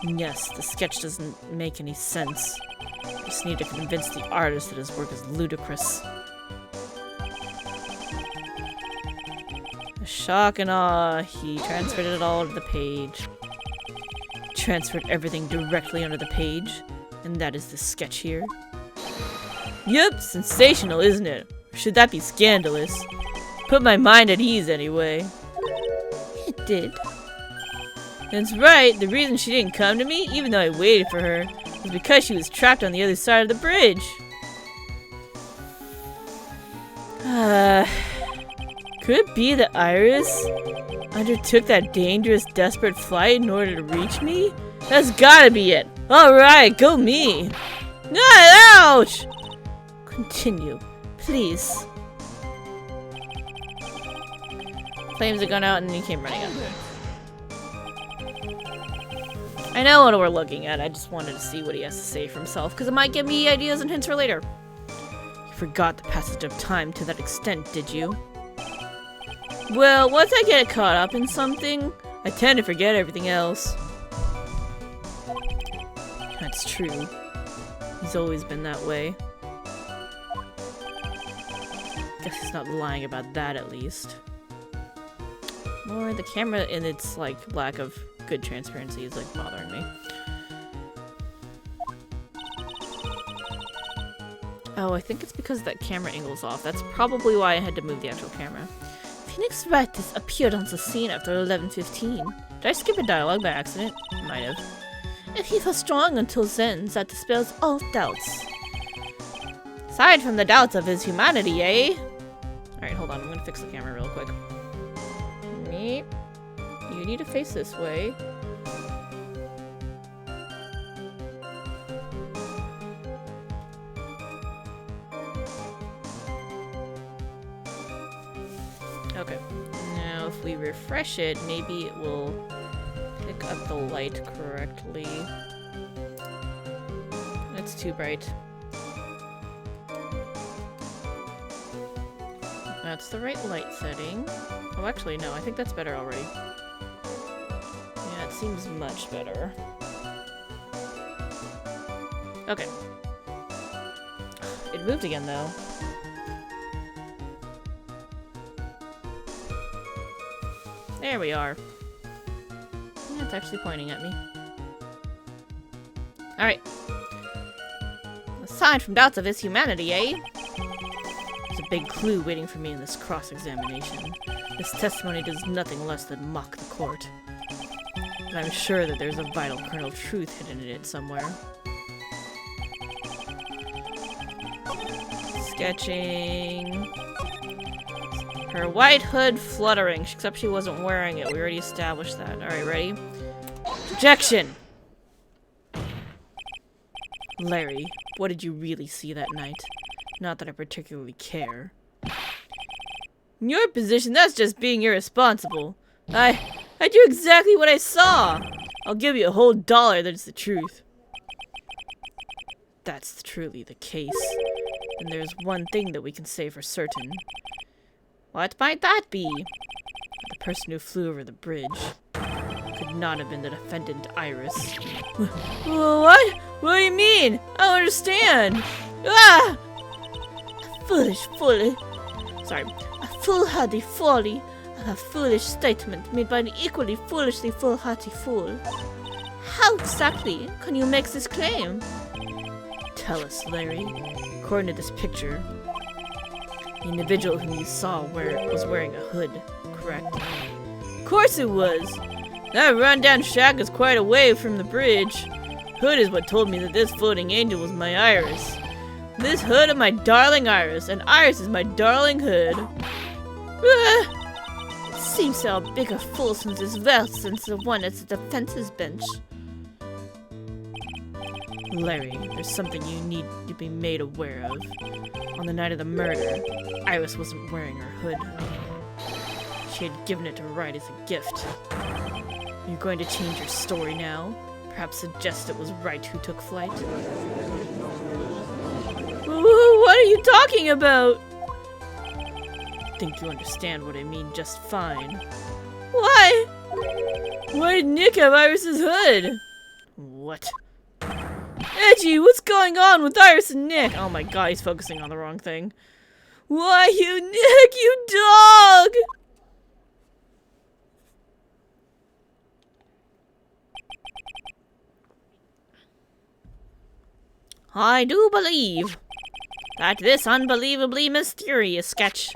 [SPEAKER 1] Yes, the sketch doesn't make any sense. I just need to convince the artist that his work is ludicrous. Shock and awe. He transferred it all to the page. Transferred everything directly onto the page. And that is the sketch here. Yep, sensational, isn't it? Or should that be scandalous? Put my mind at ease anyway.
[SPEAKER 2] It did.
[SPEAKER 1] That's right, the reason she didn't come to me, even though I waited for her, was because she was trapped on the other side of the bridge. Could it be that Iris undertook that dangerous, desperate flight in order to reach me? That's gotta be it! Alright, go me! Ouch!
[SPEAKER 2] Continue, please.
[SPEAKER 1] Flames had gone out and he came running up. I know what we're looking at. I just wanted to see what he has to say for himself, because it might give me ideas and hints for later. You forgot the passage of time to that extent, did you? Well, once I get caught up in something, I tend to forget everything else. That's true. He's always been that way. Guess he's not lying about that, at least. Or the camera in its, like, lack of good transparency is, like, bothering me. Oh, I think it's because that camera angle's off. That's probably why I had to move the actual camera.
[SPEAKER 2] Phoenix Wright has appeared on the scene after 11:15.
[SPEAKER 1] Did I skip a dialogue by accident? Might have.
[SPEAKER 2] If he was strong until then, that dispels all doubts.
[SPEAKER 1] Aside from the doubts of his humanity, eh? Alright, hold on. I'm gonna fix the camera real quick. Meep. You need to face this way. Okay. Now, if we refresh it, maybe it will pick up the light correctly. It's too bright. That's the right light setting. Oh, actually, no. I think that's better already. Yeah, it seems much better. Okay. It moved again, though. There we are. Yeah, it's actually pointing at me. Alright. Aside from doubts of his humanity, eh? There's a big clue waiting for me in this cross-examination. This testimony does nothing less than mock the court. But I'm sure that there's a vital kernel of truth hidden in it somewhere. Sketching. Her white hood fluttering, except she wasn't wearing it. We already established that. Alright, ready? Objection! Larry, what did you really see that night? Not that I particularly care. In your position, that's just being irresponsible. I do exactly what I saw! I'll give you a whole $1 that it's the truth. That's truly the case. And there's one thing that we can say for certain. What might that be? The person who flew over the bridge could not have been the defendant Iris. What? What do you mean? I don't understand. Ah!
[SPEAKER 2] Foolish folly.
[SPEAKER 1] Sorry.
[SPEAKER 2] A foolhardy folly. A foolish statement made by an equally foolishly foolhardy fool. How exactly can you make this claim?
[SPEAKER 1] Tell us, Larry. According to this picture, the individual whom you saw was wearing a hood, correct? Of course it was! That rundown shack is quite a way from the bridge. Hood is what told me that this floating angel was my Iris. This hood is my darling Iris, and Iris is my darling hood.
[SPEAKER 2] It seems there are bigger fools than this well since the one at the defense's bench.
[SPEAKER 1] Larry, there's something you need to be made aware of. On the night of the murder, Iris wasn't wearing her hood. She had given it to Wright as a gift. Are you going to change your story now? Perhaps suggest it was Wright who took flight? What are you talking about? I think you understand what I mean just fine. Why? Why did Nick have Iris's hood? What? Edgy, what's going on with Iris and Nick? Oh my god, he's focusing on the wrong thing. Why, you Nick, you dog! I do believe that this unbelievably mysterious sketch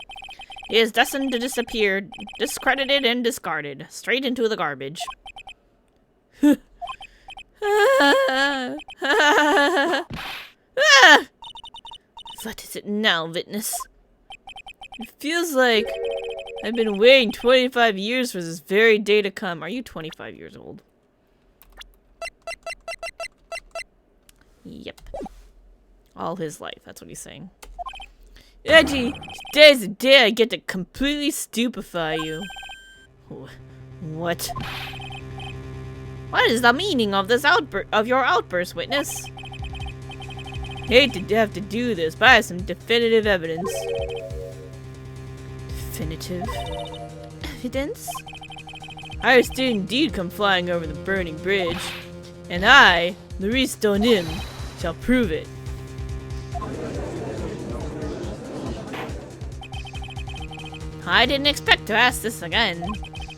[SPEAKER 1] is destined to disappear, discredited and discarded, straight into the garbage. What is it now, witness? It feels like I've been waiting 25 years for this very day to come. Are you 25 years old? Yep. All his life, that's what he's saying. Edgy, today's the day I get to completely stupefy you. What? What is the meaning of this your outburst, witness? Hate to have to do this, but I have some definitive evidence. Definitive evidence? Iris did indeed come flying over the burning bridge, and I, Maurice Donim, shall prove it. I didn't expect to ask this again,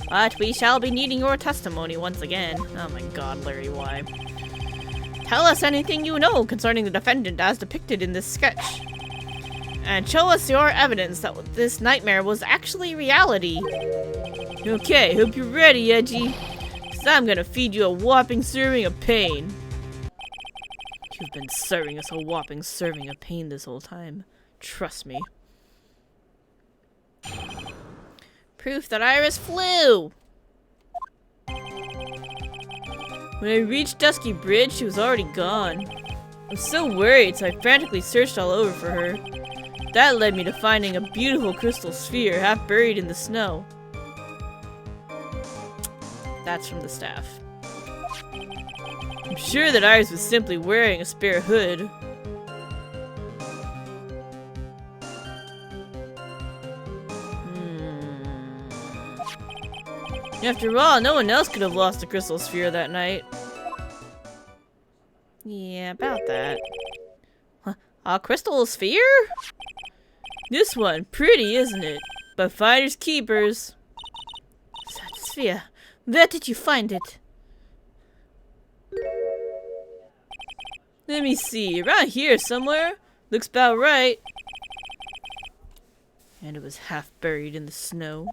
[SPEAKER 1] but we shall be needing your testimony once again. Oh my god, Larry, why? Tell us anything you know concerning the defendant as depicted in this sketch. And show us your evidence that this nightmare was actually reality. Okay, hope you're ready, Edgy. Cause I'm gonna feed you a whopping serving of pain. You've been serving us a whopping serving of pain this whole time. Trust me. Proof that Iris flew! When I reached Dusky Bridge, she was already gone. I was so worried, so I frantically searched all over for her. That led me to finding a beautiful crystal sphere half buried in the snow. That's from the staff. I'm sure that Iris was simply wearing a spare hood. After all, no one else could have lost the crystal sphere that night. Yeah, about that. Huh, a crystal sphere? This one, pretty, isn't it? But finders keepers.
[SPEAKER 2] That sphere. Where did you find it?
[SPEAKER 1] Let me see, around here somewhere. Looks about right. And it was half buried in the snow.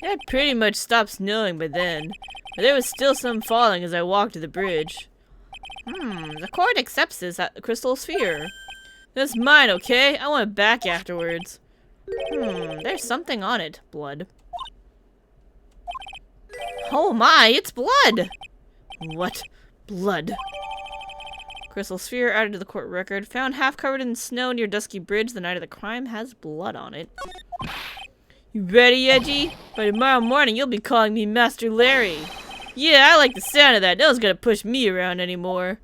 [SPEAKER 1] It had pretty much stopped snowing by then, but there was still some falling as I walked to the bridge. The court accepts this crystal sphere. That's mine, okay? I want it back afterwards. There's something on it. Blood. Oh my, it's blood! What? Blood. Crystal sphere added to the court record. Found half covered in snow near Dusky Bridge the night of the crime. Has blood on it. You ready, Edgy? By tomorrow morning, you'll be calling me Master Larry. Yeah, I like the sound of that. No one's gonna push me around anymore.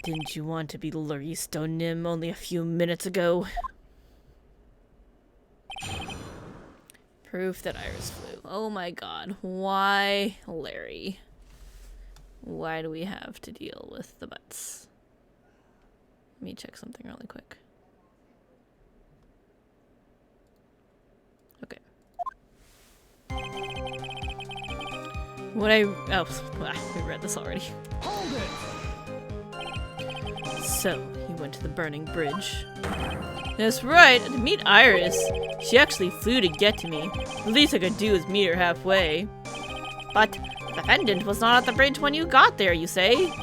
[SPEAKER 1] Didn't you want to be Larry Stonim only a few minutes ago? Proof that Iris flew. Oh my god. Why, Larry? Why do we have to deal with the butts? Let me check something really quick. Okay. What we read this already.
[SPEAKER 4] Hold it!
[SPEAKER 1] So, he went to the burning bridge. That's right, to meet Iris. She actually flew to get to me. The least I could do is meet her halfway. But the defendant was not at the bridge when you got there, you say?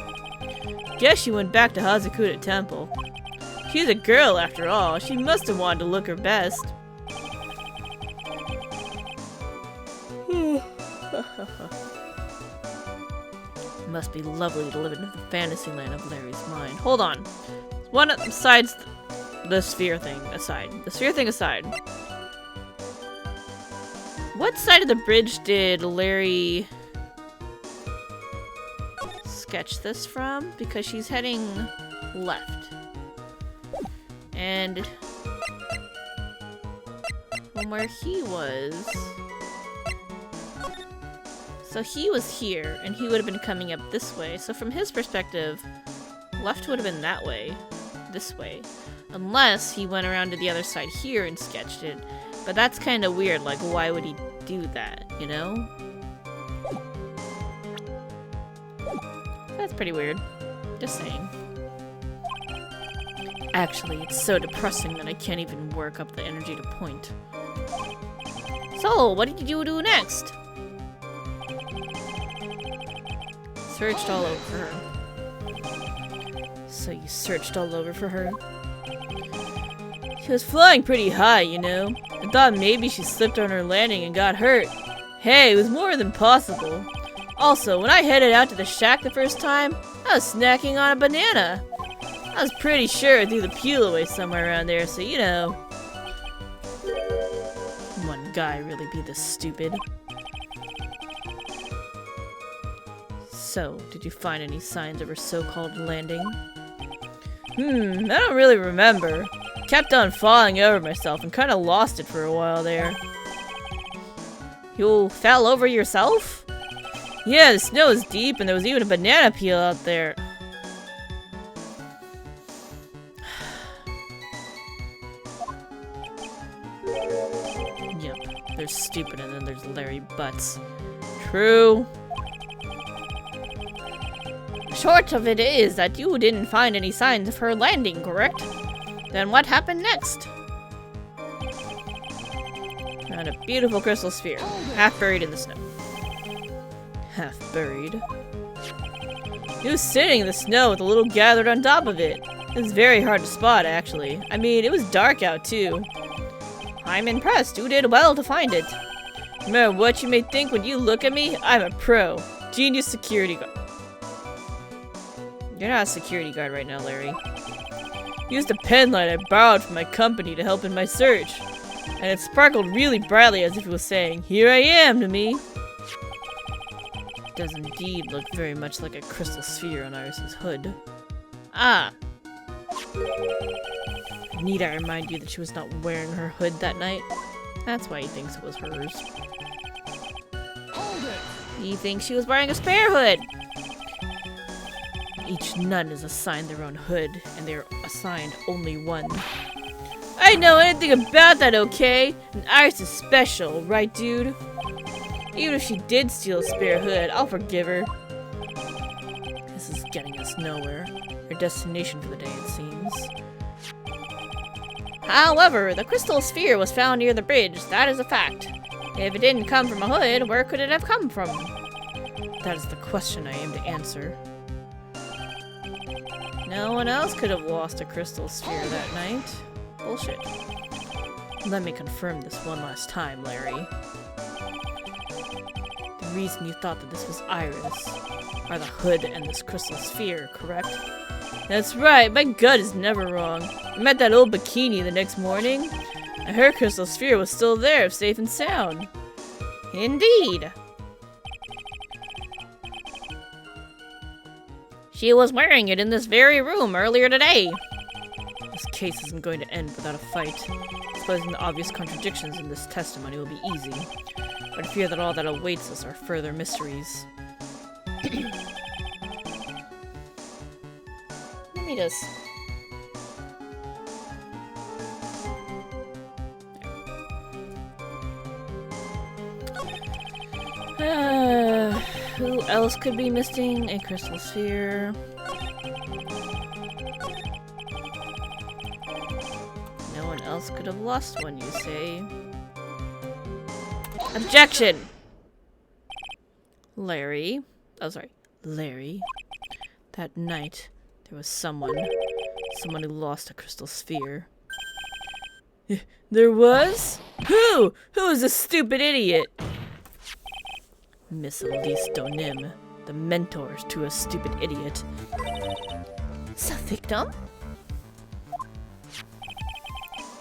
[SPEAKER 1] Guess she went back to Hazukura Temple. She's a girl after all. She must have wanted to look her best. Must be lovely to live in the fantasy land of Larry's mind. Hold on. One besides the sphere thing aside. The sphere thing aside. What side of the bridge did Larry sketch this from? Because she's heading left. And from where he was... So he was here, and he would have been coming up this way. So from his perspective, left would have been that way. This way. Unless he went around to the other side here and sketched it. But that's kind of weird, like why would he do that, you know? That's pretty weird. Just saying. Actually, it's so depressing that I can't even work up the energy to point. So, what did you do next? Searched all over for her. So you searched all over for her? She was flying pretty high, you know. I thought maybe she slipped on her landing and got hurt. Hey, it was more than possible. Also, when I headed out to the shack the first time, I was snacking on a banana. I was pretty sure I threw the peel away somewhere around there, so you know. One guy really be this stupid. So, did you find any signs of her so-called landing? I don't really remember. Kept on falling over myself and kind of lost it for a while there. You fell over yourself? Yeah, the snow is deep and there was even a banana peel out there. Yep, there's stupid and then there's Larry Butts. True. Short of it is that you didn't find any signs of her landing, correct? Then what happened next? Found a beautiful crystal sphere, half buried in the snow. Half buried? It was sitting in the snow with a little gathered on top of it. It was very hard to spot, actually. I mean, it was dark out, too. I'm impressed. You did well to find it. No matter what you may think when you look at me, I'm a pro. Genius security guard. You're not a security guard right now, Larry. Used a pen light I borrowed from my company to help in my search. And it sparkled really brightly as if it was saying, "Here I am" to me. It does indeed look very much like a crystal sphere on Iris's hood. Ah! Need I remind you that she was not wearing her hood that night? That's why he thinks it was hers.
[SPEAKER 4] Hold it!
[SPEAKER 1] He thinks she was wearing a spare hood! Each nun is assigned their own hood, and they are assigned only one. I didn't know anything about that, okay? And Iris is special, right, dude? Even if she did steal a spare hood, I'll forgive her. This is getting us nowhere. Our destination for the day, it seems. However, the crystal sphere was found near the bridge. That is a fact. If it didn't come from a hood, where could it have come from? That is the question I aim to answer. No one else could have lost a crystal sphere that night. Bullshit. Let me confirm this one last time, Larry. The reason you thought that this was Iris are the hood and this crystal sphere, correct? That's right, my gut is never wrong. I met that old bikini the next morning, and her crystal sphere was still there, safe and sound. Indeed. She was wearing it in this very room earlier today. This case isn't going to end without a fight. Exposing the obvious contradictions in this testimony will be easy, but I fear that all that awaits us are further mysteries. Let me just... who else could be missing a crystal sphere? No one else could have lost one, you say? Objection! Larry. Oh, sorry. Larry. That night, there was someone who lost a crystal sphere. There was? Who? Who is this stupid idiot? Miss Elise Donim, the mentor to a stupid idiot.
[SPEAKER 2] The victim?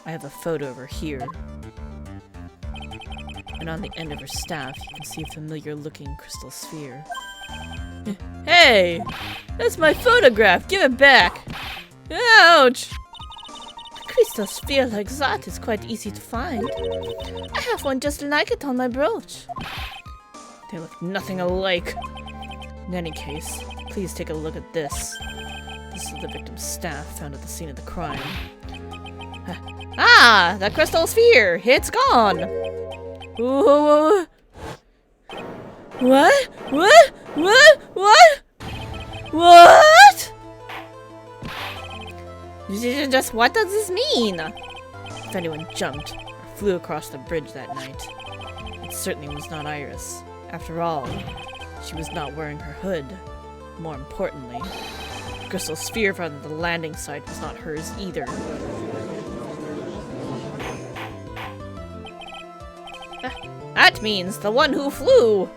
[SPEAKER 1] I have a photo of her here. And on the end of her staff, you can see a familiar-looking crystal sphere. Hey! That's my photograph! Give it back! Ouch!
[SPEAKER 2] A crystal sphere like that is quite easy to find. I have one just like it on my brooch.
[SPEAKER 1] They look nothing alike. In any case, please take a look at this. This is the victim's staff found at the scene of the crime. Ah! That crystal sphere! It's gone! Whoa. What? What? What? What? What?
[SPEAKER 2] Just what does this mean?
[SPEAKER 1] If anyone jumped or flew across the bridge that night, it certainly was not Iris. After all, she was not wearing her hood. More importantly, the crystal sphere found at the landing site was not hers either. That means the one who flew!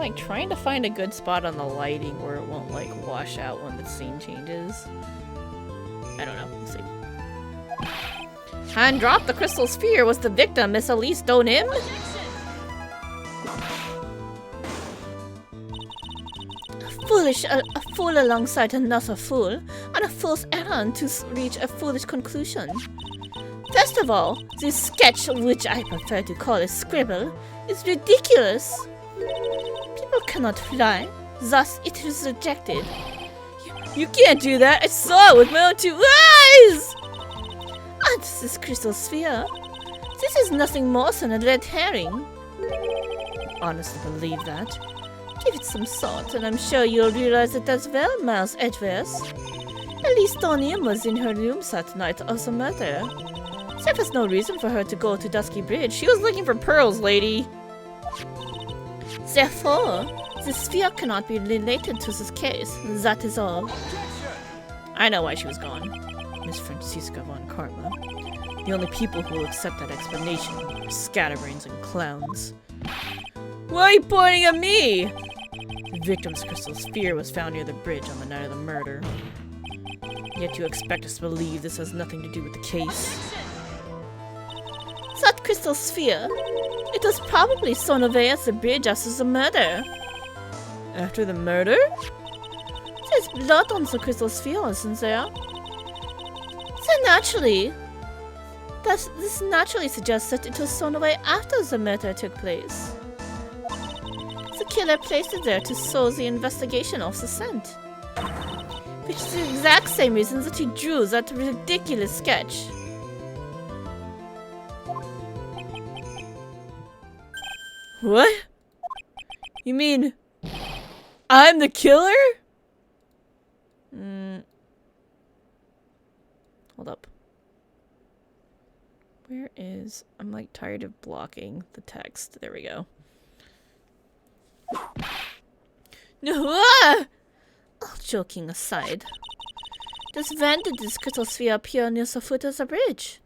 [SPEAKER 1] like trying to find a good spot on the lighting where it won't like wash out when the scene changes. I don't know. We'll see. And dropped the crystal sphere. Was the victim Miss Elise Donim?
[SPEAKER 2] A fool alongside another fool, on a fool's errand to reach a foolish conclusion. First of all, this sketch, which I prefer to call a scribble, is ridiculous. People cannot fly, thus it is rejected.
[SPEAKER 1] You can't do that! I saw it with my own 2 eyes!
[SPEAKER 2] And this crystal sphere? This is nothing more than a red herring.
[SPEAKER 1] Honestly believe that.
[SPEAKER 2] Give it some thought, and I'm sure you'll realize it as well, Miles Edgeworth. Elise Donim was in her room that night of the murder.
[SPEAKER 1] There was no reason for her to go to Dusky Bridge. She was looking for pearls, lady.
[SPEAKER 2] Therefore, the sphere cannot be related to this case. That is all.
[SPEAKER 1] I know why she was gone. Miss Francisca von Karma. The only people who will accept that explanation are scatterbrains and clowns. Why are you pointing at me? The victim's crystal sphere was found near the bridge on the night of the murder. Yet you expect us to believe this has nothing to do with the case.
[SPEAKER 2] That crystal sphere? It was probably thrown away at the bridge after the murder.
[SPEAKER 1] After the murder?
[SPEAKER 2] There's blood on the crystal sphere, isn't there? This naturally suggests that it was thrown away after the murder took place. The killer placed it there to sow the investigation of the scent. Which is the exact same reason that he drew that ridiculous sketch.
[SPEAKER 1] What? You mean I'm the killer? Hold up. Where is... I'm like tired of blocking the text. There we go.
[SPEAKER 2] No! All joking aside, when did this crystal sphere appear near the foot of the bridge?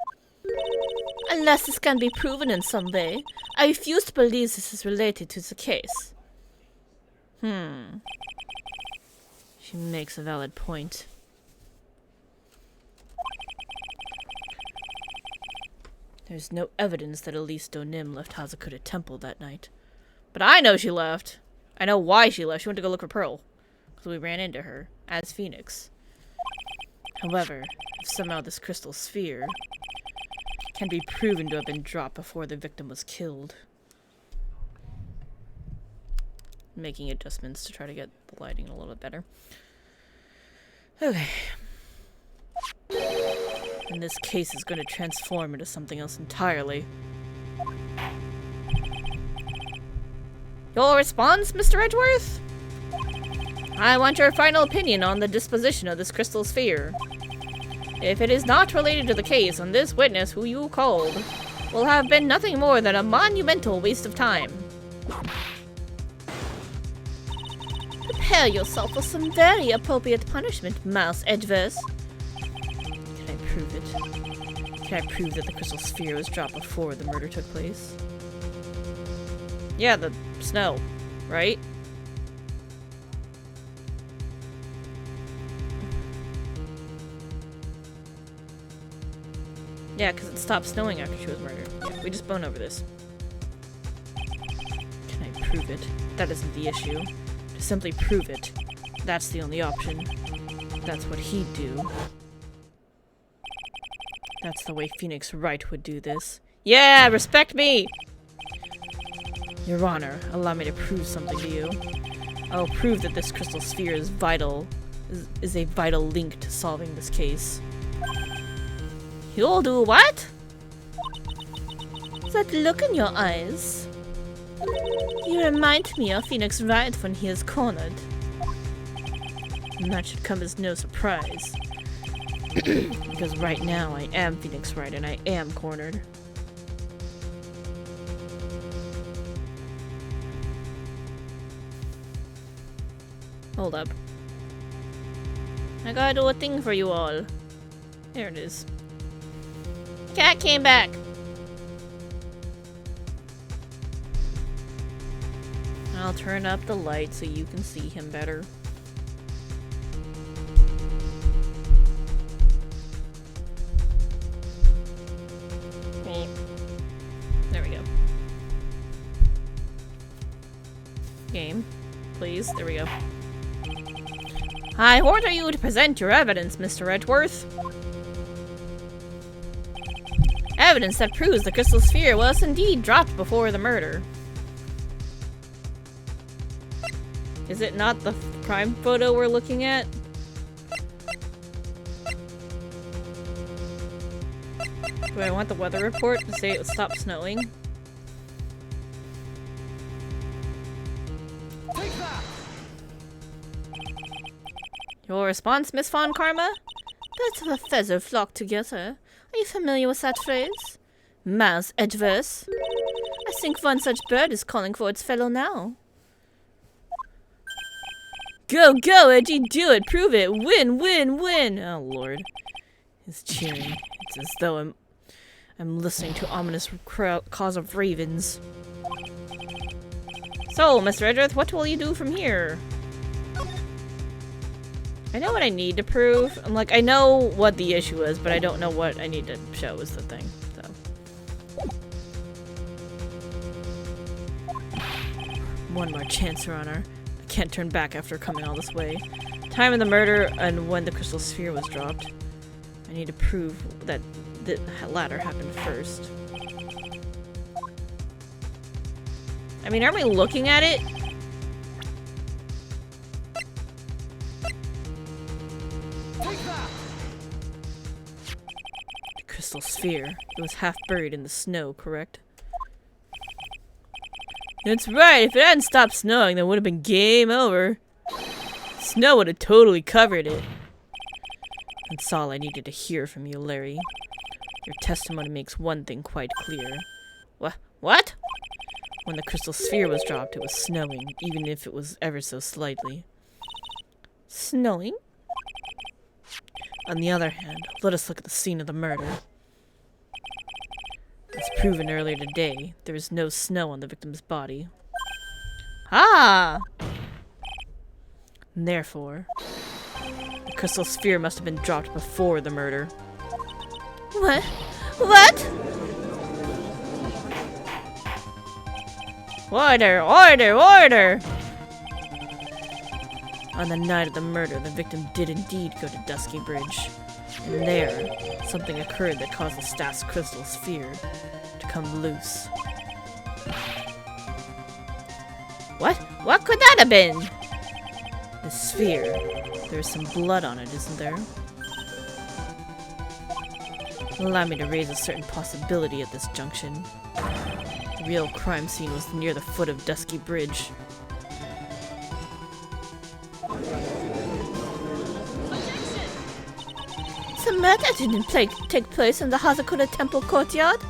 [SPEAKER 2] Unless this can be proven in some way, I refuse to believe this is related to the case.
[SPEAKER 1] She makes a valid point. There's no evidence that Elise Donim left Hazukura Temple that night. But I know she left. I know why she left. She went to go look for Pearl. Because we ran into her as Phoenix. However, if somehow this crystal sphere can be proven to have been dropped before the victim was killed. Making adjustments to try to get the lighting a little bit better. Okay. And this case is going to transform into something else entirely. Your response, Mr. Edgeworth? I want your final opinion on the disposition of this crystal sphere. If it is not related to the case, and this witness who you called will have been nothing more than a monumental waste of time.
[SPEAKER 2] Prepare yourself for some very appropriate punishment, Mouse Edgeworth.
[SPEAKER 1] Can I prove it? Can I prove that the crystal sphere was dropped before the murder took place? Yeah, the snow, right? Yeah, because it stopped snowing after she was murdered. Yeah, we just bone over this. Can I prove it? That isn't the issue. To simply prove it, that's the only option. That's what he'd do. That's the way Phoenix Wright would do this. Yeah, respect me! Your Honor, allow me to prove something to you. I'll prove that this crystal sphere is vital, is a vital link to solving this case.
[SPEAKER 2] You'll do what? That look in your eyes. You remind me of Phoenix Wright when he is cornered.
[SPEAKER 1] And that should come as no surprise. Because right now I am Phoenix Wright and I am cornered. Hold up. I gotta do a thing for you all. There it is. Cat came back. I'll turn up the light so you can see him better. There we go. Game, please. There we go. I order you to present your evidence, Mr. Edgeworth. Evidence that proves the crystal sphere was indeed dropped before the murder. Is it not the crime photo we're looking at? Do I want the weather report to say it would stop snowing?
[SPEAKER 4] Take that!
[SPEAKER 1] Your response, Miss Von Karma?
[SPEAKER 2] Birds of a feather flock together. Are you familiar with that phrase? Miles Edgeworth. I think one such bird is calling for its fellow now.
[SPEAKER 1] Go, go, Edgy, do it, prove it, win, win, win! Oh lord. He's cheering. It's as though I'm listening to ominous cause of ravens. So, Mr. Edgeworth, what will you do from here? I know what I need to prove. I'm like, I know what the issue is, but I don't know what I need to show is the thing, so. One more chance, Your Honor. I can't turn back after coming all this way. Time of the murder and when the crystal sphere was dropped. I need to prove that the latter happened first. I mean, aren't we looking at it? The crystal sphere. It was half buried in the snow, correct? That's right. If it hadn't stopped snowing, then it would have been game over. Snow would have totally covered it. That's all I needed to hear from you, Larry. Your testimony makes one thing quite clear. What? When the crystal sphere was dropped, it was snowing, even if it was ever so slightly.
[SPEAKER 2] Snowing?
[SPEAKER 1] On the other hand, let us look at the scene of the murder. As proven earlier today, there is no snow on the victim's body. Ah! And therefore, the crystal sphere must have been dropped before the murder.
[SPEAKER 2] What? What?
[SPEAKER 1] Order! Order! Order! On the night of the murder, the victim did indeed go to Dusky Bridge. And there, something occurred that caused the staff's crystal sphere to come loose. What could that have been? The sphere. There's some blood on it, isn't there? Allow me to raise a certain possibility at this junction. The real crime scene was near the foot of Dusky Bridge.
[SPEAKER 2] The murder didn't take place in the Hazukura Temple courtyard.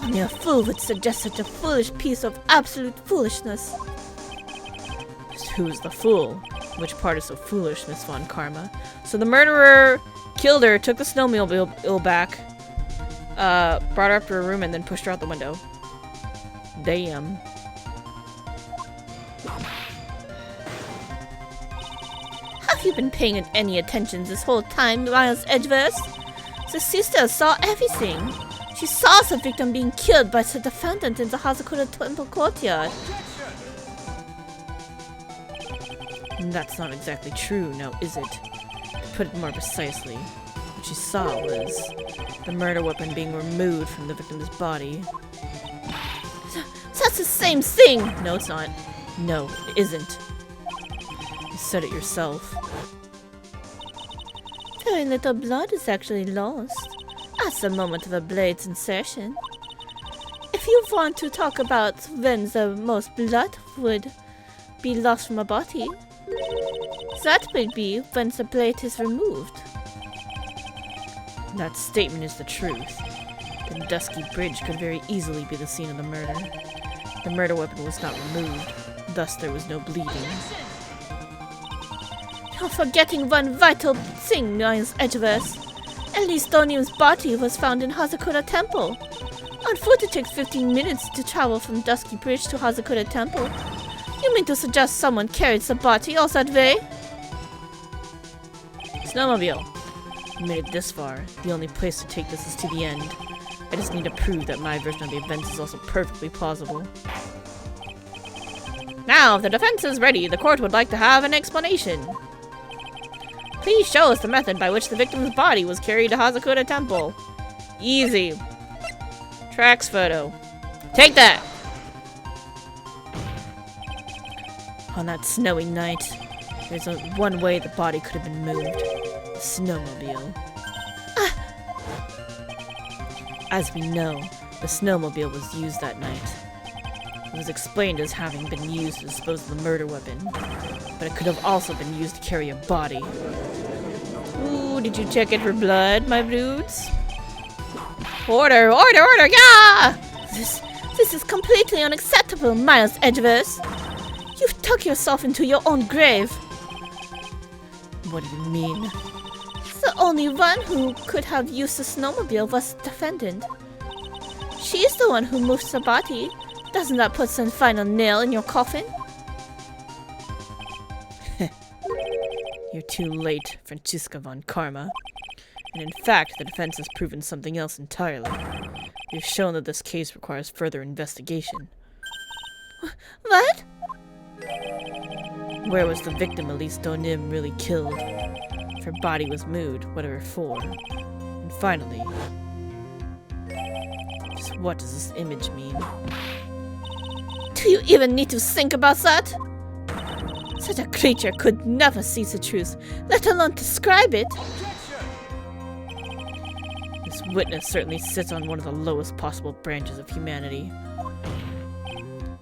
[SPEAKER 2] Only a fool would suggest such a foolish piece of absolute foolishness.
[SPEAKER 1] Who's the fool? Which part is so foolish, Miss Von Karma? So the murderer killed her, took the snowmobile back, brought her up to her room, and then pushed her out the window. Damn.
[SPEAKER 2] Have you been paying any attention this whole time, Miles Edgeworth? The sister saw everything. She saw the victim being killed by the defendant in the Hazukura Temple courtyard.
[SPEAKER 1] That's not exactly true, now is it? To put it more precisely, what she saw was the murder weapon being removed from the victim's body.
[SPEAKER 2] That's the same thing!
[SPEAKER 1] No, it's not. No, it isn't. You said it yourself.
[SPEAKER 2] Very little blood is actually lost at the moment of a blade's insertion. If you want to talk about when the most blood would be lost from a body, that will be when the blade is removed.
[SPEAKER 1] That statement is the truth. The Dusky Bridge could very easily be the scene of the murder. The murder weapon was not removed, thus there was no bleeding.
[SPEAKER 2] You're forgetting one vital thing, Miles Edgeworth. At least O'Neill's body was found in Hazukura Temple. On foot it takes 15 minutes to travel from Dusky Bridge to Hazukura Temple. You mean to suggest someone carried the body all that way?
[SPEAKER 1] Snowmobile. We made it this far. The only place to take this is to the end. I just need to prove that my version of the events is also perfectly plausible. Now, if the defense is ready, the court would like to have an explanation. Please show us the method by which the victim's body was carried to Hazukura Temple. Easy. Tracks photo. Take that! On that snowy night, there's one way the body could have been moved. The snowmobile. As we know, the snowmobile was used that night. It was explained as having been used to dispose of the murder weapon, but it could have also been used to carry a body. Ooh, did you check it for blood, my broods? Order, order, order, yeah!
[SPEAKER 2] This is completely unacceptable, Miles Edgeworth. You've dug yourself into your own grave.
[SPEAKER 1] What do you mean?
[SPEAKER 2] The only one who could have used the snowmobile was the defendant. She is the one who moved the body. Doesn't that put some final nail in your coffin?
[SPEAKER 1] You're too late, Franziska von Karma. And in fact, the defense has proven something else entirely. We've shown that this case requires further investigation.
[SPEAKER 2] What?
[SPEAKER 1] Where was the victim Elise Donim really killed? If her body was moved, whatever for? And finally, just what does this image mean?
[SPEAKER 2] Do you even need to think about that? Such a creature could never see the truth, let alone describe it.
[SPEAKER 1] This witness certainly sits on one of the lowest possible branches of humanity.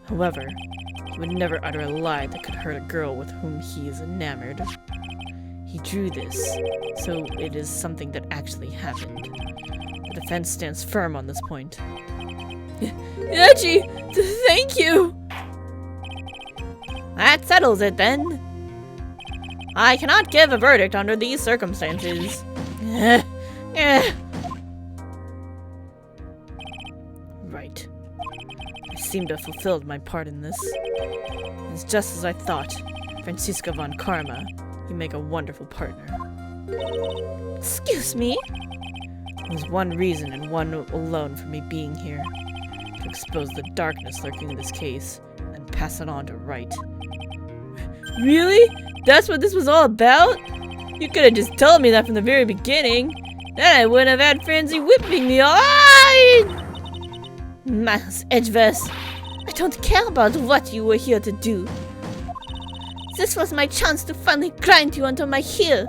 [SPEAKER 1] However, he would never utter a lie that could hurt a girl with whom he is enamored. He drew this, so it is something that actually happened. The defense stands firm on this point.
[SPEAKER 2] Yachi, thank you!
[SPEAKER 1] That settles it, then. I cannot give a verdict under these circumstances. Right. I seem to have fulfilled my part in this. It's just as I thought. Franziska von Karma, you make a wonderful partner.
[SPEAKER 2] Excuse me?
[SPEAKER 1] There's one reason and one alone for me being here. To expose the darkness lurking in this case, and pass it on to Wright.
[SPEAKER 2] Really? That's what this was all about? You could have just told me that from the very beginning. Then I wouldn't have had Francie whipping me all. Miles Edgeworth, I don't care about what you were here to do. This was my chance to finally grind you onto my heel.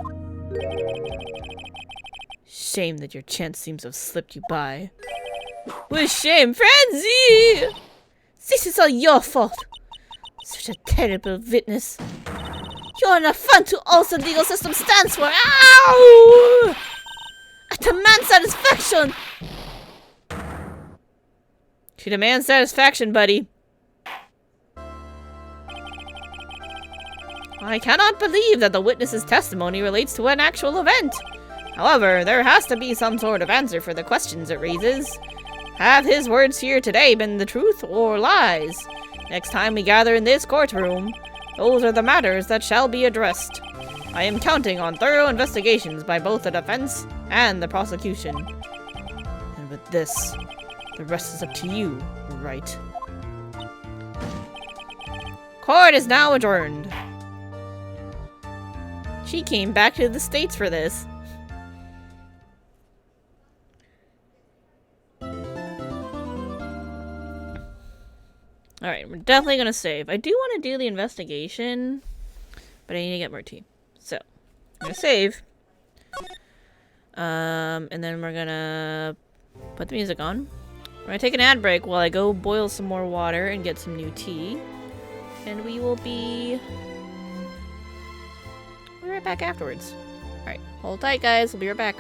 [SPEAKER 1] Shame that your chance seems to have slipped you by.
[SPEAKER 2] With shame, Francie! This is all your fault. Such a terrible witness. You're an affront to all the legal system stands for. Ow! I demand satisfaction!
[SPEAKER 1] She demands satisfaction, buddy. I cannot believe that the witness's testimony relates to an actual event. However, there has to be some sort of answer for the questions it raises. Have his words here today been the truth or lies? Next time we gather in this courtroom, those are the matters that shall be addressed. I am counting on thorough investigations by both the defense and the prosecution. And with this, the rest is up to you, Wright. Court is now adjourned. She came back to the States for this. Alright, we're definitely gonna save. I do want to do the investigation, but I need to get more tea. So, I'm gonna save. And then we're gonna put the music on. We're gonna take an ad break while I go boil some more water and get some new tea. And we will be right back afterwards. Alright, hold tight guys, we'll be right back.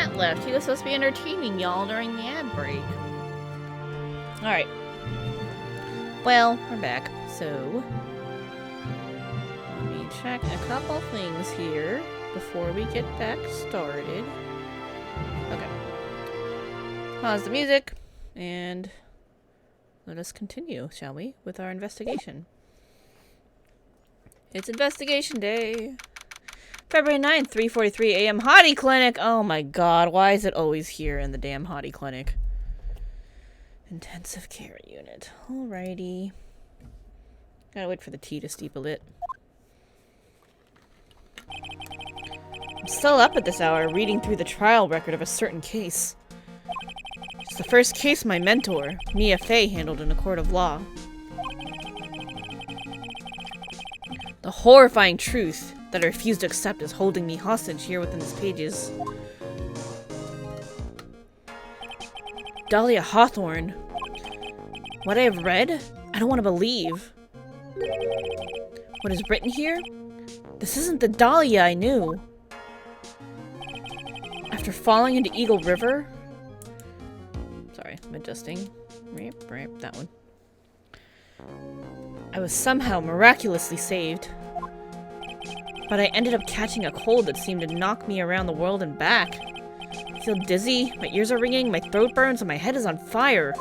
[SPEAKER 1] Matt left. He was supposed to be entertaining y'all during the ad break. Alright. Well, we're back. So, let me check a couple things here before we get back started. Okay. Pause the music, and let us continue, shall we, with our investigation. It's investigation day. February 9th, 3:43 a.m. Hottie Clinic! Oh my god, why is it always here in the damn Hottie Clinic? Intensive care unit. Alrighty. Gotta wait for the tea to steep a lit. I'm still up at this hour, reading through the trial record of a certain case. It's the first case my mentor, Mia Fey, handled in a court of law. The horrifying truth that I refuse to accept is holding me hostage here within these pages. Dahlia Hawthorne. What I have read, I don't want to believe. What is written here? This isn't the Dahlia I knew. After falling into Eagle River... Sorry, I'm adjusting. That one. I was somehow miraculously saved. But I ended up catching a cold that seemed to knock me around the world and back. I feel dizzy, my ears are ringing, my throat burns, and my head is on fire.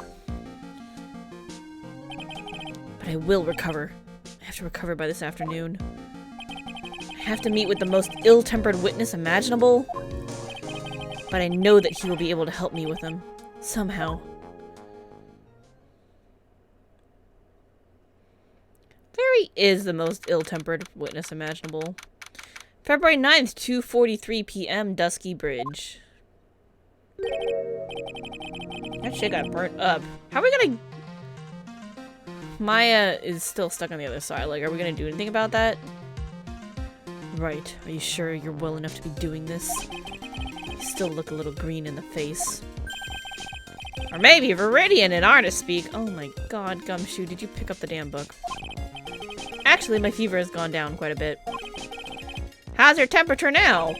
[SPEAKER 1] But I will recover. I have to recover by this afternoon. I have to meet with the most ill-tempered witness imaginable. But I know that he will be able to help me with them. Somehow. Very is the most ill-tempered witness imaginable. February 9th, 2:43 p.m. Dusky Bridge. That shit got burnt up. How are we gonna... Maya is still stuck on the other side. Like, are we gonna do anything about that? Right. Are you sure you're well enough to be doing this? You still look a little green in the face. Or maybe Viridian and Artist speak. Oh my god, Gumshoe, did you pick up the damn book? Actually, my fever has gone down quite a bit. How's your temperature now?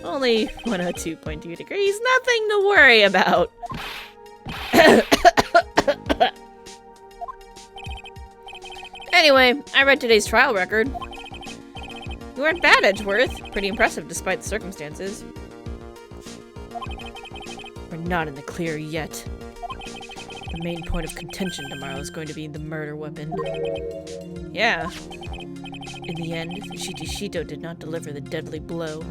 [SPEAKER 1] Only 102.2 degrees. Nothing to worry about. Anyway, I read today's trial record. You weren't bad, Edgeworth. Pretty impressive despite the circumstances. We're not in the clear yet. The main point of contention tomorrow is going to be the murder weapon. Yeah. In the end, Shito did not deliver the deadly blow.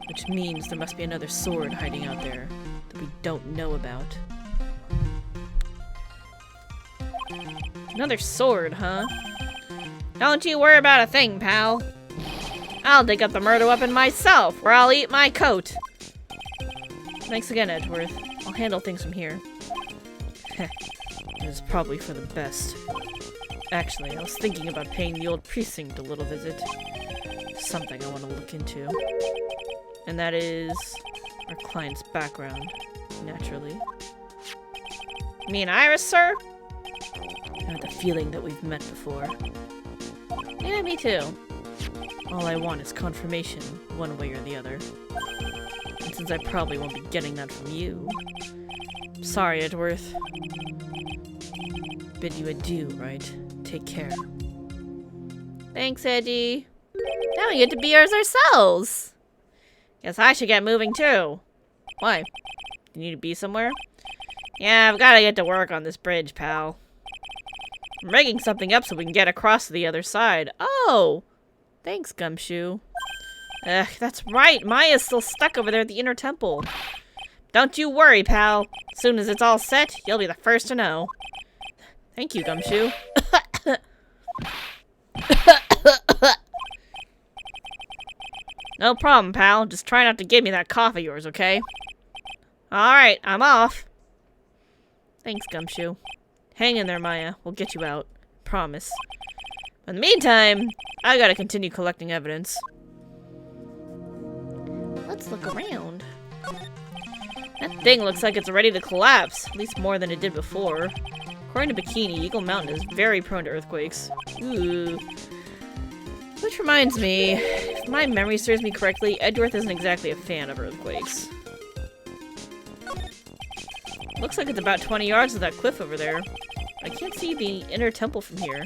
[SPEAKER 1] Which means there must be another sword hiding out there that we don't know about. Another sword, huh? Don't you worry about a thing, pal. I'll dig up the murder weapon myself, or I'll eat my coat. Thanks again, Edgeworth. I'll handle things from here. Heh. It is probably for the best. Actually, I was thinking about paying the old precinct a little visit. Something I want to look into. And that is our client's background, naturally. Me and Iris, sir? I have the feeling that we've met before. Yeah, me too. All I want is confirmation, one way or the other. And since I probably won't be getting that from you... Sorry, Edgeworth. Bid you adieu, right? Take care. Thanks, Edgy. Now we get to be ours ourselves. Guess I should get moving too. Why? You need to be somewhere? Yeah, I've got to get to work on this bridge, pal. I'm rigging something up so we can get across to the other side. Oh! Thanks, Gumshoe. Ugh, that's right. Maya's still stuck over there at the inner temple. Don't you worry, pal. As soon as it's all set, you'll be the first to know. Thank you, Gumshoe. No problem, pal. Just try not to give me that cough of yours, okay? Alright, I'm off. Thanks, Gumshoe. Hang in there, Maya. We'll get you out. Promise. In the meantime, I gotta continue collecting evidence. Let's look around. That thing looks like it's ready to collapse. At least more than it did before. According to Bikini, Eagle Mountain is very prone to earthquakes. Ooh. Which reminds me, if If my memory serves me correctly, Edgeworth isn't exactly a fan of earthquakes. Looks like it's about 20 yards to that cliff over there. I can't see the inner temple from here.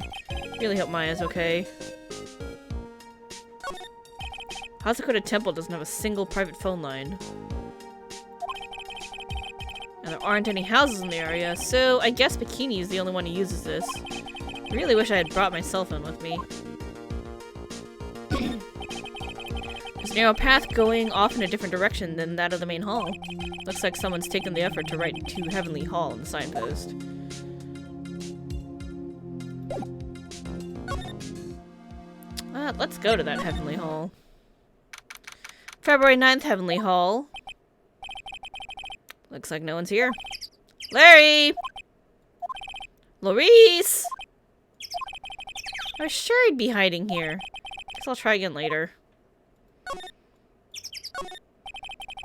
[SPEAKER 1] Really hope Maya's okay. Hazukura Temple doesn't have a single private phone line. And there aren't any houses in the area, so I guess Bikini is the only one who uses this. Really wish I had brought my cell phone with me. There's a narrow path going off in a different direction than that of the main hall. Looks like someone's taken the effort to write to Heavenly Hall in the signpost. Let's go to that Heavenly Hall. February 9th, Heavenly Hall. Looks like no one's here. Larry! Maurice! I was sure he'd be hiding here. Guess I'll try again later.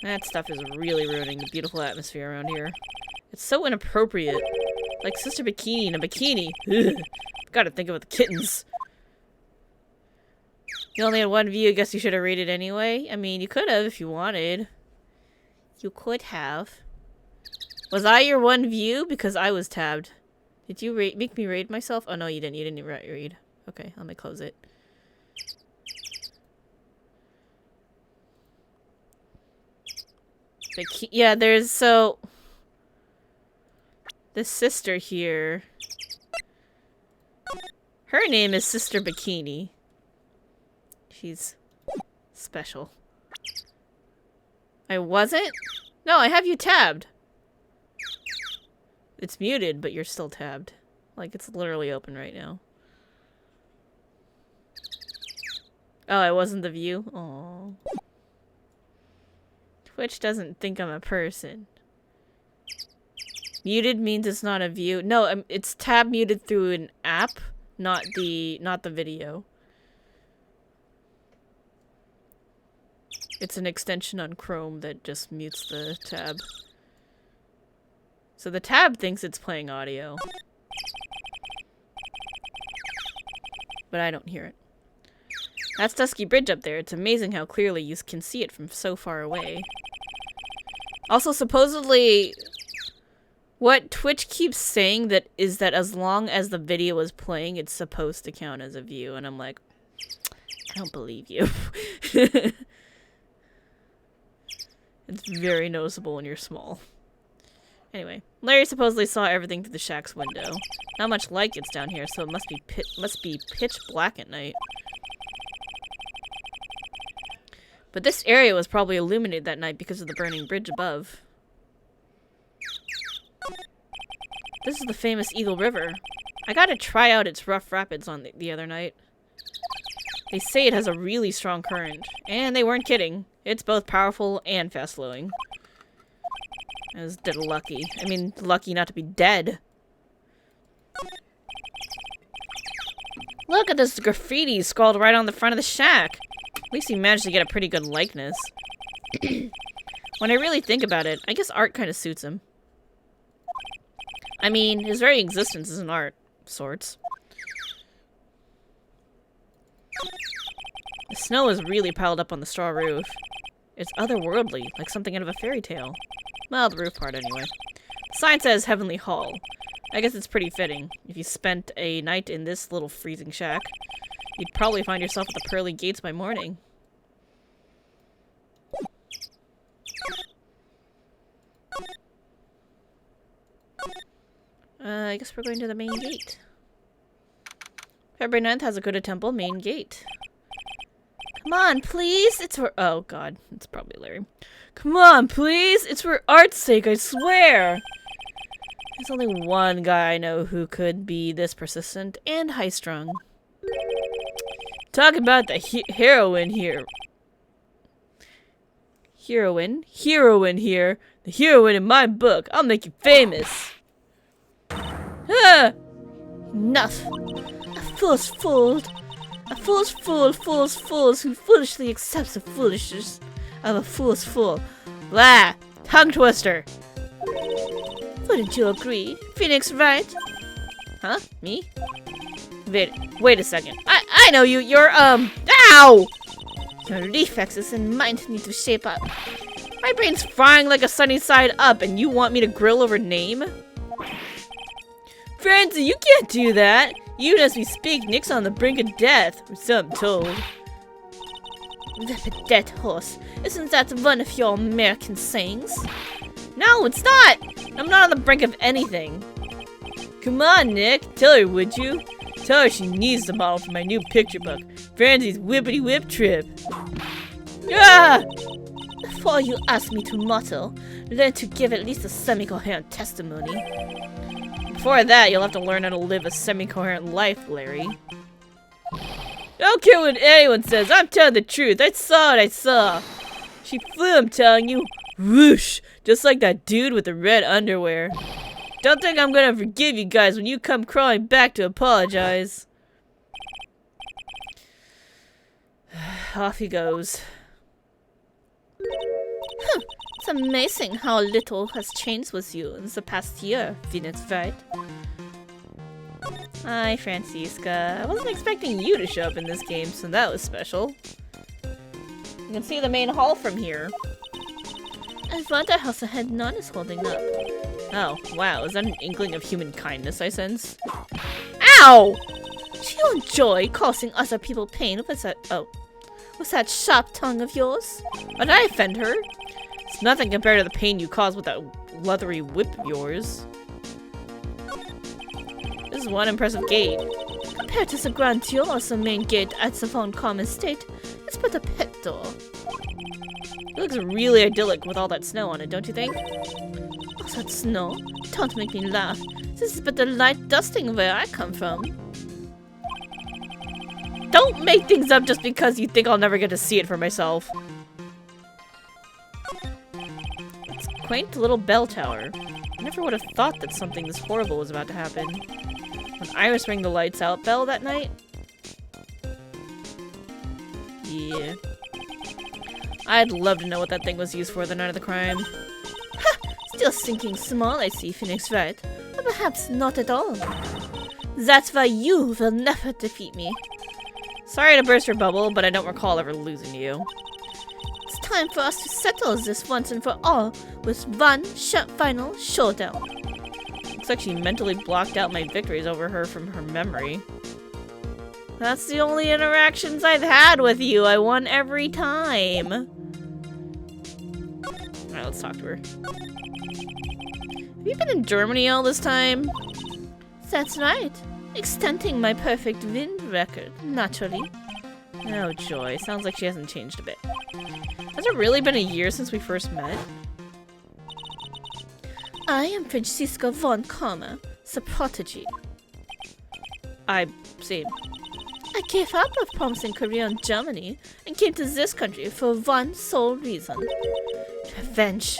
[SPEAKER 1] That stuff is really ruining the beautiful atmosphere around here. It's so inappropriate. Like Sister Bikini in a bikini. Ugh. Gotta think about the kittens. You only had one view, I guess you should have rated anyway. I mean, you could have if you wanted. You could have. Was I your one view? Because I was tabbed. Did you make me raid myself? Oh no, you didn't. You didn't read. Okay, let me close it. Yeah, there's so... The sister here. Her name is Sister Bikini. She's special. I wasn't? No, I have you tabbed. It's muted, but you're still tabbed. Like, it's literally open right now. Oh, I wasn't the view? Aww. Twitch doesn't think I'm a person. Muted means it's not a view. No, it's tab muted through an app, not the video. It's an extension on Chrome that just mutes the tab. So the tab thinks it's playing audio. But I don't hear it. That's Dusky Bridge up there. It's amazing how clearly you can see it from so far away. Also, supposedly, what Twitch keeps saying is that as long as the video is playing, it's supposed to count as a view. And I'm like, I don't believe you. It's very noticeable when you're small. Anyway, Larry supposedly saw everything through the shack's window. Not much light gets down here, so it must be pitch black at night. But this area was probably illuminated that night because of the burning bridge above. This is the famous Eagle River. I got to try out its rough rapids on the other night. They say it has a really strong current. And they weren't kidding. It's both powerful and fast-flowing. I was dead lucky. I mean, lucky not to be dead. Look at this graffiti scrawled right on the front of the shack. At least he managed to get a pretty good likeness. When I really think about it, I guess art kind of suits him. I mean, his very existence is an art of sorts. The snow is really piled up on the straw roof. It's otherworldly, like something out of a fairy tale. Well, the roof part anyway. The sign says Heavenly Hall. I guess it's pretty fitting. If you spent a night in this little freezing shack, you'd probably find yourself at the pearly gates by morning. I guess we're going to the main gate. February 9th, Hazukura Temple, main gate. Come on, please! It's for— oh god, it's probably Larry. Come on, please! It's for art's sake, I swear! There's only one guy I know who could be this persistent and high-strung. Talk about the heroine here. Heroine here. The heroine in my book. I'll make you famous. Ah!
[SPEAKER 2] Enough. A fool's fooled. A fool's fools who foolishly accepts the foolishness of a fool's fool.
[SPEAKER 1] Blah! Tongue twister!
[SPEAKER 2] Wouldn't you agree? Phoenix, Wright?
[SPEAKER 1] Huh? Me? Wait a second. I know you. You're, ow! Your reflexes and mind need to shape up. My brain's frying like a sunny side up, and you want me to grill over name? Francie, you can't do that! Even as we speak, Nick's on the brink of death, or so I'm told.
[SPEAKER 2] The dead horse. Isn't that one of your American sayings?
[SPEAKER 1] No, it's not! I'm not on the brink of anything. Come on, Nick. Tell her, would you? Tell her she needs the model for my new picture book, Francie's Whippity Whip Trip. Ah!
[SPEAKER 2] Before you ask me to model, learn to give at least a semi-coherent testimony.
[SPEAKER 1] Before that, you'll have to learn how to live a semi-coherent life, Larry. Don't care what anyone says, I'm telling the truth. I saw what I saw. She flew, I'm telling you. Whoosh! Just like that dude with the red underwear. Don't think I'm gonna forgive you guys when you come crawling back to apologize. Off he goes.
[SPEAKER 2] It's amazing how little has changed with you in the past year, Phoenix Wright.
[SPEAKER 1] Hi, Francisca. I wasn't expecting you to show up in this game, so that was special. You can see the main hall from here.
[SPEAKER 2] I wonder how the head nun is holding up.
[SPEAKER 1] Oh, wow. Is that an inkling of human kindness I sense? Ow!
[SPEAKER 2] Do you enjoy causing other people pain with that, with that sharp tongue of yours?
[SPEAKER 1] Why did I offend her? It's nothing compared to the pain you caused with that leathery whip of yours. This is one impressive gate.
[SPEAKER 2] Compared to the grandeur of the main gate at the Von Calm estate, it's but a pet door.
[SPEAKER 1] It looks really idyllic with all that snow on it, don't you think?
[SPEAKER 2] Oh, that snow? Don't make me laugh. This is but the light dusting where I come from.
[SPEAKER 1] Don't make things up just because you think I'll never get to see it for myself. It's a quaint little bell tower. I never would have thought that something this horrible was about to happen. When Iris rang the lights out bell that night? Yeah. I'd love to know what that thing was used for the night of the crime.
[SPEAKER 2] Ha! Still sinking small, I see, Phoenix Wright. Or perhaps not at all. That's why you will never defeat me.
[SPEAKER 1] Sorry to burst your bubble, but I don't recall ever losing to you.
[SPEAKER 2] It's time for us to settle this once and for all with one final showdown.
[SPEAKER 1] Looks like she mentally blocked out my victories over her from her memory. That's the only interactions I've had with you. I won every time. Alright, let's talk to her. Have you been in Germany all this time?
[SPEAKER 2] That's right. Extending my perfect wind record, naturally.
[SPEAKER 1] Oh joy, sounds like she hasn't changed a bit. Has it really been a year since we first met?
[SPEAKER 2] I am Francisco von Karma, the prodigy.
[SPEAKER 1] I see.
[SPEAKER 2] I gave up a promising career in Germany and came to this country for one sole reason. Revenge.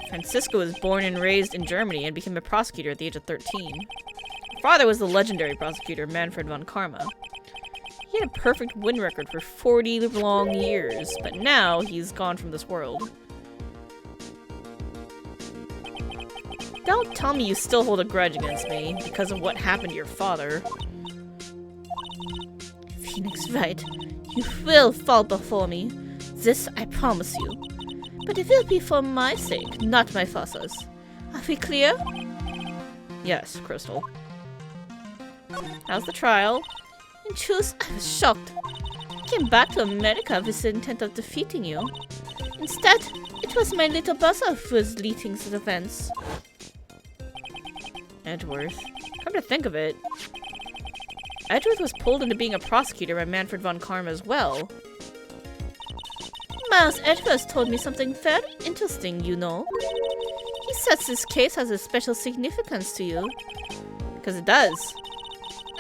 [SPEAKER 1] Francisco was born and raised in Germany and became a prosecutor at the age of 13. Her father was the legendary prosecutor Manfred von Karma. He had a perfect win record for 40 long years, but now he's gone from this world. Don't tell me you still hold a grudge against me because of what happened to your father.
[SPEAKER 2] Phoenix Wright, you will fall before me. This I promise you. But it will be for my sake, not my father's. Are we clear?
[SPEAKER 1] Yes, Crystal. How's the trial?
[SPEAKER 2] In truth, I was shocked. I came back to America with the intent of defeating you. Instead, it was my little brother who was leading the defense.
[SPEAKER 1] Edgeworth. Come to think of it, Edgeworth was pulled into being a prosecutor by Manfred von Karma as well.
[SPEAKER 2] Miles Edgeworth told me something very interesting, you know. He says this case has a special significance to you.
[SPEAKER 1] Because it does.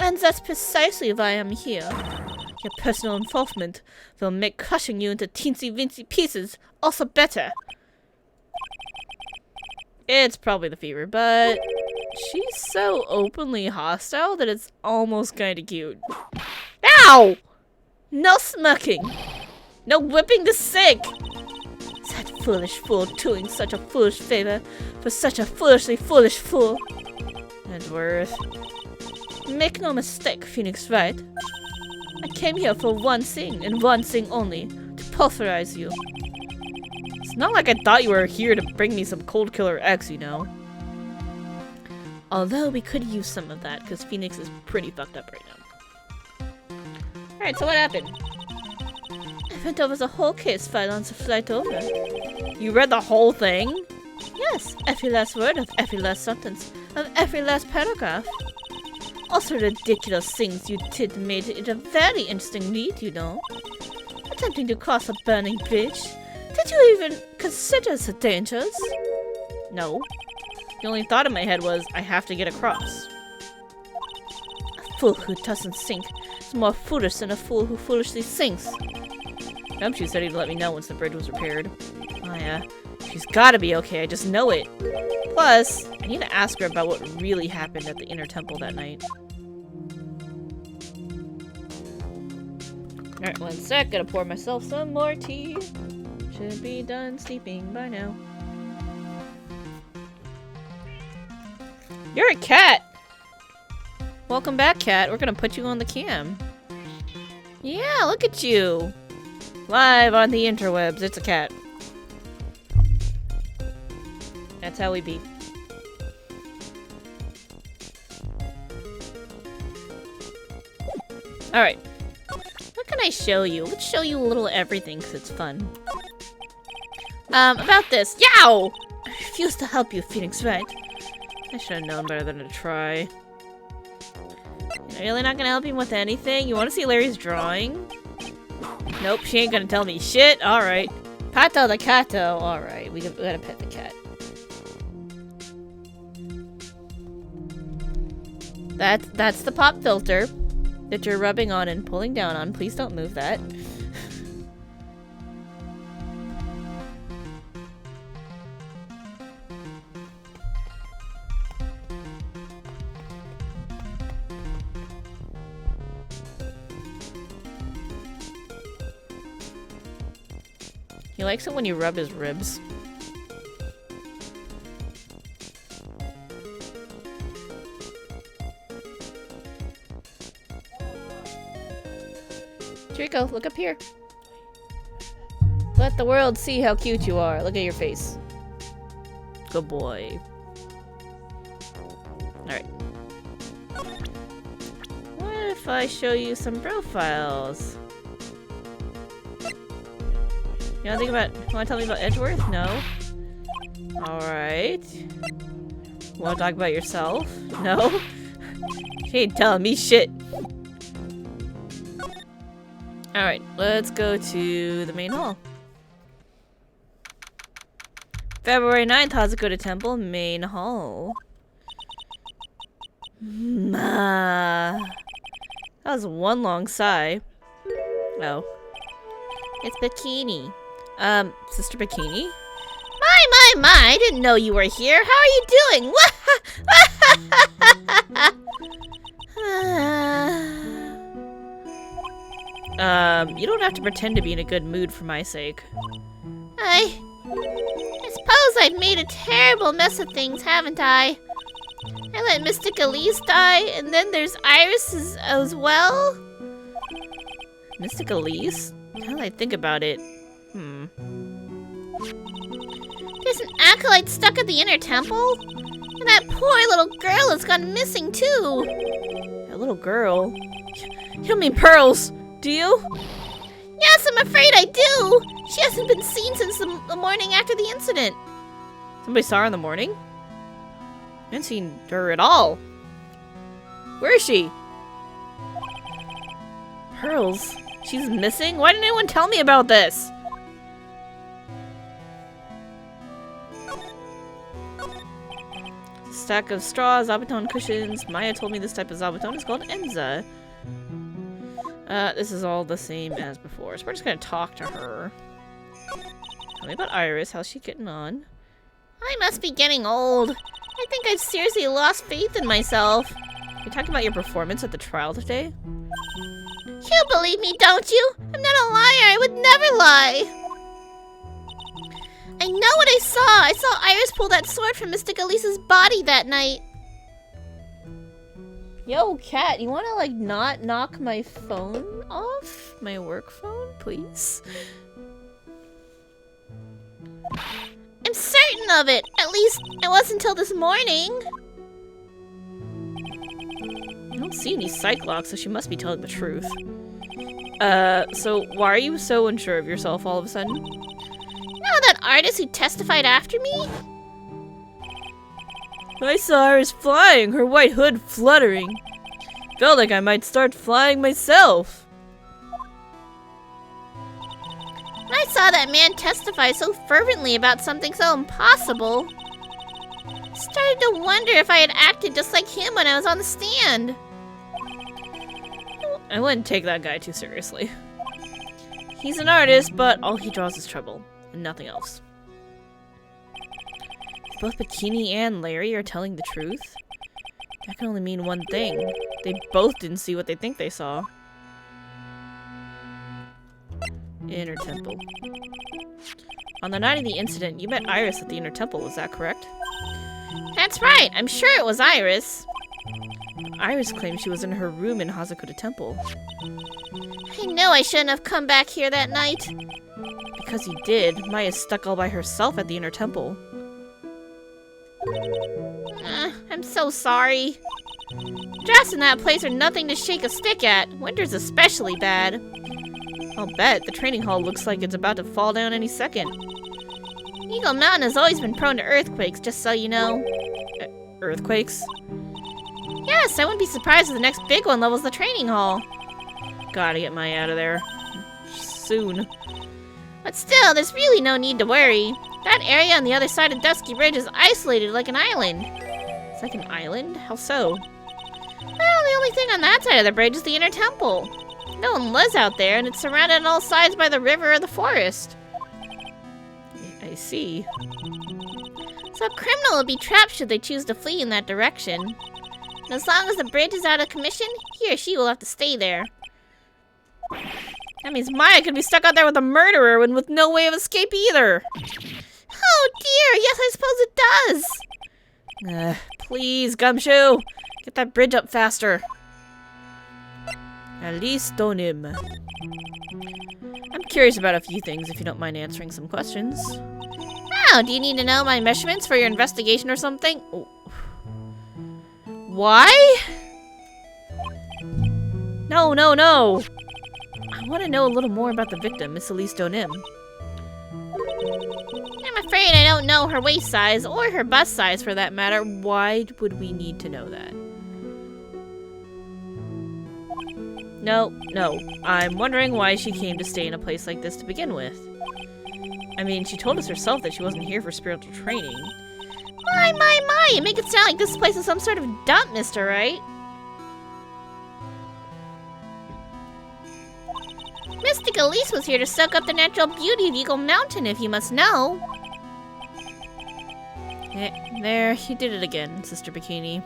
[SPEAKER 2] And that's precisely why I'm here. Your personal involvement will make crushing you into teensy-weensy pieces also better.
[SPEAKER 1] It's probably the fever, but she's so openly hostile that it's almost kinda cute. Ow!
[SPEAKER 2] No smirking!
[SPEAKER 1] No whipping the sick!
[SPEAKER 2] That foolish fool doing such a foolish favor for such a foolishly foolish fool.
[SPEAKER 1] Edgeworth.
[SPEAKER 2] Make no mistake, Phoenix Wright. I came here for one thing, and one thing only. To pulverize you.
[SPEAKER 1] It's not like I thought you were here to bring me some Cold Killer X, you know.
[SPEAKER 2] Although we could use some of that, because Phoenix is pretty fucked up right now.
[SPEAKER 1] Alright, so what happened?
[SPEAKER 2] I went over the whole case file on the flight over.
[SPEAKER 1] You read the whole thing?
[SPEAKER 2] Yes, every last word of every last sentence, of every last paragraph. Also ridiculous things you did made it a very interesting read, you know. Attempting to cross a burning bridge. Did you even consider the dangers?
[SPEAKER 1] No. The only thought in my head was, I have to get across.
[SPEAKER 2] A fool who doesn't think is more foolish than a fool who foolishly thinks.
[SPEAKER 1] Gumshoe said he'd let me know once the bridge was repaired. Oh yeah. She's gotta be okay, I just know it. Plus, I need to ask her about what really happened at the inner temple that night. Alright, 1 sec, gotta pour myself some more tea. Should be done sleeping by now. You're a cat! Welcome back, cat. We're gonna put you on the cam. Yeah, look at you! Live on the interwebs, it's a cat. That's how we be. Alright. What can I show you? Let's show you a little everything because it's fun. About this. Yow!
[SPEAKER 2] I refuse to help you, Phoenix Wright.
[SPEAKER 1] I should have known better than to try. You're really not gonna help him with anything? You wanna see Larry's drawing? Nope, she ain't gonna tell me shit. Alright. Pato the cato. Alright, we gotta pet the cat. That's the pop filter that you're rubbing on and pulling down on. Please don't move that. He likes it when you rub his ribs. Draco, look up here. Let the world see how cute you are. Look at your face. Good boy. Alright. What if I show you some profiles? You wanna tell me about Edgeworth? No? Alright. Wanna talk about yourself? No? She ain't telling me shit. Alright, let's go to the main hall. February 9th, Hazukura Temple, main hall. That was one long sigh. Oh.
[SPEAKER 2] It's Bikini.
[SPEAKER 1] Sister Bikini?
[SPEAKER 2] My, I didn't know you were here. How are you doing?
[SPEAKER 1] You don't have to pretend to be in a good mood for my sake.
[SPEAKER 2] I suppose I've made a terrible mess of things, haven't I? I let Mystic Elise die, and then there's Iris as well?
[SPEAKER 1] Mystic Elise? Now that I think about it,
[SPEAKER 2] There's an acolyte stuck at the inner temple? And that poor little girl has gone missing too!
[SPEAKER 1] That little girl? You don't mean Pearls, do you?
[SPEAKER 2] Yes, I'm afraid I do! She hasn't been seen since the morning after the incident.
[SPEAKER 1] Somebody saw her in the morning? I haven't seen her at all. Where is she? Pearls? She's missing? Why didn't anyone tell me about this? Stack of straw, zabuton cushions. Maya told me this type of zabuton is called Enza. This is all the same as before, so we're just gonna talk to her. Tell me about Iris. How's she getting on?
[SPEAKER 2] I must be getting old. I think I've seriously lost faith in myself.
[SPEAKER 1] You're talking about your performance at the trial today?
[SPEAKER 2] You believe me, don't you? I'm not a liar. I would never lie. I know what I saw. I saw Iris pull that sword from Mystic Elise's body that night.
[SPEAKER 1] Yo, cat, you wanna, like, not knock my phone off? My work phone, please?
[SPEAKER 2] I'm certain of it. At least, it wasn't until this morning.
[SPEAKER 1] I don't see any Cyclops, so she must be telling the truth. So why are you so unsure of yourself all of a sudden?
[SPEAKER 2] You know that artist who testified after me?
[SPEAKER 1] I saw Iris flying, her white hood fluttering. Felt like I might start flying myself.
[SPEAKER 2] I saw that man testify so fervently about something so impossible. Started to wonder if I had acted just like him when I was on the stand.
[SPEAKER 1] I wouldn't take that guy too seriously. He's an artist, but all he draws is trouble, and nothing else. Both Bikini and Larry are telling the truth? That can only mean one thing. They both didn't see what they think they saw. Inner Temple. On the night of the incident, you met Iris at the Inner Temple, is that correct?
[SPEAKER 2] That's right, I'm sure it was Iris.
[SPEAKER 1] Iris claimed she was in her room in Hazukura Temple.
[SPEAKER 2] I know I shouldn't have come back here that night.
[SPEAKER 1] Because you did, Maya's stuck all by herself at the Inner Temple.
[SPEAKER 2] I'm so sorry. Drafts in that place are nothing to shake a stick at. Winter's especially bad.
[SPEAKER 1] I'll bet. The training hall looks like it's about to fall down any second.
[SPEAKER 2] Eagle Mountain has always been prone to earthquakes, just so you know.
[SPEAKER 1] Earthquakes?
[SPEAKER 2] Yes, I wouldn't be surprised if the next big one levels the training hall.
[SPEAKER 1] Gotta get Maya out of there. Soon.
[SPEAKER 2] But still, there's really no need to worry. That area on the other side of Dusky Ridge is isolated like an island.
[SPEAKER 1] It's like an island? How so?
[SPEAKER 2] Well, the only thing on that side of the bridge is the Inner Temple. No one lives out there, and it's surrounded on all sides by the river or the forest.
[SPEAKER 1] I see.
[SPEAKER 2] So a criminal will be trapped should they choose to flee in that direction. And as long as the bridge is out of commission, he or she will have to stay there.
[SPEAKER 1] That means Maya could be stuck out there with a murderer and with no way of escape either.
[SPEAKER 2] Oh dear, yes I suppose it does.
[SPEAKER 1] Please, Gumshoe, get that bridge up faster. At least don't him. I'm curious about a few things if you don't mind answering some questions.
[SPEAKER 2] Oh, do you need to know my measurements for your investigation or something?
[SPEAKER 1] Oh. Why? No, no, no! I want to know a little more about the victim, Miss Elise Donim.
[SPEAKER 2] I'm afraid I don't know her waist size, or her bust size for that matter.
[SPEAKER 1] Why would we need to know that? No, no. I'm wondering why she came to stay in a place like this to begin with. I mean, she told us herself that she wasn't here for spiritual training.
[SPEAKER 2] My! You make it sound like this place is some sort of dump, Mr. Wright. Mystic Elise was here to soak up the natural beauty of Eagle Mountain, if you must know.
[SPEAKER 1] There, you did it again, Sister Bikini.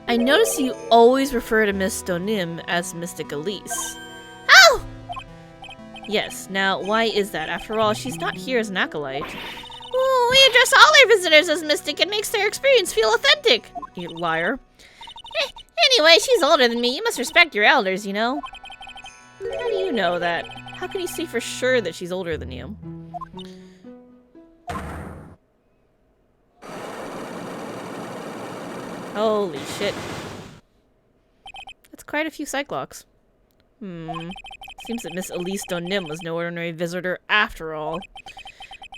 [SPEAKER 1] I notice you always refer to Miss Donim as Mystic Elise.
[SPEAKER 2] Oh!
[SPEAKER 1] Yes, now why is that? After all, she's not here as an acolyte.
[SPEAKER 2] Ooh, we address all our visitors as mystic and makes their experience feel authentic.
[SPEAKER 1] You liar.
[SPEAKER 2] Anyway, she's older than me. You must respect your elders, you know.
[SPEAKER 1] How do you know that? How can you say for sure that she's older than you? Holy shit. That's quite a few Cyclops. Seems that Miss Elise Donim was no ordinary visitor after all.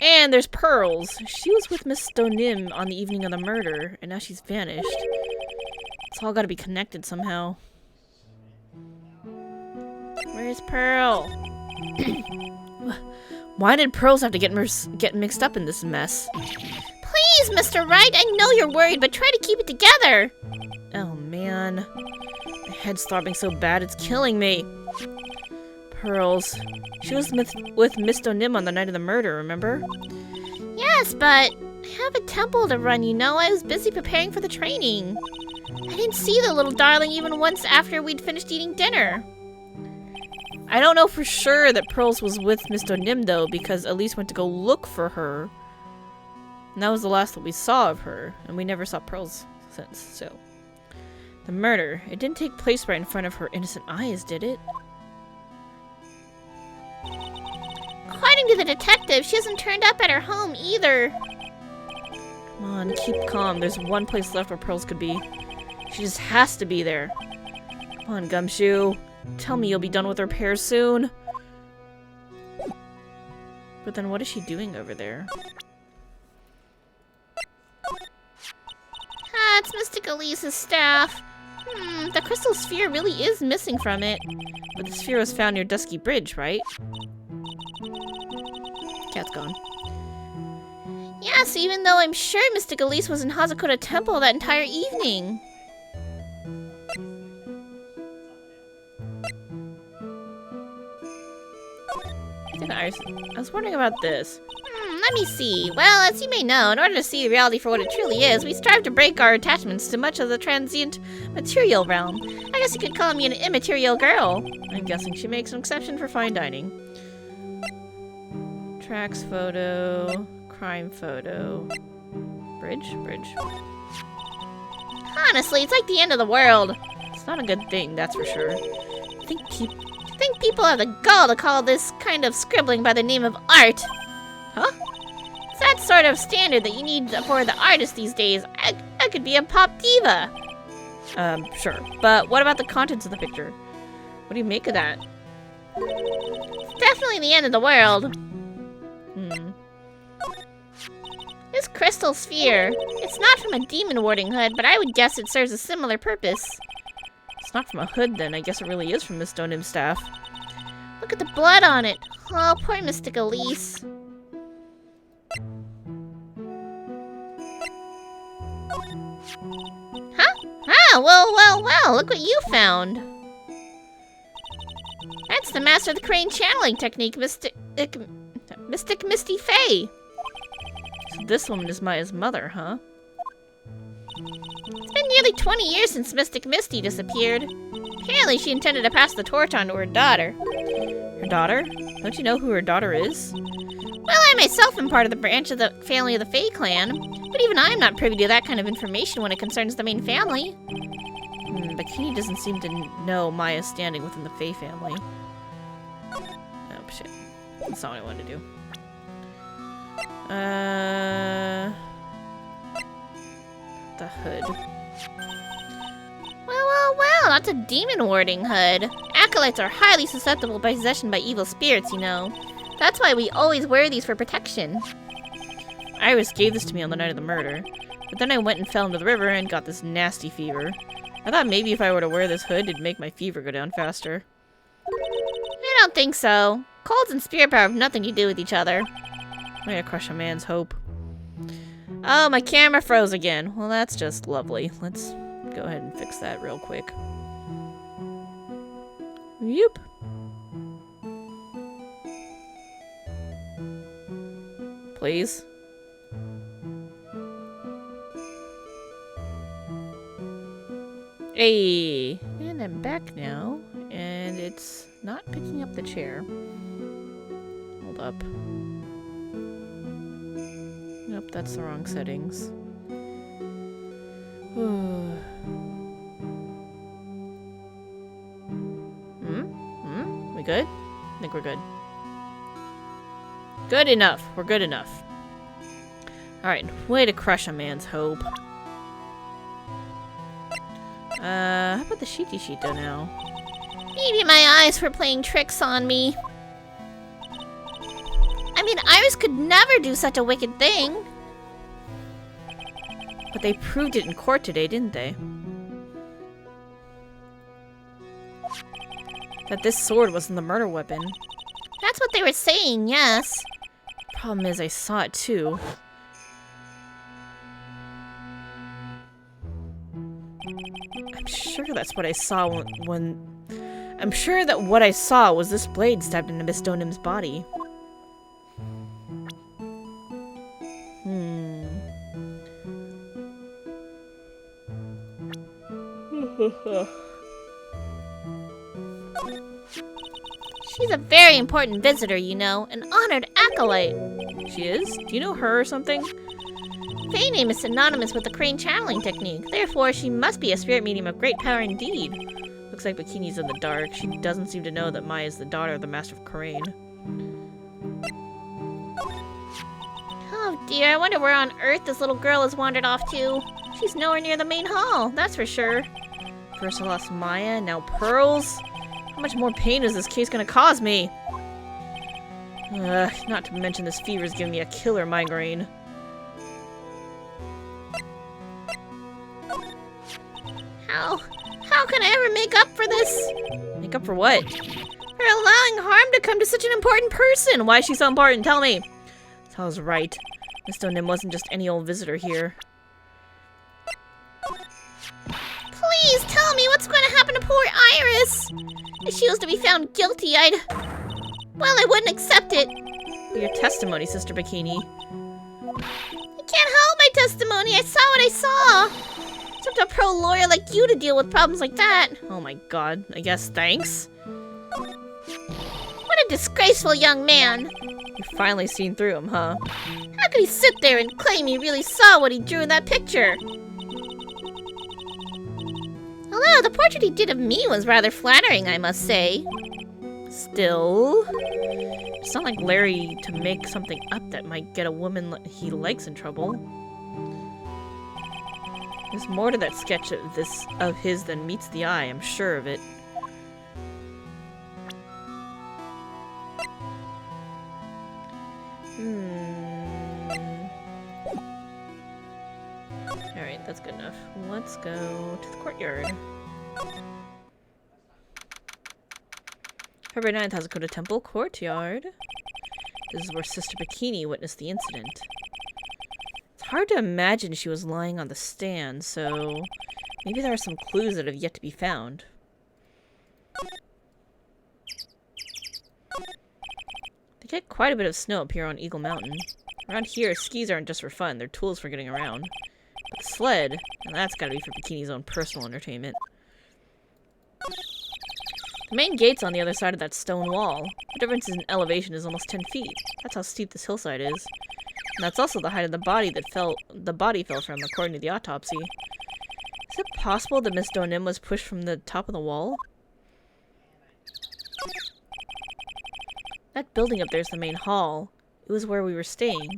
[SPEAKER 1] And there's Pearls. She was with Miss Donim on the evening of the murder, and now she's vanished. It's all gotta be connected somehow. Where's Pearl? Why did Pearls have to get mixed up in this mess?
[SPEAKER 2] Please, Mr. Wright, I know you're worried, but try to keep it together.
[SPEAKER 1] Oh man. My head's throbbing so bad it's killing me. Pearls. She was with Miss Donim on the night of the murder, remember?
[SPEAKER 2] Yes, but I have a temple to run, you know. I was busy preparing for the training. I didn't see the little darling even once after we'd finished eating dinner.
[SPEAKER 1] I don't know for sure that Pearls was with Miss Donim, though, because Elise went to go look for her. And that was the last that we saw of her, and we never saw Pearls since, so... The murder. It didn't take place right in front of her innocent eyes, did it?
[SPEAKER 2] According to the detective, she hasn't turned up at her home either.
[SPEAKER 1] Come on, keep calm. There's one place left where Pearls could be. She just has to be there. Come on, Gumshoe. Tell me you'll be done with repairs soon. But then what is she doing over there?
[SPEAKER 2] Ah, it's Mystic Elise's staff. The crystal sphere really is missing from it.
[SPEAKER 1] But the sphere was found near Dusky Bridge, right? Cat's gone.
[SPEAKER 2] Yes, even though I'm sure Mystic Elise was in Hazukura Temple that entire evening.
[SPEAKER 1] I was wondering about this.
[SPEAKER 2] Let me see. Well, as you may know, in order to see reality for what it truly is, we strive to break our attachments to much of the transient material realm. I guess you could call me an immaterial girl.
[SPEAKER 1] I'm guessing she makes an exception for fine dining. Tracks photo, crime photo, bridge.
[SPEAKER 2] Honestly, it's like the end of the world.
[SPEAKER 1] It's not a good thing, that's for sure.
[SPEAKER 2] I think people have the gall to call this kind of scribbling by the name of art.
[SPEAKER 1] Huh?
[SPEAKER 2] It's that sort of standard that you need for the artist these days. I could be a pop diva.
[SPEAKER 1] Sure. But what about the contents of the picture? What do you make of that?
[SPEAKER 2] It's definitely the end of the world. This crystal sphere. It's not from a demon warding hood, but I would guess it serves a similar purpose.
[SPEAKER 1] It's not from a hood then. I guess it really is from Miss Stonehim's staff.
[SPEAKER 2] Look at the blood on it. Oh, poor Mystic Elise. Huh? Ah, well, look what you found. That's the master of the crane channeling technique, Mystic Misty Faye.
[SPEAKER 1] So this woman is Maya's mother, huh?
[SPEAKER 2] It's been nearly 20 years since Mystic Misty disappeared. Apparently she intended to pass the torch on to her daughter.
[SPEAKER 1] Her daughter? Don't you know who her daughter is?
[SPEAKER 2] Well, I myself am part of the branch of the family of the Fae clan, but even I am not privy to that kind of information when it concerns the main family.
[SPEAKER 1] Bikini doesn't seem to know Maya's standing within the Fae family. Oh, shit. That's not what I wanted to do. The hood.
[SPEAKER 2] Well, that's a demon warding hood. Acolytes are highly susceptible by possession by evil spirits, you know. That's why we always wear these for protection.
[SPEAKER 1] Iris gave this to me on the night of the murder, but then I went and fell into the river and got this nasty fever. I thought maybe if I were to wear this hood, it'd make my fever go down faster.
[SPEAKER 2] I don't think so. Colds and spirit power have nothing to do with each other.
[SPEAKER 1] Way to crush a man's hope. Oh, my camera froze again. Well, that's just lovely. Let's go ahead and fix that real quick. Yoop. Please. Hey, and I'm back now, and it's not picking up the chair. Hold up. Nope, that's the wrong settings. We good? I think we're good. Good enough. We're good enough. Alright, way to crush a man's hope. How about the Shito now?
[SPEAKER 2] Maybe my eyes were playing tricks on me. I mean, Iris could never do such a wicked thing.
[SPEAKER 1] But they proved it in court today, didn't they? That this sword wasn't the murder weapon.
[SPEAKER 2] That's what they were saying, yes.
[SPEAKER 1] Problem is, I saw it too. I'm sure that's what I saw when I'm sure that what I saw was this blade stabbed into Miss Stonehim's body.
[SPEAKER 2] She's a very important visitor, you know, an honored acolyte.
[SPEAKER 1] She is? Do you know her or something?
[SPEAKER 2] Faye name is synonymous with the crane channeling technique. Therefore, she must be a spirit medium of great power indeed. Looks like Bikini's in the dark. She doesn't seem to know that Maya is the daughter of the Master of Crane. Oh dear, I wonder where on earth this little girl has wandered off to. She's nowhere near the main hall, that's for sure.
[SPEAKER 1] First I lost Maya, now Pearls? How much more pain is this case gonna cause me? Not to mention this fever's giving me a killer migraine.
[SPEAKER 2] How can I ever make up for this?
[SPEAKER 1] Make up for what?
[SPEAKER 2] For allowing harm to come to such an important person.
[SPEAKER 1] Why is she so important? Tell me! I was right. Miss Donim wasn't just any old visitor here.
[SPEAKER 2] Please tell me what's going to happen to poor Iris. If she was to be found guilty, I wouldn't accept it.
[SPEAKER 1] Your testimony, Sister Bikini.
[SPEAKER 2] I can't help my testimony. I saw what I saw. It's up to a pro lawyer like you to deal with problems like that.
[SPEAKER 1] Oh my god. I guess thanks?
[SPEAKER 2] What a disgraceful young man.
[SPEAKER 1] You've finally seen through him, huh?
[SPEAKER 2] How could he sit there and claim he really saw what he drew in that picture? Although the portrait he did of me was rather flattering, I must say.
[SPEAKER 1] Still, it's not like Larry to make something up that might get a woman he likes in trouble. There's more to that sketch of his than meets the eye, I'm sure of it. Alright, that's good enough. Let's go to the courtyard. February 9th, Hazukura Temple, courtyard. This is where Sister Bikini witnessed the incident. It's hard to imagine she was lying on the stand, so maybe there are some clues that have yet to be found. They get quite a bit of snow up here on Eagle Mountain. Around here, skis aren't just for fun, they're tools for getting around. But the sled, and that's gotta be for Bikini's own personal entertainment. The main gate's on the other side of that stone wall. The difference in elevation is almost 10 feet. That's how steep this hillside is. And that's also the height of the body the body fell from, according to the autopsy. Is it possible that Miss Donim was pushed from the top of the wall? That building up there's the main hall. It was where we were staying.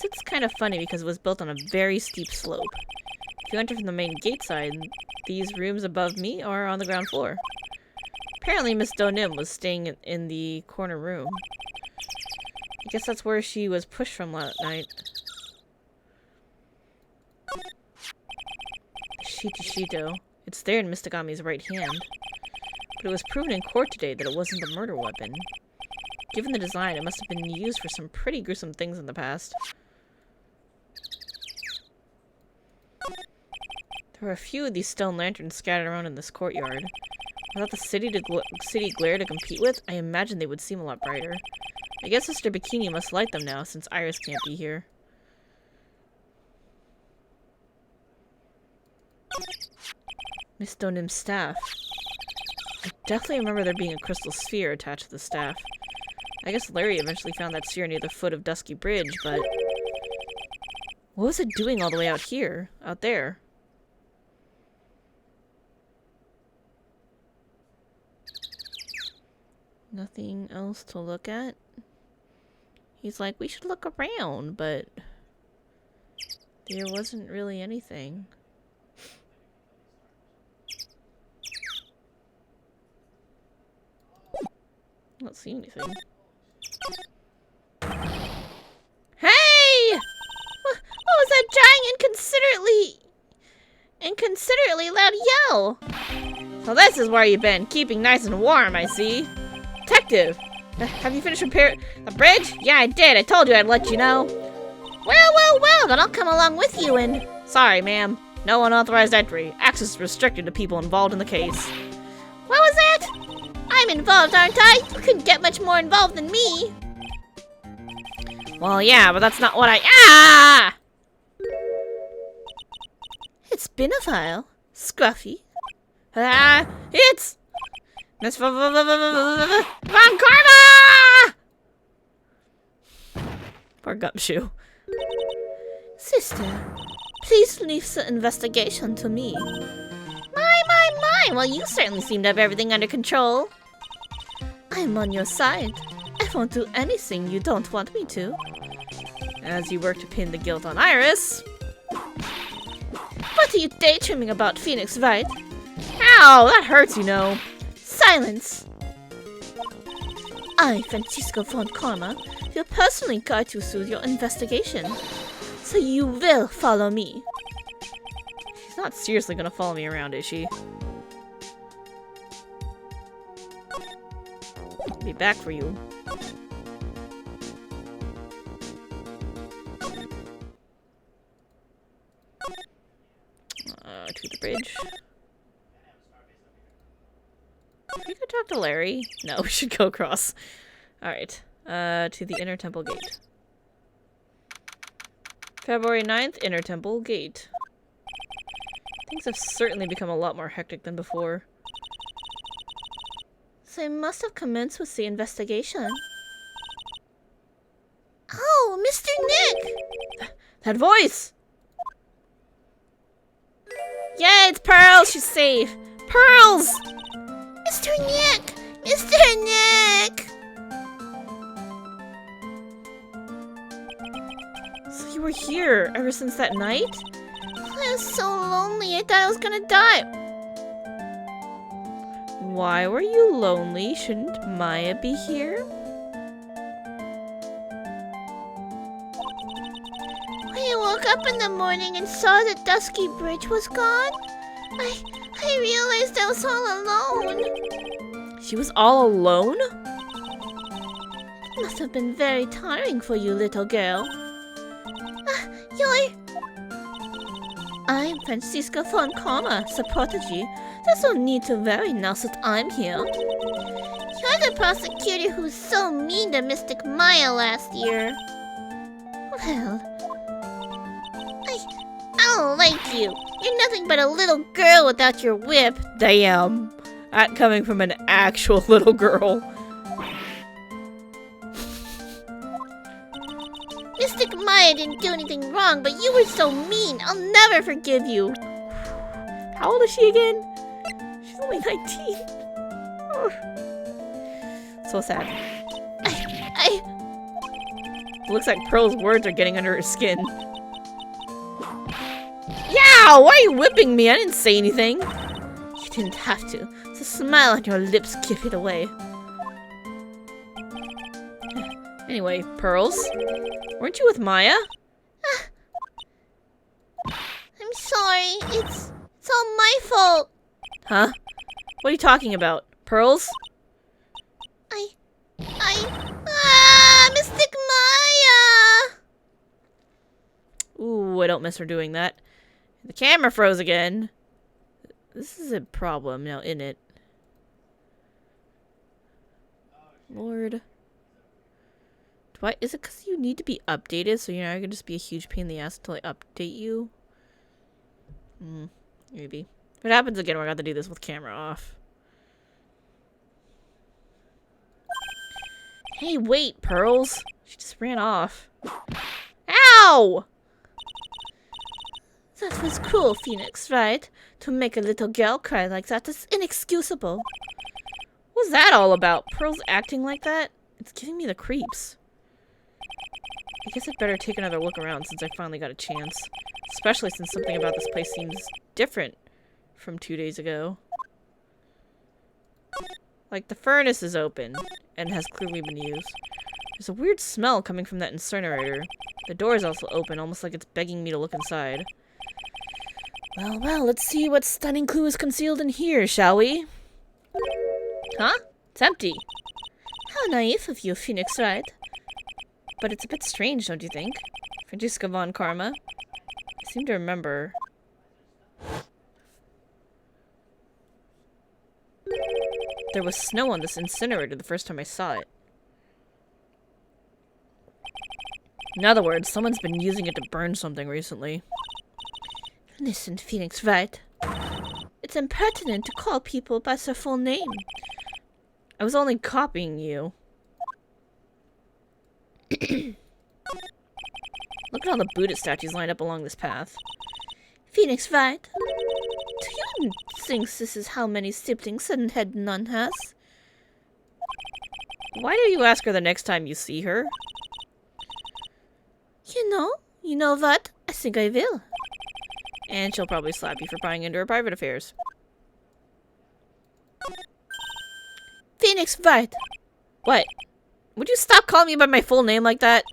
[SPEAKER 1] It's kind of funny because it was built on a very steep slope. If you enter from the main gate side, these rooms above me are on the ground floor. Apparently Miss Donim was staying in the corner room. I guess that's where she was pushed from last night. Shito. It's there in Mistagami's right hand. But it was proven in court today that it wasn't the murder weapon. Given the design, it must have been used for some pretty gruesome things in the past. There were a few of these stone lanterns scattered around in this courtyard. Without the city glare to compete with, I imagine they would seem a lot brighter. I guess Sister Bikini must light them now, since Iris can't be here. Miss Donim's staff. I definitely remember there being a crystal sphere attached to the staff. I guess Larry eventually found that sphere near the foot of Dusky Bridge, but... what was it doing all the way out here? Out there? Nothing else to look at? He's like, we should look around, but... there wasn't really anything. I don't see anything. Hey!
[SPEAKER 2] What was that giant inconsiderately loud yell?
[SPEAKER 1] So this is where you've been, keeping nice and warm, I see. Detective! Have you finished repairing the bridge? Yeah, I did. I told you I'd let you know.
[SPEAKER 2] Well, then I'll come along with you and...
[SPEAKER 1] Sorry, ma'am. No unauthorized entry. Access is restricted to people involved in the case.
[SPEAKER 2] What was that? I'm involved, aren't I? You couldn't get much more involved than me.
[SPEAKER 1] Well, yeah, but that's not what I... Ah!
[SPEAKER 2] It's been a while. Scruffy.
[SPEAKER 1] It's... Miss Von Karma! Poor Gumshoe.
[SPEAKER 2] Sister, please leave the investigation to me. My! Well, you certainly seem to have everything under control. I'm on your side. I won't do anything you don't want me to.
[SPEAKER 1] As you work to pin the guilt on Iris.
[SPEAKER 2] What are you daydreaming about, Phoenix, Wright?
[SPEAKER 1] Ow, that hurts, you know.
[SPEAKER 2] Silence! I, Francisco von Karma, will personally guide you through your investigation. So you will follow me.
[SPEAKER 1] She's not seriously gonna follow me around, is she? I'll be back for you. To the bridge. We could talk to Larry. No, we should go across. Alright. To the Inner Temple Gate. February 9th, Inner Temple Gate. Things have certainly become a lot more hectic than before.
[SPEAKER 2] They must have commenced with the investigation. Oh, Mr. Nick!
[SPEAKER 1] That voice! Yeah, it's Pearls! She's safe! Pearls!
[SPEAKER 2] Mr. Nick! Mr. Nick!
[SPEAKER 1] So you were here ever since that night?
[SPEAKER 2] I was so lonely, I thought I was gonna die.
[SPEAKER 1] Why were you lonely? Shouldn't Maya be here?
[SPEAKER 2] When I woke up in the morning and saw the dusky bridge was gone, I realized I was all alone.
[SPEAKER 1] She was all alone?
[SPEAKER 2] It must have been very tiring for you, little girl. You're... I'm Francisco von Karma, the protege. There's no need to worry now that I'm here. You're the prosecutor who was so mean to Mystic Maya last year. Well, I don't like you. You're nothing but a little girl without your whip.
[SPEAKER 1] Damn. That coming from an actual little girl.
[SPEAKER 2] Mystic Maya didn't do anything wrong, but you were so mean. I'll never forgive you.
[SPEAKER 1] How old is she again? She's only 19. Oh. So sad. Looks like Pearl's words are getting under her skin. Yeah, why are you whipping me? I didn't say anything.
[SPEAKER 2] You didn't have to. The smile on your lips give it away.
[SPEAKER 1] Anyway, Pearls, weren't you with Maya?
[SPEAKER 2] I'm sorry. It's all my fault.
[SPEAKER 1] Huh? What are you talking about? Pearls?
[SPEAKER 2] Mystic Maya!
[SPEAKER 1] Ooh, I don't miss her doing that. The camera froze again. This is a problem now, isn't it? Lord. Is it because you need to be updated so you're not gonna just be a huge pain in the ass until I update you? Maybe. If it happens again, we're gonna have to do this with camera off. Hey, wait, Pearls. She just ran off. Ow!
[SPEAKER 2] That was cruel, Phoenix, right? To make a little girl cry like that is inexcusable.
[SPEAKER 1] What's that all about? Pearls acting like that? It's giving me the creeps. I guess I'd better take another look around since I finally got a chance. Especially since something about this place seems different from 2 days ago. Like, the furnace is open and has clearly been used. There's a weird smell coming from that incinerator. The door is also open, almost like it's begging me to look inside. Well, let's see what stunning clue is concealed in here, shall we? Huh? It's empty.
[SPEAKER 2] How naive of you, Phoenix, right?
[SPEAKER 1] But it's a bit strange, don't you think? Francisco von Karma. I seem to remember. There was snow on this incinerator the first time I saw it. In other words, someone's been using it to burn something recently.
[SPEAKER 2] Listen, Phoenix, right? It's impertinent to call people by their full name.
[SPEAKER 1] I was only copying you. Look Look at all the Buddha statues lined up along this path.
[SPEAKER 2] Phoenix Wright, do you think this is how many siblings a head nun has?
[SPEAKER 1] Why do you ask her the next time you see her?
[SPEAKER 2] You know what? I think I will.
[SPEAKER 1] And she'll probably slap you for prying into her private affairs.
[SPEAKER 2] Phoenix Wright,
[SPEAKER 1] What? Would you stop calling me by my full name like that?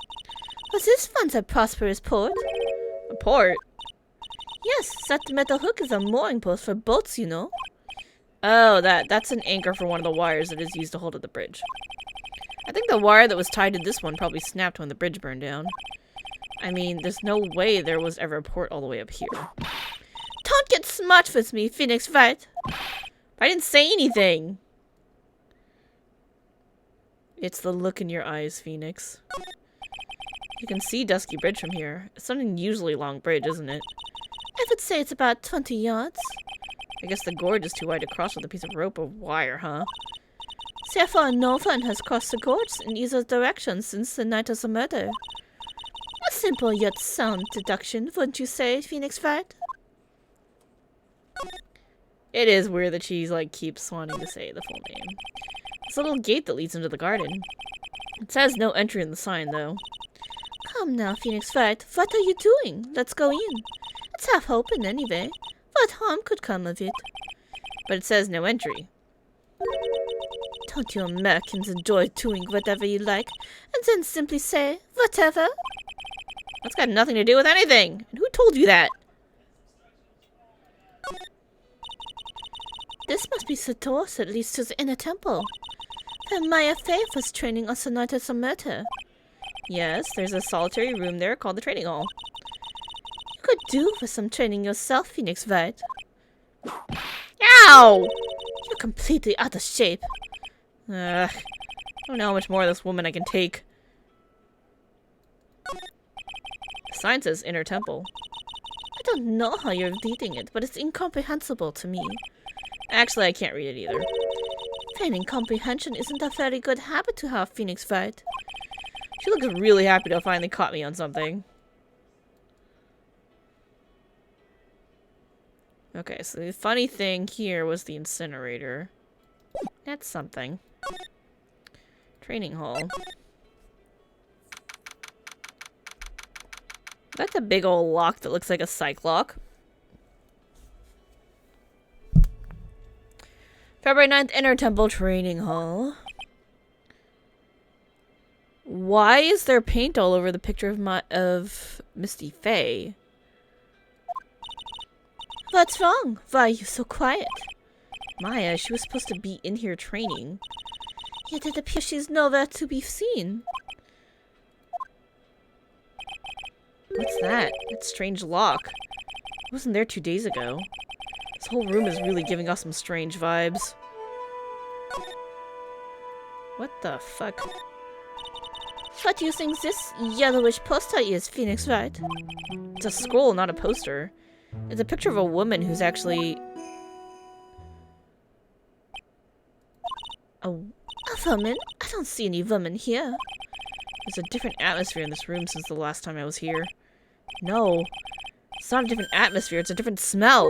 [SPEAKER 2] was this once a prosperous port?
[SPEAKER 1] A port?
[SPEAKER 2] Yes, that metal hook is a mooring post for boats, you know.
[SPEAKER 1] Oh, that's an anchor for one of the wires that is used to hold up the bridge. I think the wire that was tied to this one probably snapped when the bridge burned down. I mean, there's no way there was ever a port all the way up here.
[SPEAKER 2] Don't get smart with me, Phoenix Wright.
[SPEAKER 1] I didn't say anything! It's the look in your eyes, Phoenix. You can see Dusky Bridge from here. It's not an unusually long bridge, isn't it?
[SPEAKER 2] I would say it's about 20 yards.
[SPEAKER 1] I guess the gorge is too wide to cross with a piece of rope or wire, huh?
[SPEAKER 2] Therefore, no one has crossed the gorge in either direction since the night of the murder. A simple yet sound deduction, wouldn't you say, Phoenix Wright?
[SPEAKER 1] It is weird that she's like keeps wanting to say the full name. This little gate that leads into the garden. It says no entry in the sign, though.
[SPEAKER 2] Come now, Phoenix Wright. What are you doing? Let's go in. It's half open anyway. What harm could come of it?
[SPEAKER 1] But it says no entry.
[SPEAKER 2] Don't you Americans enjoy doing whatever you like, and then simply say, whatever?
[SPEAKER 1] That's got nothing to do with anything! And who told you that?
[SPEAKER 2] This must be the door that leads to the inner temple, where Maya Faye was training us the night of the murder.
[SPEAKER 1] Yes, there's a solitary room there called the training hall.
[SPEAKER 2] You could do with some training yourself, Phoenix Wright.
[SPEAKER 1] Ow!
[SPEAKER 2] You're completely out of shape.
[SPEAKER 1] Ugh. I don't know how much more of this woman I can take. The sign says inner temple.
[SPEAKER 2] I don't know how you're reading it, but it's incomprehensible to me.
[SPEAKER 1] Actually, I can't read it either.
[SPEAKER 2] Feigning comprehension isn't a very good habit to have, Phoenix Wright.
[SPEAKER 1] She looks really happy to have finally caught me on something. Okay, so the funny thing here was the incinerator. That's something. Training hall. That's a big old lock that looks like a psych lock. February 9th, Inner Temple Training Hall. Why is there paint all over the picture of Misty Faye?
[SPEAKER 2] What's wrong? Why are you so quiet?
[SPEAKER 1] Maya, she was supposed to be in here training.
[SPEAKER 2] Yet it appears she's nowhere to be seen.
[SPEAKER 1] What's that? That strange lock. It wasn't there 2 days ago. This whole room is really giving us some strange vibes. What the fuck?
[SPEAKER 2] What do you think this yellowish poster is, Phoenix Wright?
[SPEAKER 1] It's a scroll, not a poster. It's a picture of a woman who's actually...
[SPEAKER 2] A woman? I don't see any woman here.
[SPEAKER 1] There's a different atmosphere in this room since the last time I was here. No. It's not a different atmosphere, it's a different smell.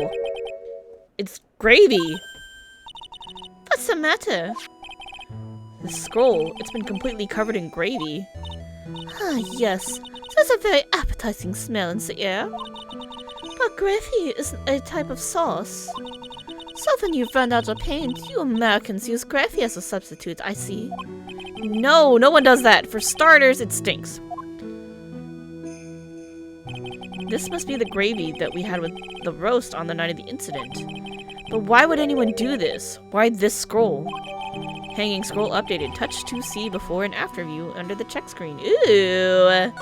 [SPEAKER 1] It's gravy.
[SPEAKER 2] What's the matter?
[SPEAKER 1] The scroll, it's been completely covered in gravy.
[SPEAKER 2] Ah, yes. There's a very appetizing smell in the air. But gravy isn't a type of sauce. So when you run out of paint, you Americans use gravy as a substitute, I see.
[SPEAKER 1] No, no one does that. For starters, it stinks. This must be the gravy that we had with the roast on the night of the incident. But why would anyone do this? Why this scroll? Hanging scroll updated. Touch to see before and after view under the check screen. Ooh.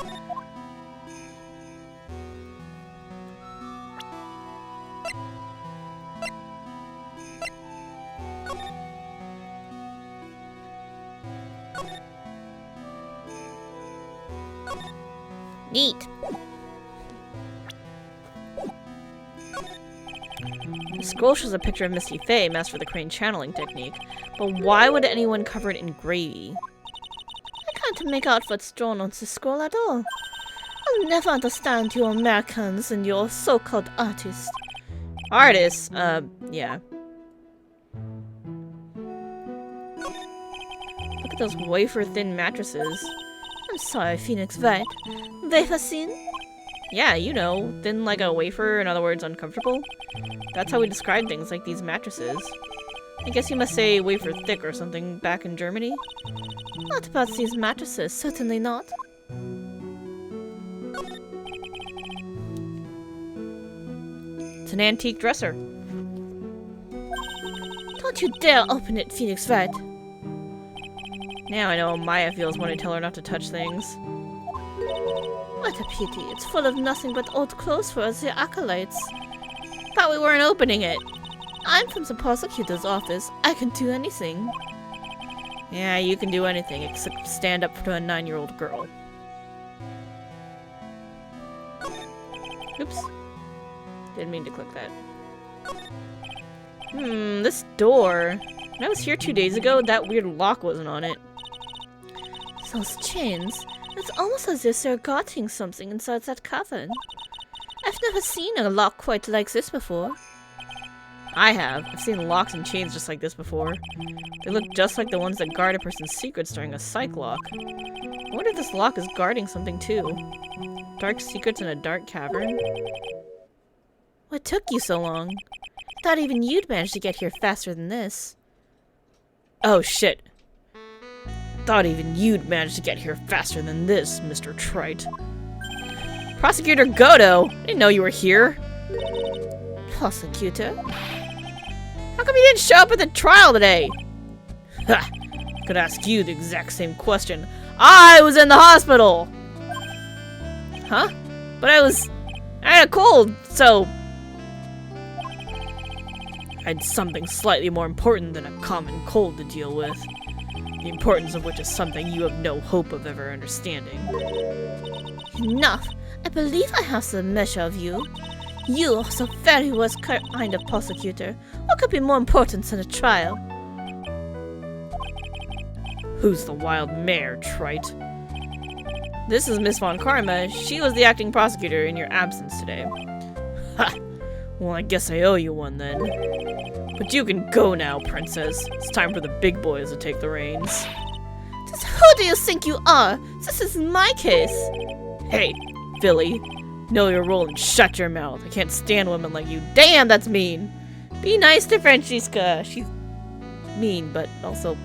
[SPEAKER 2] Neat.
[SPEAKER 1] The scroll shows a picture of Misty Faye, master of the crane channeling technique. But why would anyone cover it in gravy?
[SPEAKER 2] I can't make out what's drawn on the scroll at all. I'll never understand you Americans and your so-called artists.
[SPEAKER 1] Artists? Yeah. Look at those wafer-thin mattresses.
[SPEAKER 2] I'm sorry, Phoenix Wright. Wafer thin?
[SPEAKER 1] Yeah, you know, thin like a wafer, in other words, uncomfortable. That's how we describe things like these mattresses. I guess you must say wafer thick or something back in Germany.
[SPEAKER 2] Not about these mattresses, certainly not.
[SPEAKER 1] It's an antique dresser.
[SPEAKER 2] Don't you dare open it, Phoenix Wright.
[SPEAKER 1] Now I know how Maya feels when I tell her not to touch things.
[SPEAKER 2] What a pity. It's full of nothing but old clothes for us, the acolytes.
[SPEAKER 1] Thought we weren't opening it.
[SPEAKER 2] I'm from the prosecutor's office. I can do anything.
[SPEAKER 1] Yeah, you can do anything except stand up to a 9-year-old girl. Oops. Didn't mean to click that. This door. When I was here 2 days ago, that weird lock wasn't on it.
[SPEAKER 2] Those chains. It's almost as if they're guarding something inside that cavern. I've never seen a lock quite like this before.
[SPEAKER 1] I have. I've seen locks and chains just like this before. They look just like the ones that guard a person's secrets during a psych lock. I wonder if this lock is guarding something too. Dark secrets in a dark cavern?
[SPEAKER 2] What took you so long? Thought even you'd manage to get here faster than this.
[SPEAKER 1] Oh shit. Thought even you'd manage to get here faster than this, Mr. Trite. Prosecutor Godo! I didn't know you were here.
[SPEAKER 2] Prosecutor?
[SPEAKER 1] How come you didn't show up at the trial today? Ha! I could ask you the exact same question. I was in the hospital! Huh? But I had a cold, so... I had something slightly more important than a common cold to deal with. The importance of which is something you have no hope of ever understanding.
[SPEAKER 2] Enough! I believe I have the measure of you. You are the very worst kind of prosecutor. What could be more important than a trial?
[SPEAKER 1] Who's the wild mare, Trite? This is Miss Von Karma. She was the acting prosecutor in your absence today. Ha! Well, I guess I owe you one then. But you can go now, princess. It's time for the big boys to take the reins.
[SPEAKER 2] Just who do you think you are? This is my case.
[SPEAKER 1] Hey, Philly. Know your role and shut your mouth. I can't stand women like you. Damn, that's mean. Be nice to Francesca. She's mean, but also...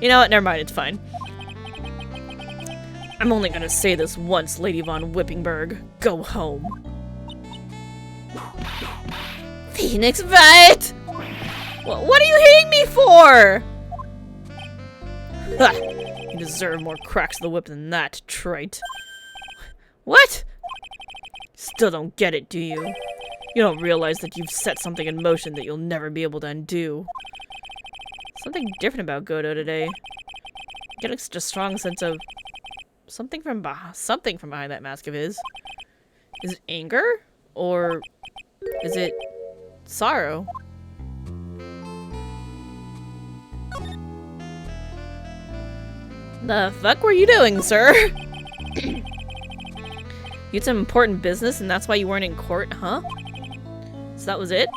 [SPEAKER 1] You know what? Never mind. It's fine. I'm only gonna say this once, Lady Von Whippingberg. Go home.
[SPEAKER 2] Phoenix Wright!
[SPEAKER 1] What are you hitting me for? Ha! You deserve more cracks of the whip than that, Trite. What? Still don't get it, do you? You don't realize that you've set something in motion that you'll never be able to undo. Something different about Godo today. Getting such a strong sense of something from behind that mask of his. Is it anger? Or is it sorrow? The fuck were you doing, sir? You had some important business and that's why you weren't in court, huh? So that was it?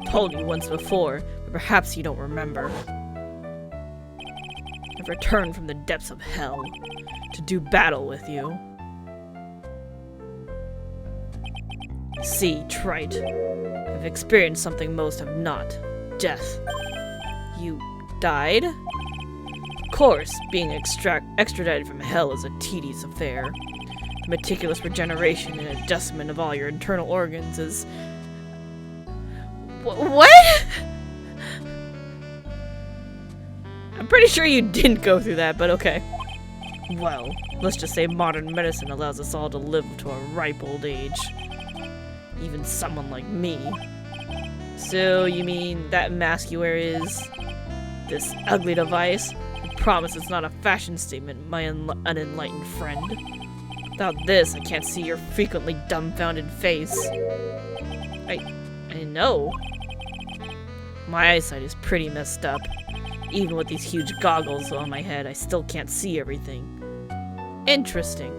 [SPEAKER 1] Told you once before, but perhaps you don't remember. I've returned from the depths of hell to do battle with you. See, Trite, I've experienced something most have not. Death. You died? Of course, being extradited from hell is a tedious affair. The meticulous regeneration and adjustment of all your internal organs is... What? I'm pretty sure you didn't go through that, but okay. Well, let's just say modern medicine allows us all to live to a ripe old age. Even someone like me. So, you mean that mask you wear is... this ugly device? I promise it's not a fashion statement, my unenlightened friend. Without this, I can't see your frequently dumbfounded face. I know. My eyesight is pretty messed up. Even with these huge goggles on my head, I still can't see everything. Interesting.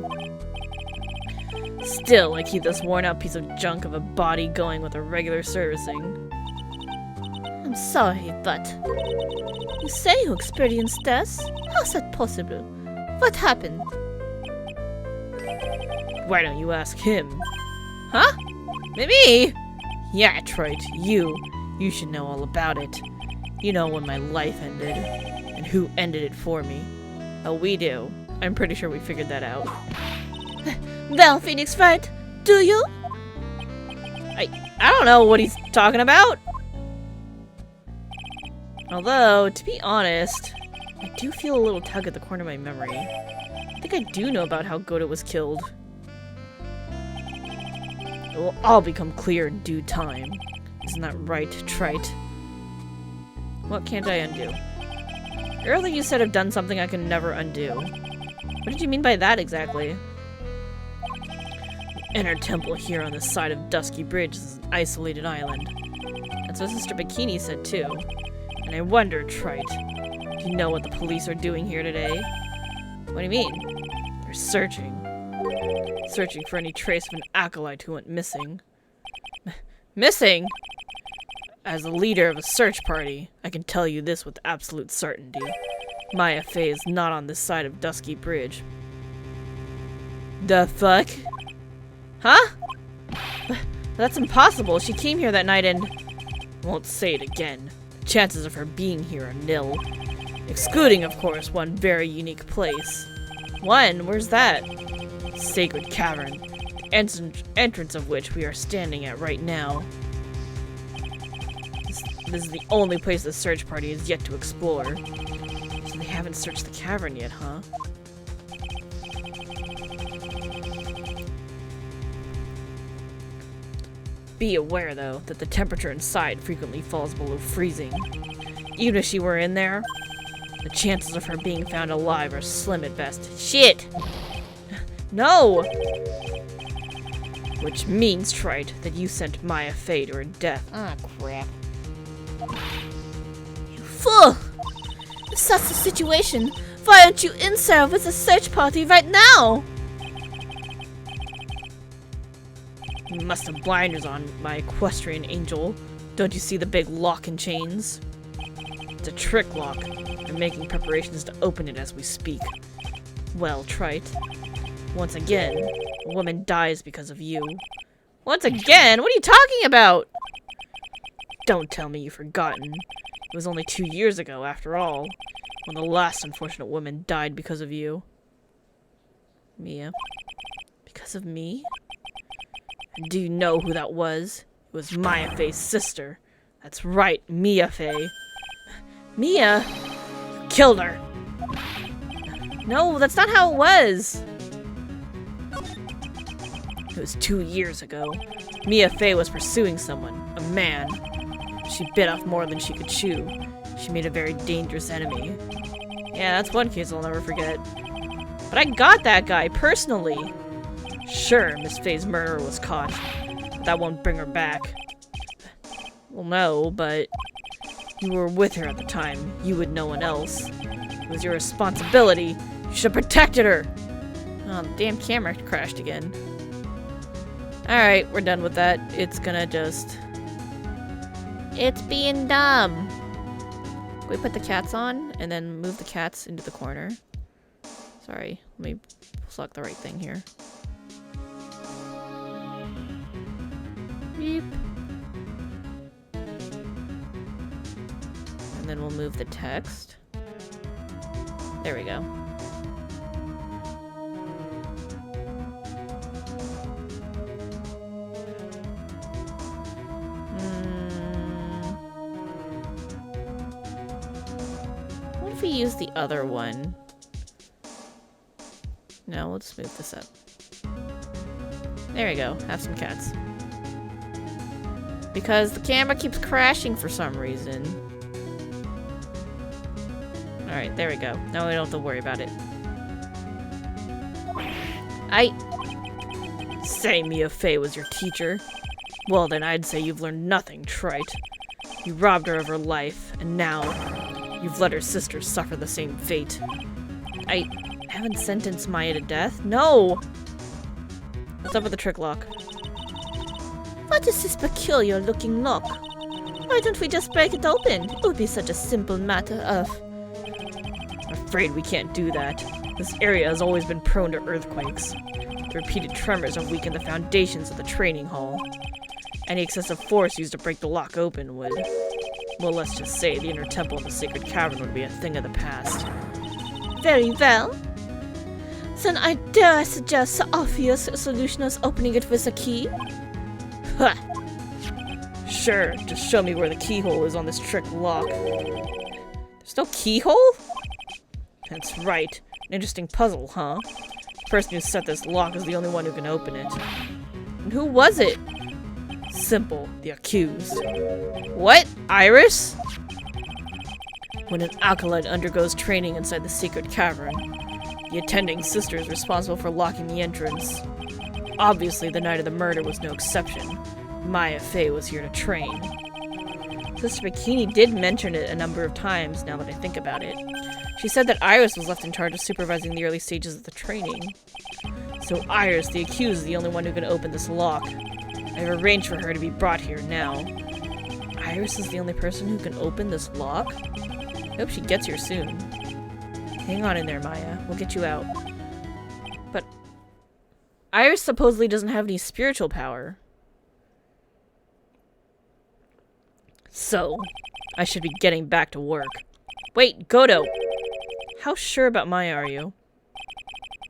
[SPEAKER 1] Still, I keep this worn-out piece of junk of a body going with a regular servicing.
[SPEAKER 2] I'm sorry, but you say you experienced death? How's that possible? What happened?
[SPEAKER 1] Why don't you ask him? Huh? Me? Yeah, Trite, you should know all about it. You know when my life ended, and who ended it for me. Oh, we do. I'm pretty sure we figured that out.
[SPEAKER 2] Well, Phoenix Wright, do you?
[SPEAKER 1] I don't know what he's talking about. Although, to be honest, I do feel a little tug at the corner of my memory. I think I do know about how Goda was killed. It will all become clear in due time. Isn't that right, Trite? What can't I undo? Earlier you said I've done something I can never undo. What did you mean by that exactly? The inner temple here on the side of Dusky Bridge is an isolated island. That's what Sister Bikini said too. And I wonder, Trite, do you know what the police are doing here today? What do you mean? They're searching. Searching for any trace of an acolyte who went missing. Missing? As the leader of a search party, I can tell you this with absolute certainty. Maya Fey is not on this side of Dusky Bridge. The fuck? Huh? That's impossible. She came here that night and... Won't say it again. The chances of her being here are nil. Excluding, of course, one very unique place. One? Where's that? Sacred Cavern. The entrance of which we are standing at right now. This is the only place the search party is yet to explore. So they haven't searched the cavern yet, huh? Be aware, though, that the temperature inside frequently falls below freezing. Even if she were in there, the chances of her being found alive are slim at best. Shit! No! Which means, Trite, that you sent Maya Fey to her death. Ah, crap.
[SPEAKER 2] You fool! If that's the situation, why aren't you in there with the search party right now?
[SPEAKER 1] You must have blinders on, my equestrian angel. Don't you see the big lock and chains? It's a trick lock. I'm making preparations to open it as we speak. Well, Trite, once again, a woman dies because of you. Once again? What are you talking about? Don't tell me you've forgotten. It was only 2 years ago, after all, when the last unfortunate woman died because of you. Mia. Because of me? And do you know who that was? It was Maya Fey's sister. That's right, Mia Fey. Mia? You killed her. No, that's not how it was. It was 2 years ago. Mia Fey was pursuing someone, a man. She bit off more than she could chew. She made a very dangerous enemy. Yeah, that's one case I'll never forget. But I got that guy, personally. Sure, Miss Fey's murderer was caught. But that won't bring her back. Well, no, but... You were with her at the time. You with no one else. It was your responsibility. You should have protected her! Oh, the damn camera crashed again. Alright, we're done with that. It's gonna just... It's being dumb. We put the cats on, and then move the cats into the corner. Sorry, let me select the right thing here. Beep. And then we'll move the text. There we go. What if we use the other one? No, let's move this up. There we go. Have some cats. Because the camera keeps crashing for some reason. Alright, there we go. Now we don't have to worry about it. Say Mia Fey was your teacher. Well then I'd say you've learned nothing, Trite. You robbed her of her life, and now you've let her sister suffer the same fate. I haven't sentenced Maya to death. No! What's up with the trick lock?
[SPEAKER 2] What is this peculiar looking lock? Why don't we just break it open? It would be such a simple matter of...
[SPEAKER 1] I'm afraid we can't do that. This area has always been prone to earthquakes. The repeated tremors have weakened the foundations of the training hall. Any excessive force used to break the lock open would... Well, let's just say the inner temple of the sacred cavern would be a thing of the past.
[SPEAKER 2] Very well. Then I dare suggest the obvious solution is opening it with a key.
[SPEAKER 1] Ha! Sure, just show me where the keyhole is on this trick lock. There's no keyhole? That's right. An interesting puzzle, huh? The person who set this lock is the only one who can open it. And who was it? Simple, the accused. What? Iris? When an acolyte undergoes training inside the secret cavern, the attending sister is responsible for locking the entrance. Obviously, the night of the murder was no exception. Maya Fey was here to train. Sister Bikini did mention it a number of times now that I think about it. She said that Iris was left in charge of supervising the early stages of the training. So Iris, the accused, is the only one who can open this lock. I've arranged for her to be brought here now. Iris is the only person who can open this lock? I hope she gets here soon. Hang on in there, Maya. We'll get you out. But Iris supposedly doesn't have any spiritual power. So, I should be getting back to work. Wait, Godo! How sure about Maya are you?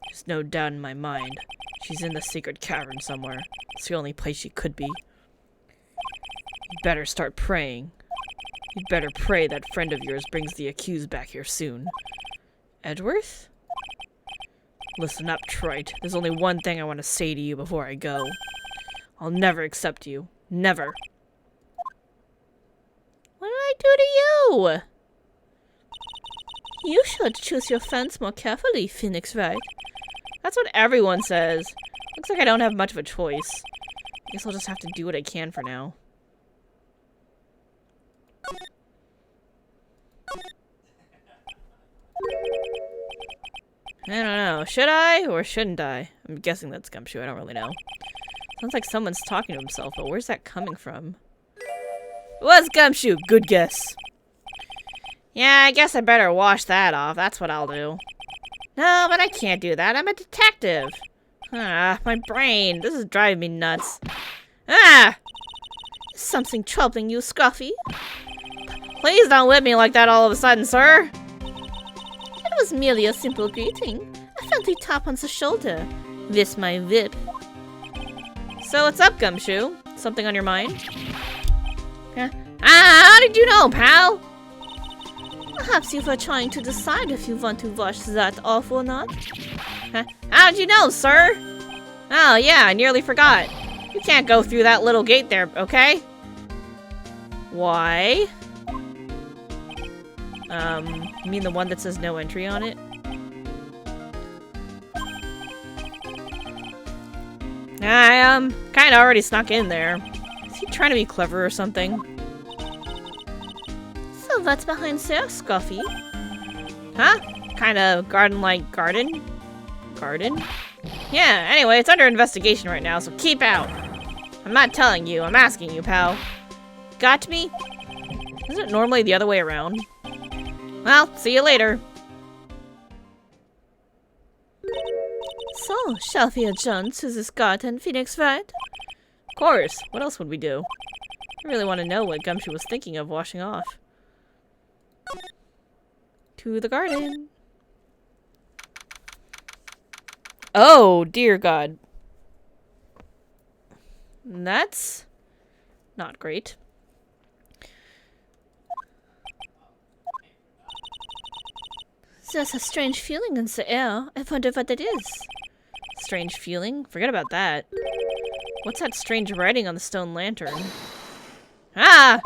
[SPEAKER 1] There's no doubt in my mind. She's in the secret cavern somewhere. It's the only place she could be. You'd better start praying. You'd better pray that friend of yours brings the accused back here soon. Edgeworth? Listen up, Trite. There's only one thing I want to say to you before I go. I'll never accept you. Never.
[SPEAKER 2] What did I do to you? You should choose your friends more carefully, Phoenix Wright.
[SPEAKER 1] That's what everyone says. Looks like I don't have much of a choice. Guess I'll just have to do what I can for now. I don't know. Should I or shouldn't I? I'm guessing that's Gumshoe. I don't really know. Sounds like someone's talking to himself, but where's that coming from? It was Gumshoe. Good guess. Yeah, I guess I better wash that off. That's what I'll do. No, but I can't do that. I'm a detective. Ah, my brain. This is driving me nuts. Ah!
[SPEAKER 2] Is something troubling you, Scruffy?
[SPEAKER 1] Please don't whip me like that all of a sudden, sir.
[SPEAKER 2] It was merely a simple greeting. A friendly tap on the shoulder. With my whip.
[SPEAKER 1] So what's up, Gumshoe? Something on your mind? How did you know, pal?
[SPEAKER 2] Perhaps you were trying to decide if you want to wash that off or not.
[SPEAKER 1] How did you know, sir? Oh, yeah, I nearly forgot. You can't go through that little gate there, okay? Why? You mean the one that says no entry on it? I, kinda already snuck in there. Is he trying to be clever or something?
[SPEAKER 2] So what's behind there, Scruffy?
[SPEAKER 1] Huh? Kinda garden-like garden? Garden? Yeah, anyway, it's under investigation right now, so keep out. I'm not telling you, I'm asking you, pal. Got me? Isn't it normally the other way around? Well, see you later.
[SPEAKER 2] So, shall we adjourn to this garden, Phoenix Wright?
[SPEAKER 1] Of course. What else would we do? I really want to know what Gumshoe was thinking of washing off. To the garden. Oh, dear God. That's not great.
[SPEAKER 2] There's a strange feeling in the air. I wonder what it is.
[SPEAKER 1] Strange feeling? Forget about that. What's that strange writing on the stone lantern? Ah!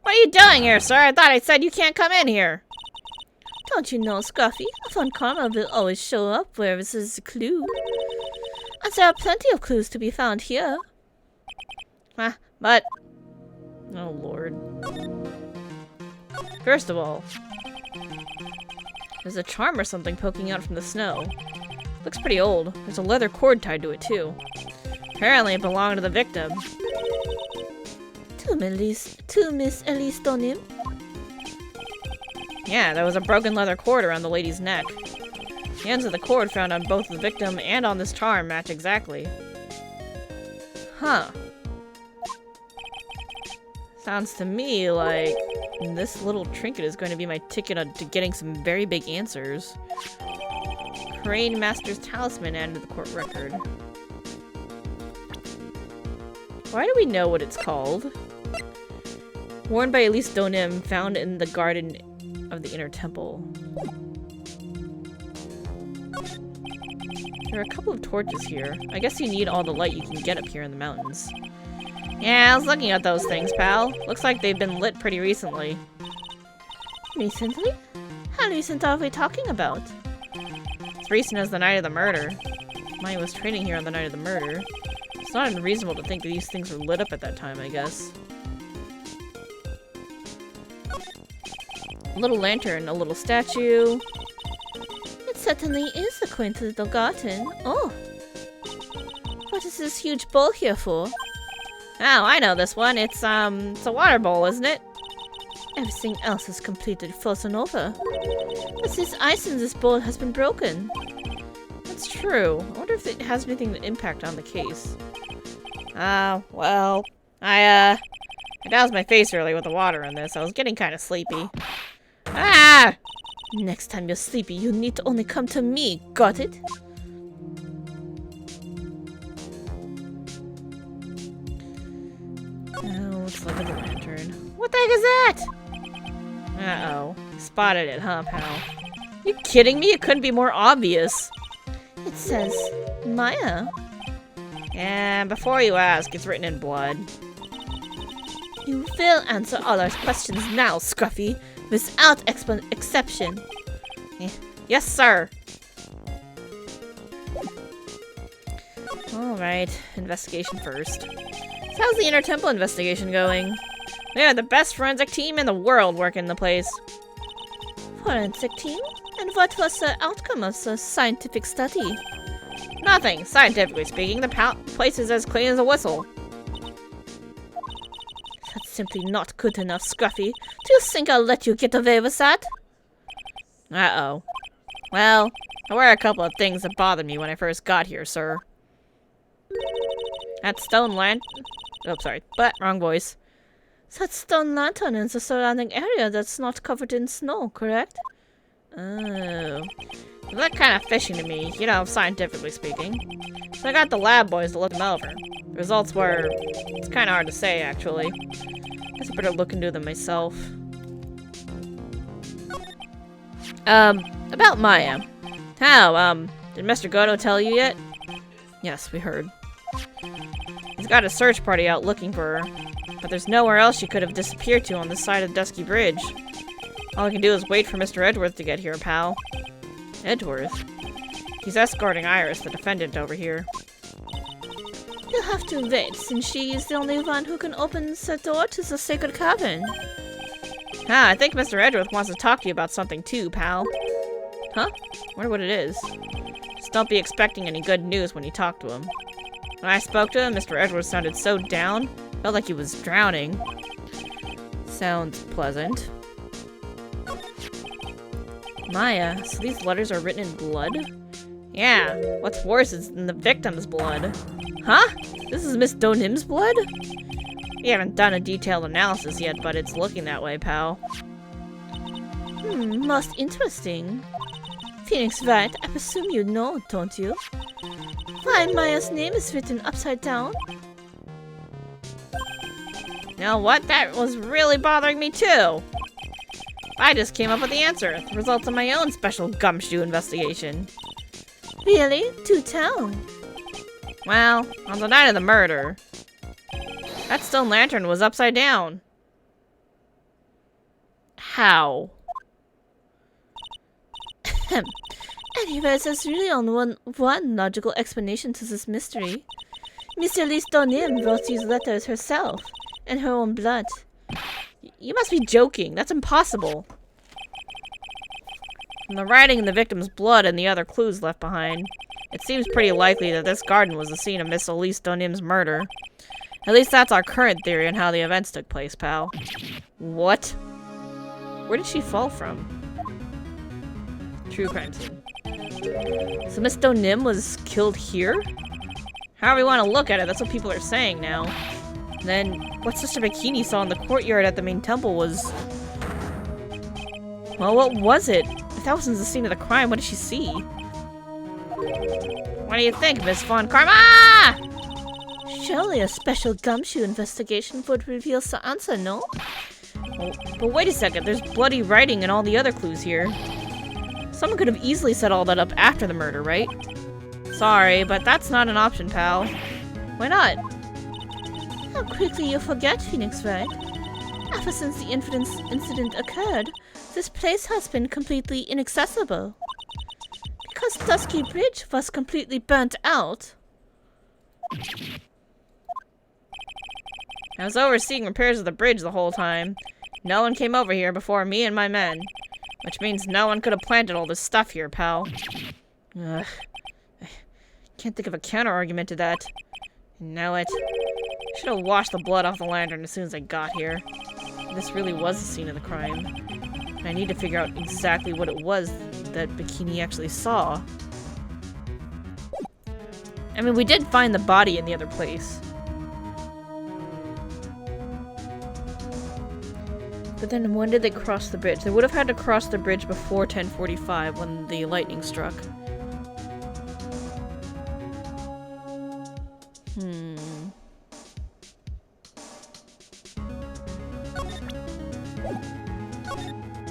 [SPEAKER 1] What are you doing here, sir? I thought I said you can't come in here.
[SPEAKER 2] Don't you know, Scruffy? A fun karma will always show up where there is a clue. And there are plenty of clues to be found here.
[SPEAKER 1] But... Oh, Lord. First of all... There's a charm or something poking out from the snow. Looks pretty old. There's a leather cord tied to it, too. Apparently it belonged to the victim.
[SPEAKER 2] To Miss Elise Donim?
[SPEAKER 1] Yeah, there was a broken leather cord around the lady's neck. The ends of the cord found on both the victim and on this charm match exactly. Huh. Sounds to me like this little trinket is going to be my ticket to getting some very big answers. Crane Master's Talisman added to the court record. Why do we know what it's called? Worn by Elise Donim, found in the garden of the inner temple. There are a couple of torches here. I guess you need all the light you can get up here in the mountains. Yeah, I was looking at those things, pal. Looks like they've been lit pretty recently.
[SPEAKER 2] Recently? How recent are we talking about?
[SPEAKER 1] As recent as the night of the murder. Maya was training here on the night of the murder. It's not unreasonable to think that these things were lit up at that time, I guess. A little lantern, a little statue.
[SPEAKER 2] It certainly is a quaint little garden. Oh. What is this huge bowl here for?
[SPEAKER 1] Oh, I know this one. It's a water bowl, isn't it?
[SPEAKER 2] Everything else is completely frozen over. But this ice in this bowl has been broken.
[SPEAKER 1] That's true. I wonder if it has anything to impact on the case. Well, I doused my face earlier with the water in this. I was getting kind of sleepy. Ah!
[SPEAKER 2] Next time you're sleepy, you need to only come to me. Got it?
[SPEAKER 1] Oh, let's look at the lantern. What the heck is that? Uh-oh. Spotted it, huh, pal? You kidding me? It couldn't be more obvious.
[SPEAKER 2] It says Maya.
[SPEAKER 1] And before you ask, it's written in blood.
[SPEAKER 2] You will answer all our questions now, Scruffy, without exception.
[SPEAKER 1] Yes, sir. Alright, investigation first. So how's the Inner Temple investigation going? We have the best forensic team in the world working the place.
[SPEAKER 2] Forensic team? And what was the outcome of the scientific study?
[SPEAKER 1] Nothing. Scientifically speaking, the place is as clean as a whistle.
[SPEAKER 2] That's simply not good enough, Scruffy. Do you think I'll let you get away with that?
[SPEAKER 1] Uh-oh. Well, there were a couple of things that bothered me when I first got here, sir. That stone lantern... Oh, sorry. But, wrong voice.
[SPEAKER 2] That stone lantern in the surrounding area that's not covered in snow, correct?
[SPEAKER 1] Oh. It looked kind of fishy to me, you know, scientifically speaking. So I got the lab boys to look them over. The results were... It's kind of hard to say, actually. I guess I better look into them myself. About Maya. How, did Mr. Goto tell you yet? Yes, we heard. He's got a search party out looking for her, but there's nowhere else she could have disappeared to on this side of Dusky Bridge. All I can do is wait for Mr. Edgeworth to get here, pal. Edgeworth? He's escorting Iris, the defendant, over here.
[SPEAKER 2] You'll have to wait, since she is the only one who can open the door to the sacred cavern.
[SPEAKER 1] Ah, I think Mr. Edgeworth wants to talk to you about something too, pal. Huh? Wonder what it is. Just don't be expecting any good news when you talk to him. When I spoke to him, Mr. Edgeworth sounded so down, felt like he was drowning. Sounds pleasant. Maya, so these letters are written in blood? Yeah, what's worse is in the victim's blood. Huh? This is Miss Donim's blood? We haven't done a detailed analysis yet, but it's looking that way, pal.
[SPEAKER 2] Most interesting. Phoenix Wright, I presume you know, don't you? Why Maya's name is written upside down?
[SPEAKER 1] Now what? That was really bothering me too. I just came up with the answer. The results of my own special gumshoe investigation.
[SPEAKER 2] Really? Do tell.
[SPEAKER 1] Well, on the night of the murder, that stone lantern was upside down. How?
[SPEAKER 2] Anyways, there's really only one logical explanation to this mystery. Miss Elise Donim wrote these letters herself, in her own blood.
[SPEAKER 1] You must be joking. That's impossible. From the writing and the victim's blood and the other clues left behind, it seems pretty likely that this garden was the scene of Miss Elise Donim's murder. At least that's our current theory on how the events took place, pal. What? Where did she fall from? True crime scene. So Miss Donim was killed here? However you want to look at it, that's what people are saying now. And then, what Sister Bikini saw in the courtyard at the main temple was... Well, what was it? If that wasn't the scene of the crime, what did she see? What do you think, Miss Von Karma?
[SPEAKER 2] Surely a special gumshoe investigation would reveal the answer, no?
[SPEAKER 1] Oh, but wait a second, there's bloody writing and all the other clues here. Someone could have easily set all that up after the murder, right? Sorry, but that's not an option, pal. Why not?
[SPEAKER 2] How quickly you forget, Phoenix Wright. Ever since the incident occurred, this place has been completely inaccessible. Because Dusky Bridge was completely burnt out.
[SPEAKER 1] I was overseeing repairs of the bridge the whole time. No one came over here before me and my men. Which means no one could have planted all this stuff here, pal. Ugh. Can't think of a counter-argument to that. Know it. Should have washed the blood off the lantern as soon as I got here. This really was the scene of the crime. And I need to figure out exactly what it was that Bikini actually saw. I mean, we did find the body in the other place. But then when did they cross the bridge? They would have had to cross the bridge before 10:45 when the lightning struck.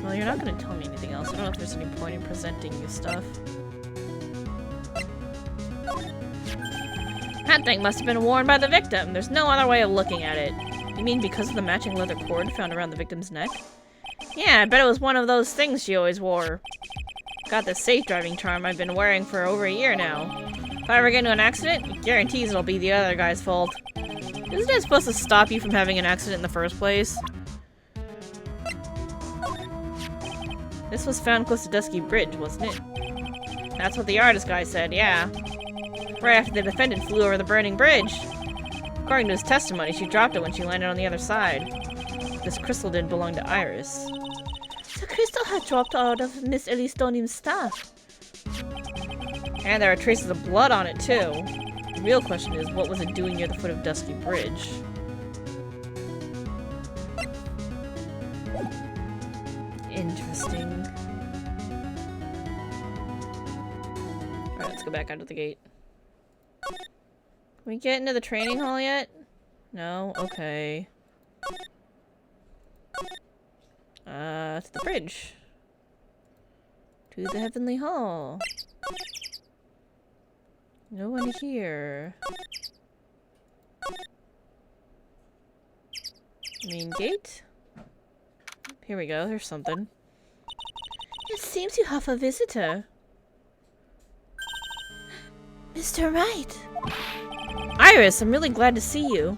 [SPEAKER 1] Well, you're not going to tell me anything else. I don't know if there's any point in presenting you stuff. That thing must have been worn by the victim. There's no other way of looking at it. You mean because of the matching leather cord found around the victim's neck? Yeah, I bet it was one of those things she always wore. Got the safe driving charm I've been wearing for over a year now. If I ever get into an accident, it guarantees it'll be the other guy's fault. Isn't it supposed to stop you from having an accident in the first place? This was found close to Dusky Bridge, wasn't it? That's what the artist guy said, yeah. Right after the defendant flew over the burning bridge. According to his testimony, she dropped it when she landed on the other side. This crystal didn't belong to Iris.
[SPEAKER 2] The crystal had dropped out of Miss Elise Donim's staff.
[SPEAKER 1] And there are traces of blood on it, too. The real question is, what was it doing near the foot of Dusky Bridge? Interesting. Alright, let's go back out of the gate. Can we get into the training hall yet? No? Okay. To the bridge. To the Heavenly Hall. No one here. Main gate? Here we go, there's something.
[SPEAKER 2] It seems you have a visitor. Mr. Wright.
[SPEAKER 1] Iris, I'm really glad to see you.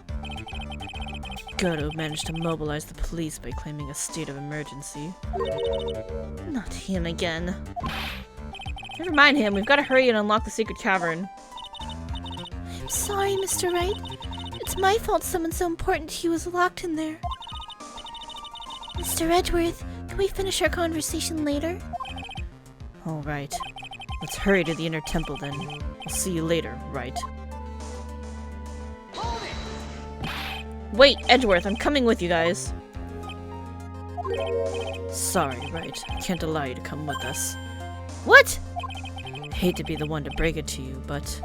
[SPEAKER 1] Goto managed to mobilize the police by claiming a state of emergency.
[SPEAKER 2] Not him again.
[SPEAKER 1] Never mind him, we've got to hurry and unlock the secret cavern.
[SPEAKER 2] I'm sorry, Mr. Wright. It's my fault someone so important to you was locked in there. Mr. Edgeworth, can we finish our conversation later?
[SPEAKER 1] Alright. Let's hurry to the inner temple then. I'll see you later, Wright. Wait, Edgeworth, I'm coming with you guys. Sorry, Wright. I can't allow you to come with us. What? Hate to be the one to break it to you, but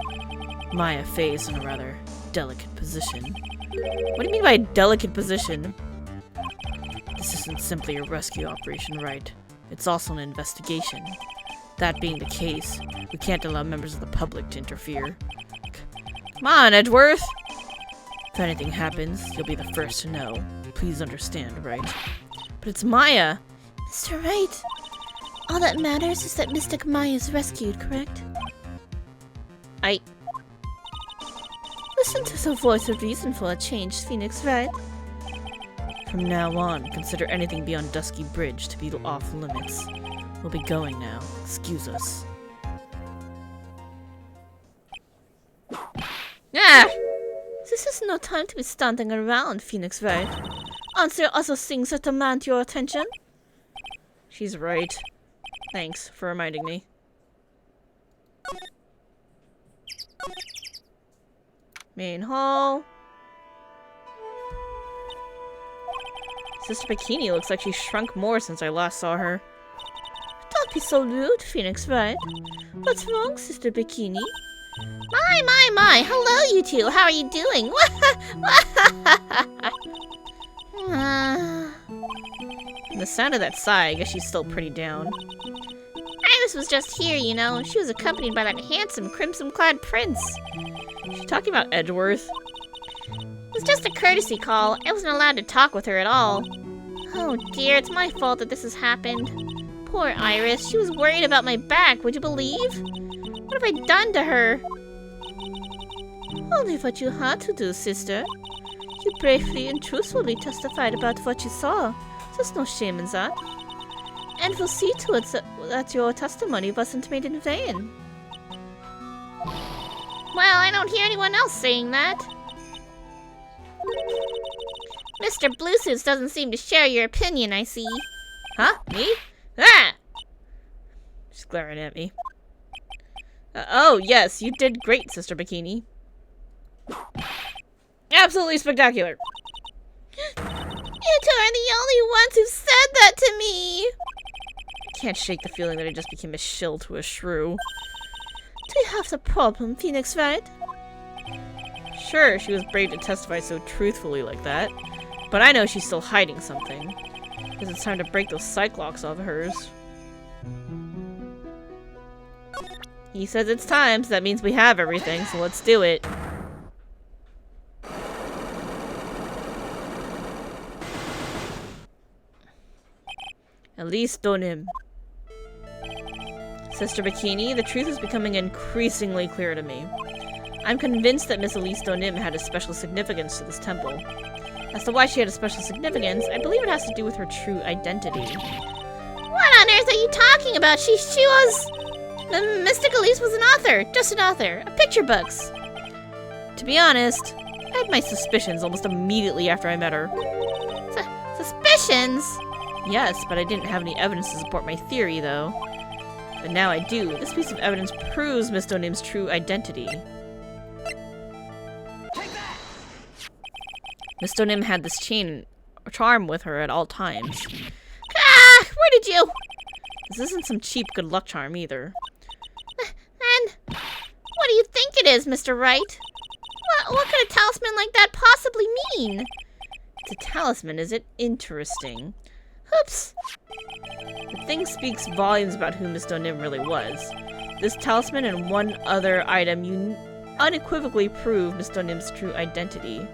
[SPEAKER 1] Maya Faye's in a rather delicate position. What do you mean by delicate position? This isn't simply a rescue operation, Wright. It's also an investigation. That being the case, we can't allow members of the public to interfere. Come on, Edgeworth! If anything happens, you'll be the first to know. Please understand, right? But it's Maya!
[SPEAKER 2] Mr. Wright, all that matters is that Mystic Maya is rescued, correct? Listen to the voice of reason for a change, Phoenix Wright.
[SPEAKER 1] From now on, consider anything beyond Dusky Bridge to be off limits. We'll be going now. Excuse us. Ah!
[SPEAKER 2] This is no time to be standing around, Phoenix Wright. Aren't there other things that demand your attention?
[SPEAKER 1] She's right. Thanks for reminding me. Main hall. Sister Bikini looks like she shrunk more since I last saw her.
[SPEAKER 2] Don't be so rude, Phoenix Wright. What's wrong, Sister Bikini? My! Hello, you two. How are you doing?
[SPEAKER 1] The sound of that sigh, I guess she's still pretty down.
[SPEAKER 2] Iris was just here, you know. She was accompanied by that handsome crimson-clad prince.
[SPEAKER 1] She talking about Edgeworth?
[SPEAKER 2] It was just a courtesy call. I wasn't allowed to talk with her at all. Oh dear, it's my fault that this has happened. Poor Iris. She was worried about my back, would you believe? What have I done to her? Only what you had to do, sister. You bravely and truthfully testified about what you saw. There's no shame in that. And we'll see to it that your testimony wasn't made in vain. Well, I don't hear anyone else saying that. Mr. Bluesuits doesn't seem to share your opinion, I see.
[SPEAKER 1] Huh? Me? Ah! She's glaring at me. Oh, yes, you did great, Sister Bikini. Absolutely spectacular.
[SPEAKER 2] You two are the only ones who said that to me.
[SPEAKER 1] I can't shake the feeling that I just became a shill to a shrew.
[SPEAKER 2] Do you have the problem, Phoenix Wright?
[SPEAKER 1] Sure, she was brave to testify so truthfully like that, but I know she's still hiding something. Because it's time to break those cyclocks off of hers. He says it's time, so that means we have everything, so let's do it. Elise Donim. Sister Bikini, the truth is becoming increasingly clear to me. I'm convinced that Miss Elise Donim had a special significance to this temple. As to why she had a special significance, I believe it has to do with her true identity.
[SPEAKER 2] What on earth are you talking about? She was... Mystic Elise was an author. Just an author. Of picture books.
[SPEAKER 1] To be honest, I had my suspicions almost immediately after I met her.
[SPEAKER 2] Suspicions?
[SPEAKER 1] Yes, but I didn't have any evidence to support my theory, though. But now I do. This piece of evidence proves Miss Donim's true identity. Miss Donim had this charm with her at all times.
[SPEAKER 2] Ah! Where did you...
[SPEAKER 1] This isn't some cheap good luck charm, either.
[SPEAKER 2] And... what do you think it is, Mr. Wright? What could a talisman like that possibly mean?
[SPEAKER 1] It's a talisman, is it? Interesting.
[SPEAKER 2] Oops.
[SPEAKER 1] The thing speaks volumes about who Miss Donim really was. This talisman and one other item unequivocally prove Miss Donim's true identity.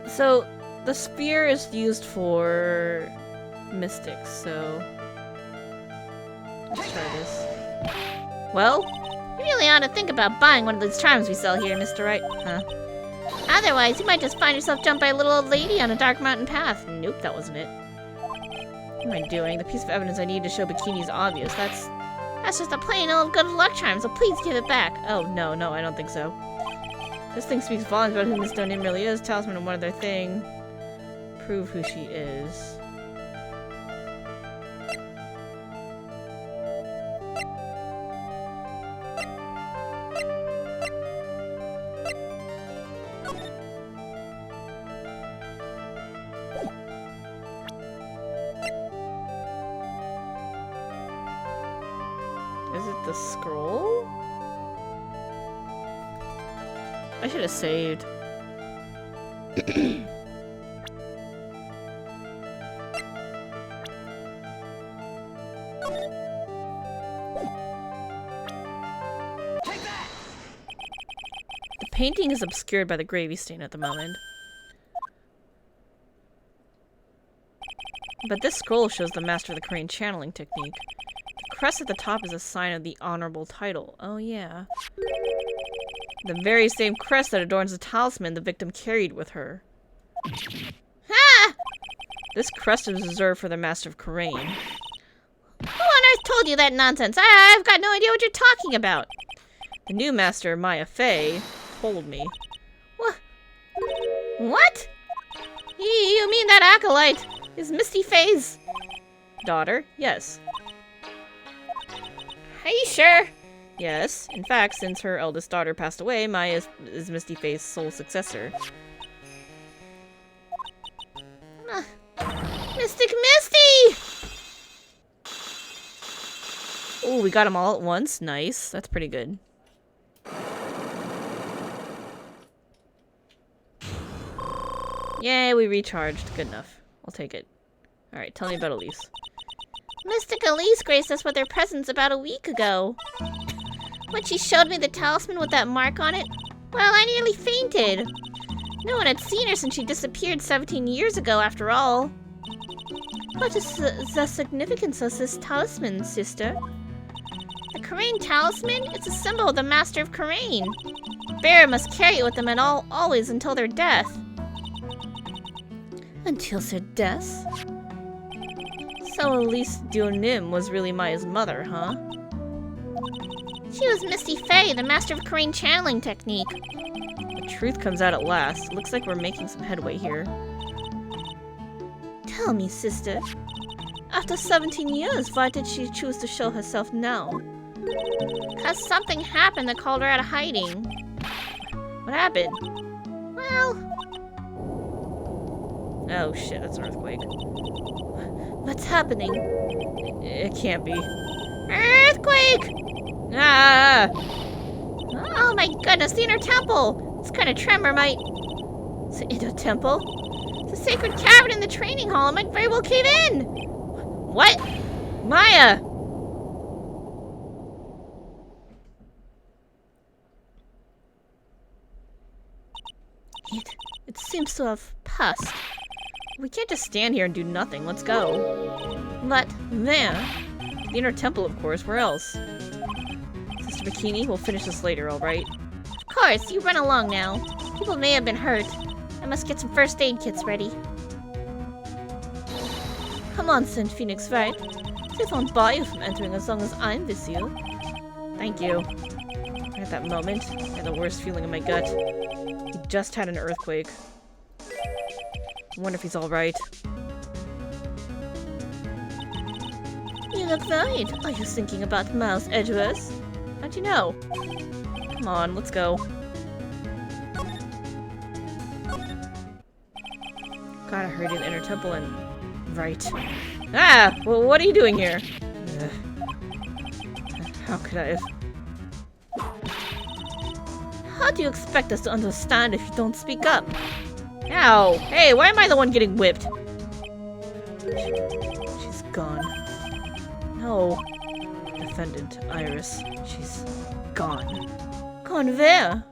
[SPEAKER 1] So, the spear is used for mystics, so let's try this. Well,
[SPEAKER 2] you really ought to think about buying one of those charms we sell here, Mr. Wright.
[SPEAKER 1] Huh?
[SPEAKER 2] Otherwise, you might just find yourself jumped by a little old lady on a dark mountain path.
[SPEAKER 1] Nope, that wasn't it. What am I doing? The piece of evidence I need to show Bikini is obvious.
[SPEAKER 2] That's just a plain old good luck charm, so please give it back.
[SPEAKER 1] Oh, no, I don't think so. This thing speaks volumes about who Miss Donim really is. Talisman and one other thing. Prove who she is. Is it the scroll? I should have saved. The painting is obscured by the gravy stain at the moment. But this scroll shows the master of the crane channeling technique. The crest at the top is a sign of the honorable title. Oh yeah. The very same crest that adorns the talisman the victim carried with her.
[SPEAKER 2] Ah!
[SPEAKER 1] This crest is reserved for the master of Crane.
[SPEAKER 2] Who on earth told you that nonsense? I've got no idea what you're talking about.
[SPEAKER 1] The new master, Maya Fey, told me.
[SPEAKER 2] What? You mean that acolyte is Misty Fey's
[SPEAKER 1] Daughter? Yes.
[SPEAKER 2] Are you sure?
[SPEAKER 1] Yes. In fact, since her eldest daughter passed away, Maya is Misty Fey's sole successor.
[SPEAKER 2] Mystic Misty!
[SPEAKER 1] Ooh, we got them all at once. Nice. That's pretty good. Yay, we recharged. Good enough. I'll take it. Alright, tell me about Elise.
[SPEAKER 2] Mystic Elise graced us with her presence about a week ago. When she showed me the talisman with that mark on it, well, I nearly fainted. No one had seen her since she disappeared 17 years ago, after all. What is the significance of this talisman, sister? The Karain talisman? It's a symbol of the Master of Karain. Bearer must carry it with them at always until their death.
[SPEAKER 1] Until their death? So Elise Dionim was really Maya's mother, huh?
[SPEAKER 2] She was Misty Fey, the Master of Karain channeling technique.
[SPEAKER 1] The truth comes out at last. Looks like we're making some headway here.
[SPEAKER 2] Tell me, sister. After 17 years, why did she choose to show herself now? 'Cause something happened that called her out of hiding.
[SPEAKER 1] What happened?
[SPEAKER 2] Well...
[SPEAKER 1] Oh shit, that's an earthquake.
[SPEAKER 2] What's happening?
[SPEAKER 1] It can't be.
[SPEAKER 2] Earthquake!
[SPEAKER 1] Ah!
[SPEAKER 2] Oh my goodness, the inner temple! This kind of tremor might... The inner temple? The sacred cavern in the training hall might very well cave in!
[SPEAKER 1] What? Maya!
[SPEAKER 2] It seems to have passed.
[SPEAKER 1] We can't just stand here and do nothing. Let's go.
[SPEAKER 2] But
[SPEAKER 1] There. The inner temple, of course. Where else? Sister Bikini, we'll finish this later, alright?
[SPEAKER 2] of course, you run along now. People may have been hurt. I must get some first aid kits ready.
[SPEAKER 1] Come on, St. Phoenix, Wright. They won't bar you from entering as long as I'm with you. Thank you. At that moment, I had the worst feeling in my gut. He just had an earthquake. I wonder if he's alright.
[SPEAKER 2] You look worried. Are you thinking about Miles Edgeworth?
[SPEAKER 1] How'd you know? Come on, let's go. Gotta hurry to the inner temple and... Right. Ah! Well, what are you doing here? How could I have...
[SPEAKER 2] How do you expect us to understand if you don't speak up?
[SPEAKER 1] Ow! Hey, why am I the one getting whipped? She's gone. No. Defendant, Iris. She's gone.
[SPEAKER 2] Gone where?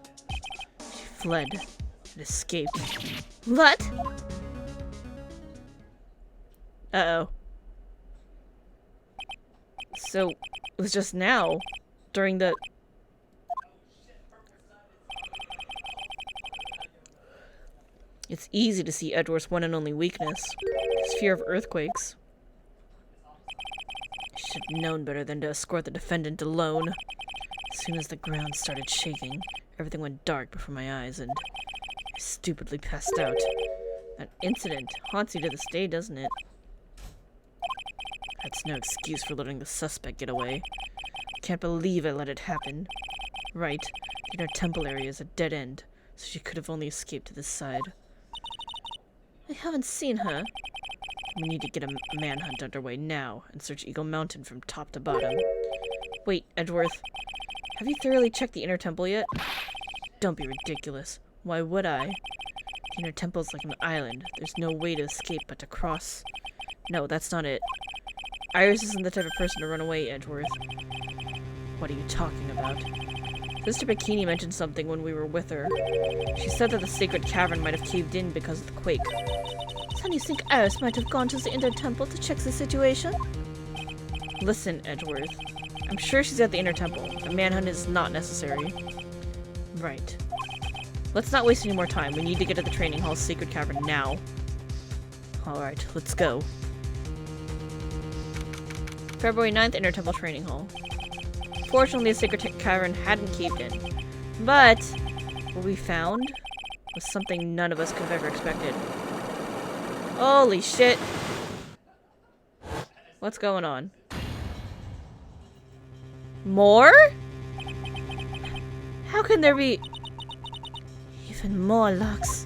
[SPEAKER 1] She fled and escaped.
[SPEAKER 2] What?
[SPEAKER 1] Uh-oh. So, it was just now, during the... It's easy to see Edward's one and only weakness. His fear of earthquakes. I should have known better than to escort the defendant alone. As soon as the ground started shaking, everything went dark before my eyes, and I stupidly passed out. That incident haunts you to this day, doesn't it? That's no excuse for letting the suspect get away. I can't believe I let it happen. Right, the inner temple area is a dead end, so she could have only escaped to this side.
[SPEAKER 2] I haven't seen her.
[SPEAKER 1] We need to get a manhunt underway now and search Eagle Mountain from top to bottom. Wait, Edgeworth, have you thoroughly checked the inner temple yet? Don't be ridiculous. Why would I? The inner temple's like an island. There's no way to escape but to cross. No, that's not it. Iris isn't the type of person to run away, Edgeworth. What are you talking about? Sister Bikini mentioned something when we were with her. She said that the sacred cavern might have caved in because of the quake.
[SPEAKER 2] Then you think Iris might have gone to the Inner Temple to check the situation?
[SPEAKER 1] Listen, Edgeworth. I'm sure she's at the Inner Temple. A manhunt is not necessary. Right. Let's not waste any more time. We need to get to the training hall's sacred cavern now. Alright, let's go. February 9th, Inner Temple Training Hall. Fortunately, the sacred cavern hadn't caved in. But what we found was something none of us could have ever expected. Holy shit! What's going on? More? How can there be
[SPEAKER 2] Even more locks.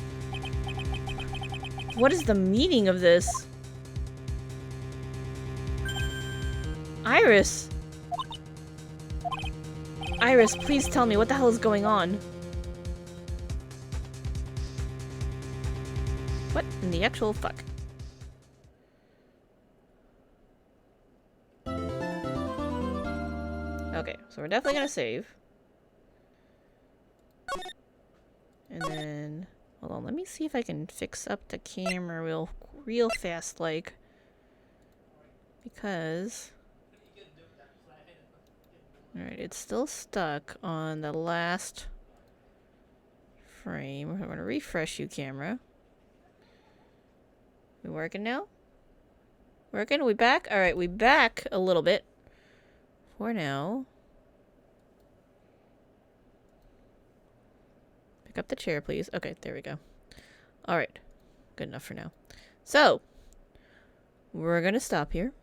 [SPEAKER 1] What is the meaning of this? Iris! Iris, please tell me what the hell is going on? What in the actual fuck? Okay, so we're definitely gonna save. And then, hold on, let me see if I can fix up the camera real fast, like. Because... Alright, it's still stuck on the last frame. I'm gonna refresh you, camera. We working now? Working? We back? Alright, we back a little bit. For now. Pick up the chair, please. Okay, there we go. Alright. Good enough for now. So, we're gonna stop here.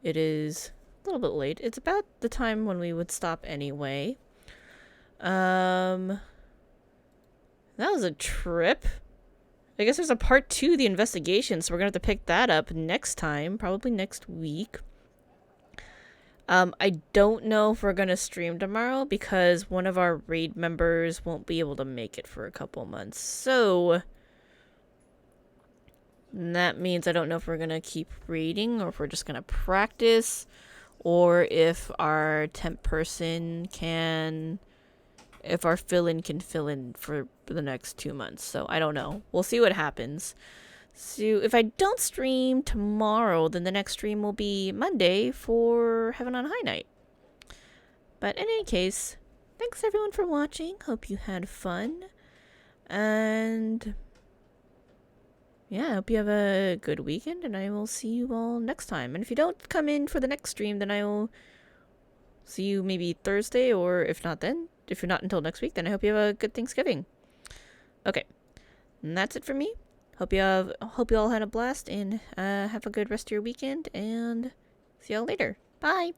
[SPEAKER 1] It is a little bit late. It's about the time when we would stop anyway. That was a trip. I guess there's a part 2 of the investigation, so we're gonna have to pick that up next time, probably next week. I don't know if we're gonna stream tomorrow because one of our raid members won't be able to make it for a couple months. So that means I don't know if we're gonna keep raiding or if we're just gonna practice, or if our temp person can, if our fill-in can fill in for the next 2 months. So I don't know. We'll see what happens. So if I don't stream tomorrow, then the next stream will be Monday for Heaven on High Night. But in any case, thanks everyone for watching. Hope you had fun. And yeah, I hope you have a good weekend, and I will see you all next time. And if you don't come in for the next stream, then I will see you maybe Thursday, or if not then, if you're not until next week, then I hope you have a good Thanksgiving. Okay, and that's it for me. Hope you all had a blast, and have a good rest of your weekend, and see y'all later. Bye!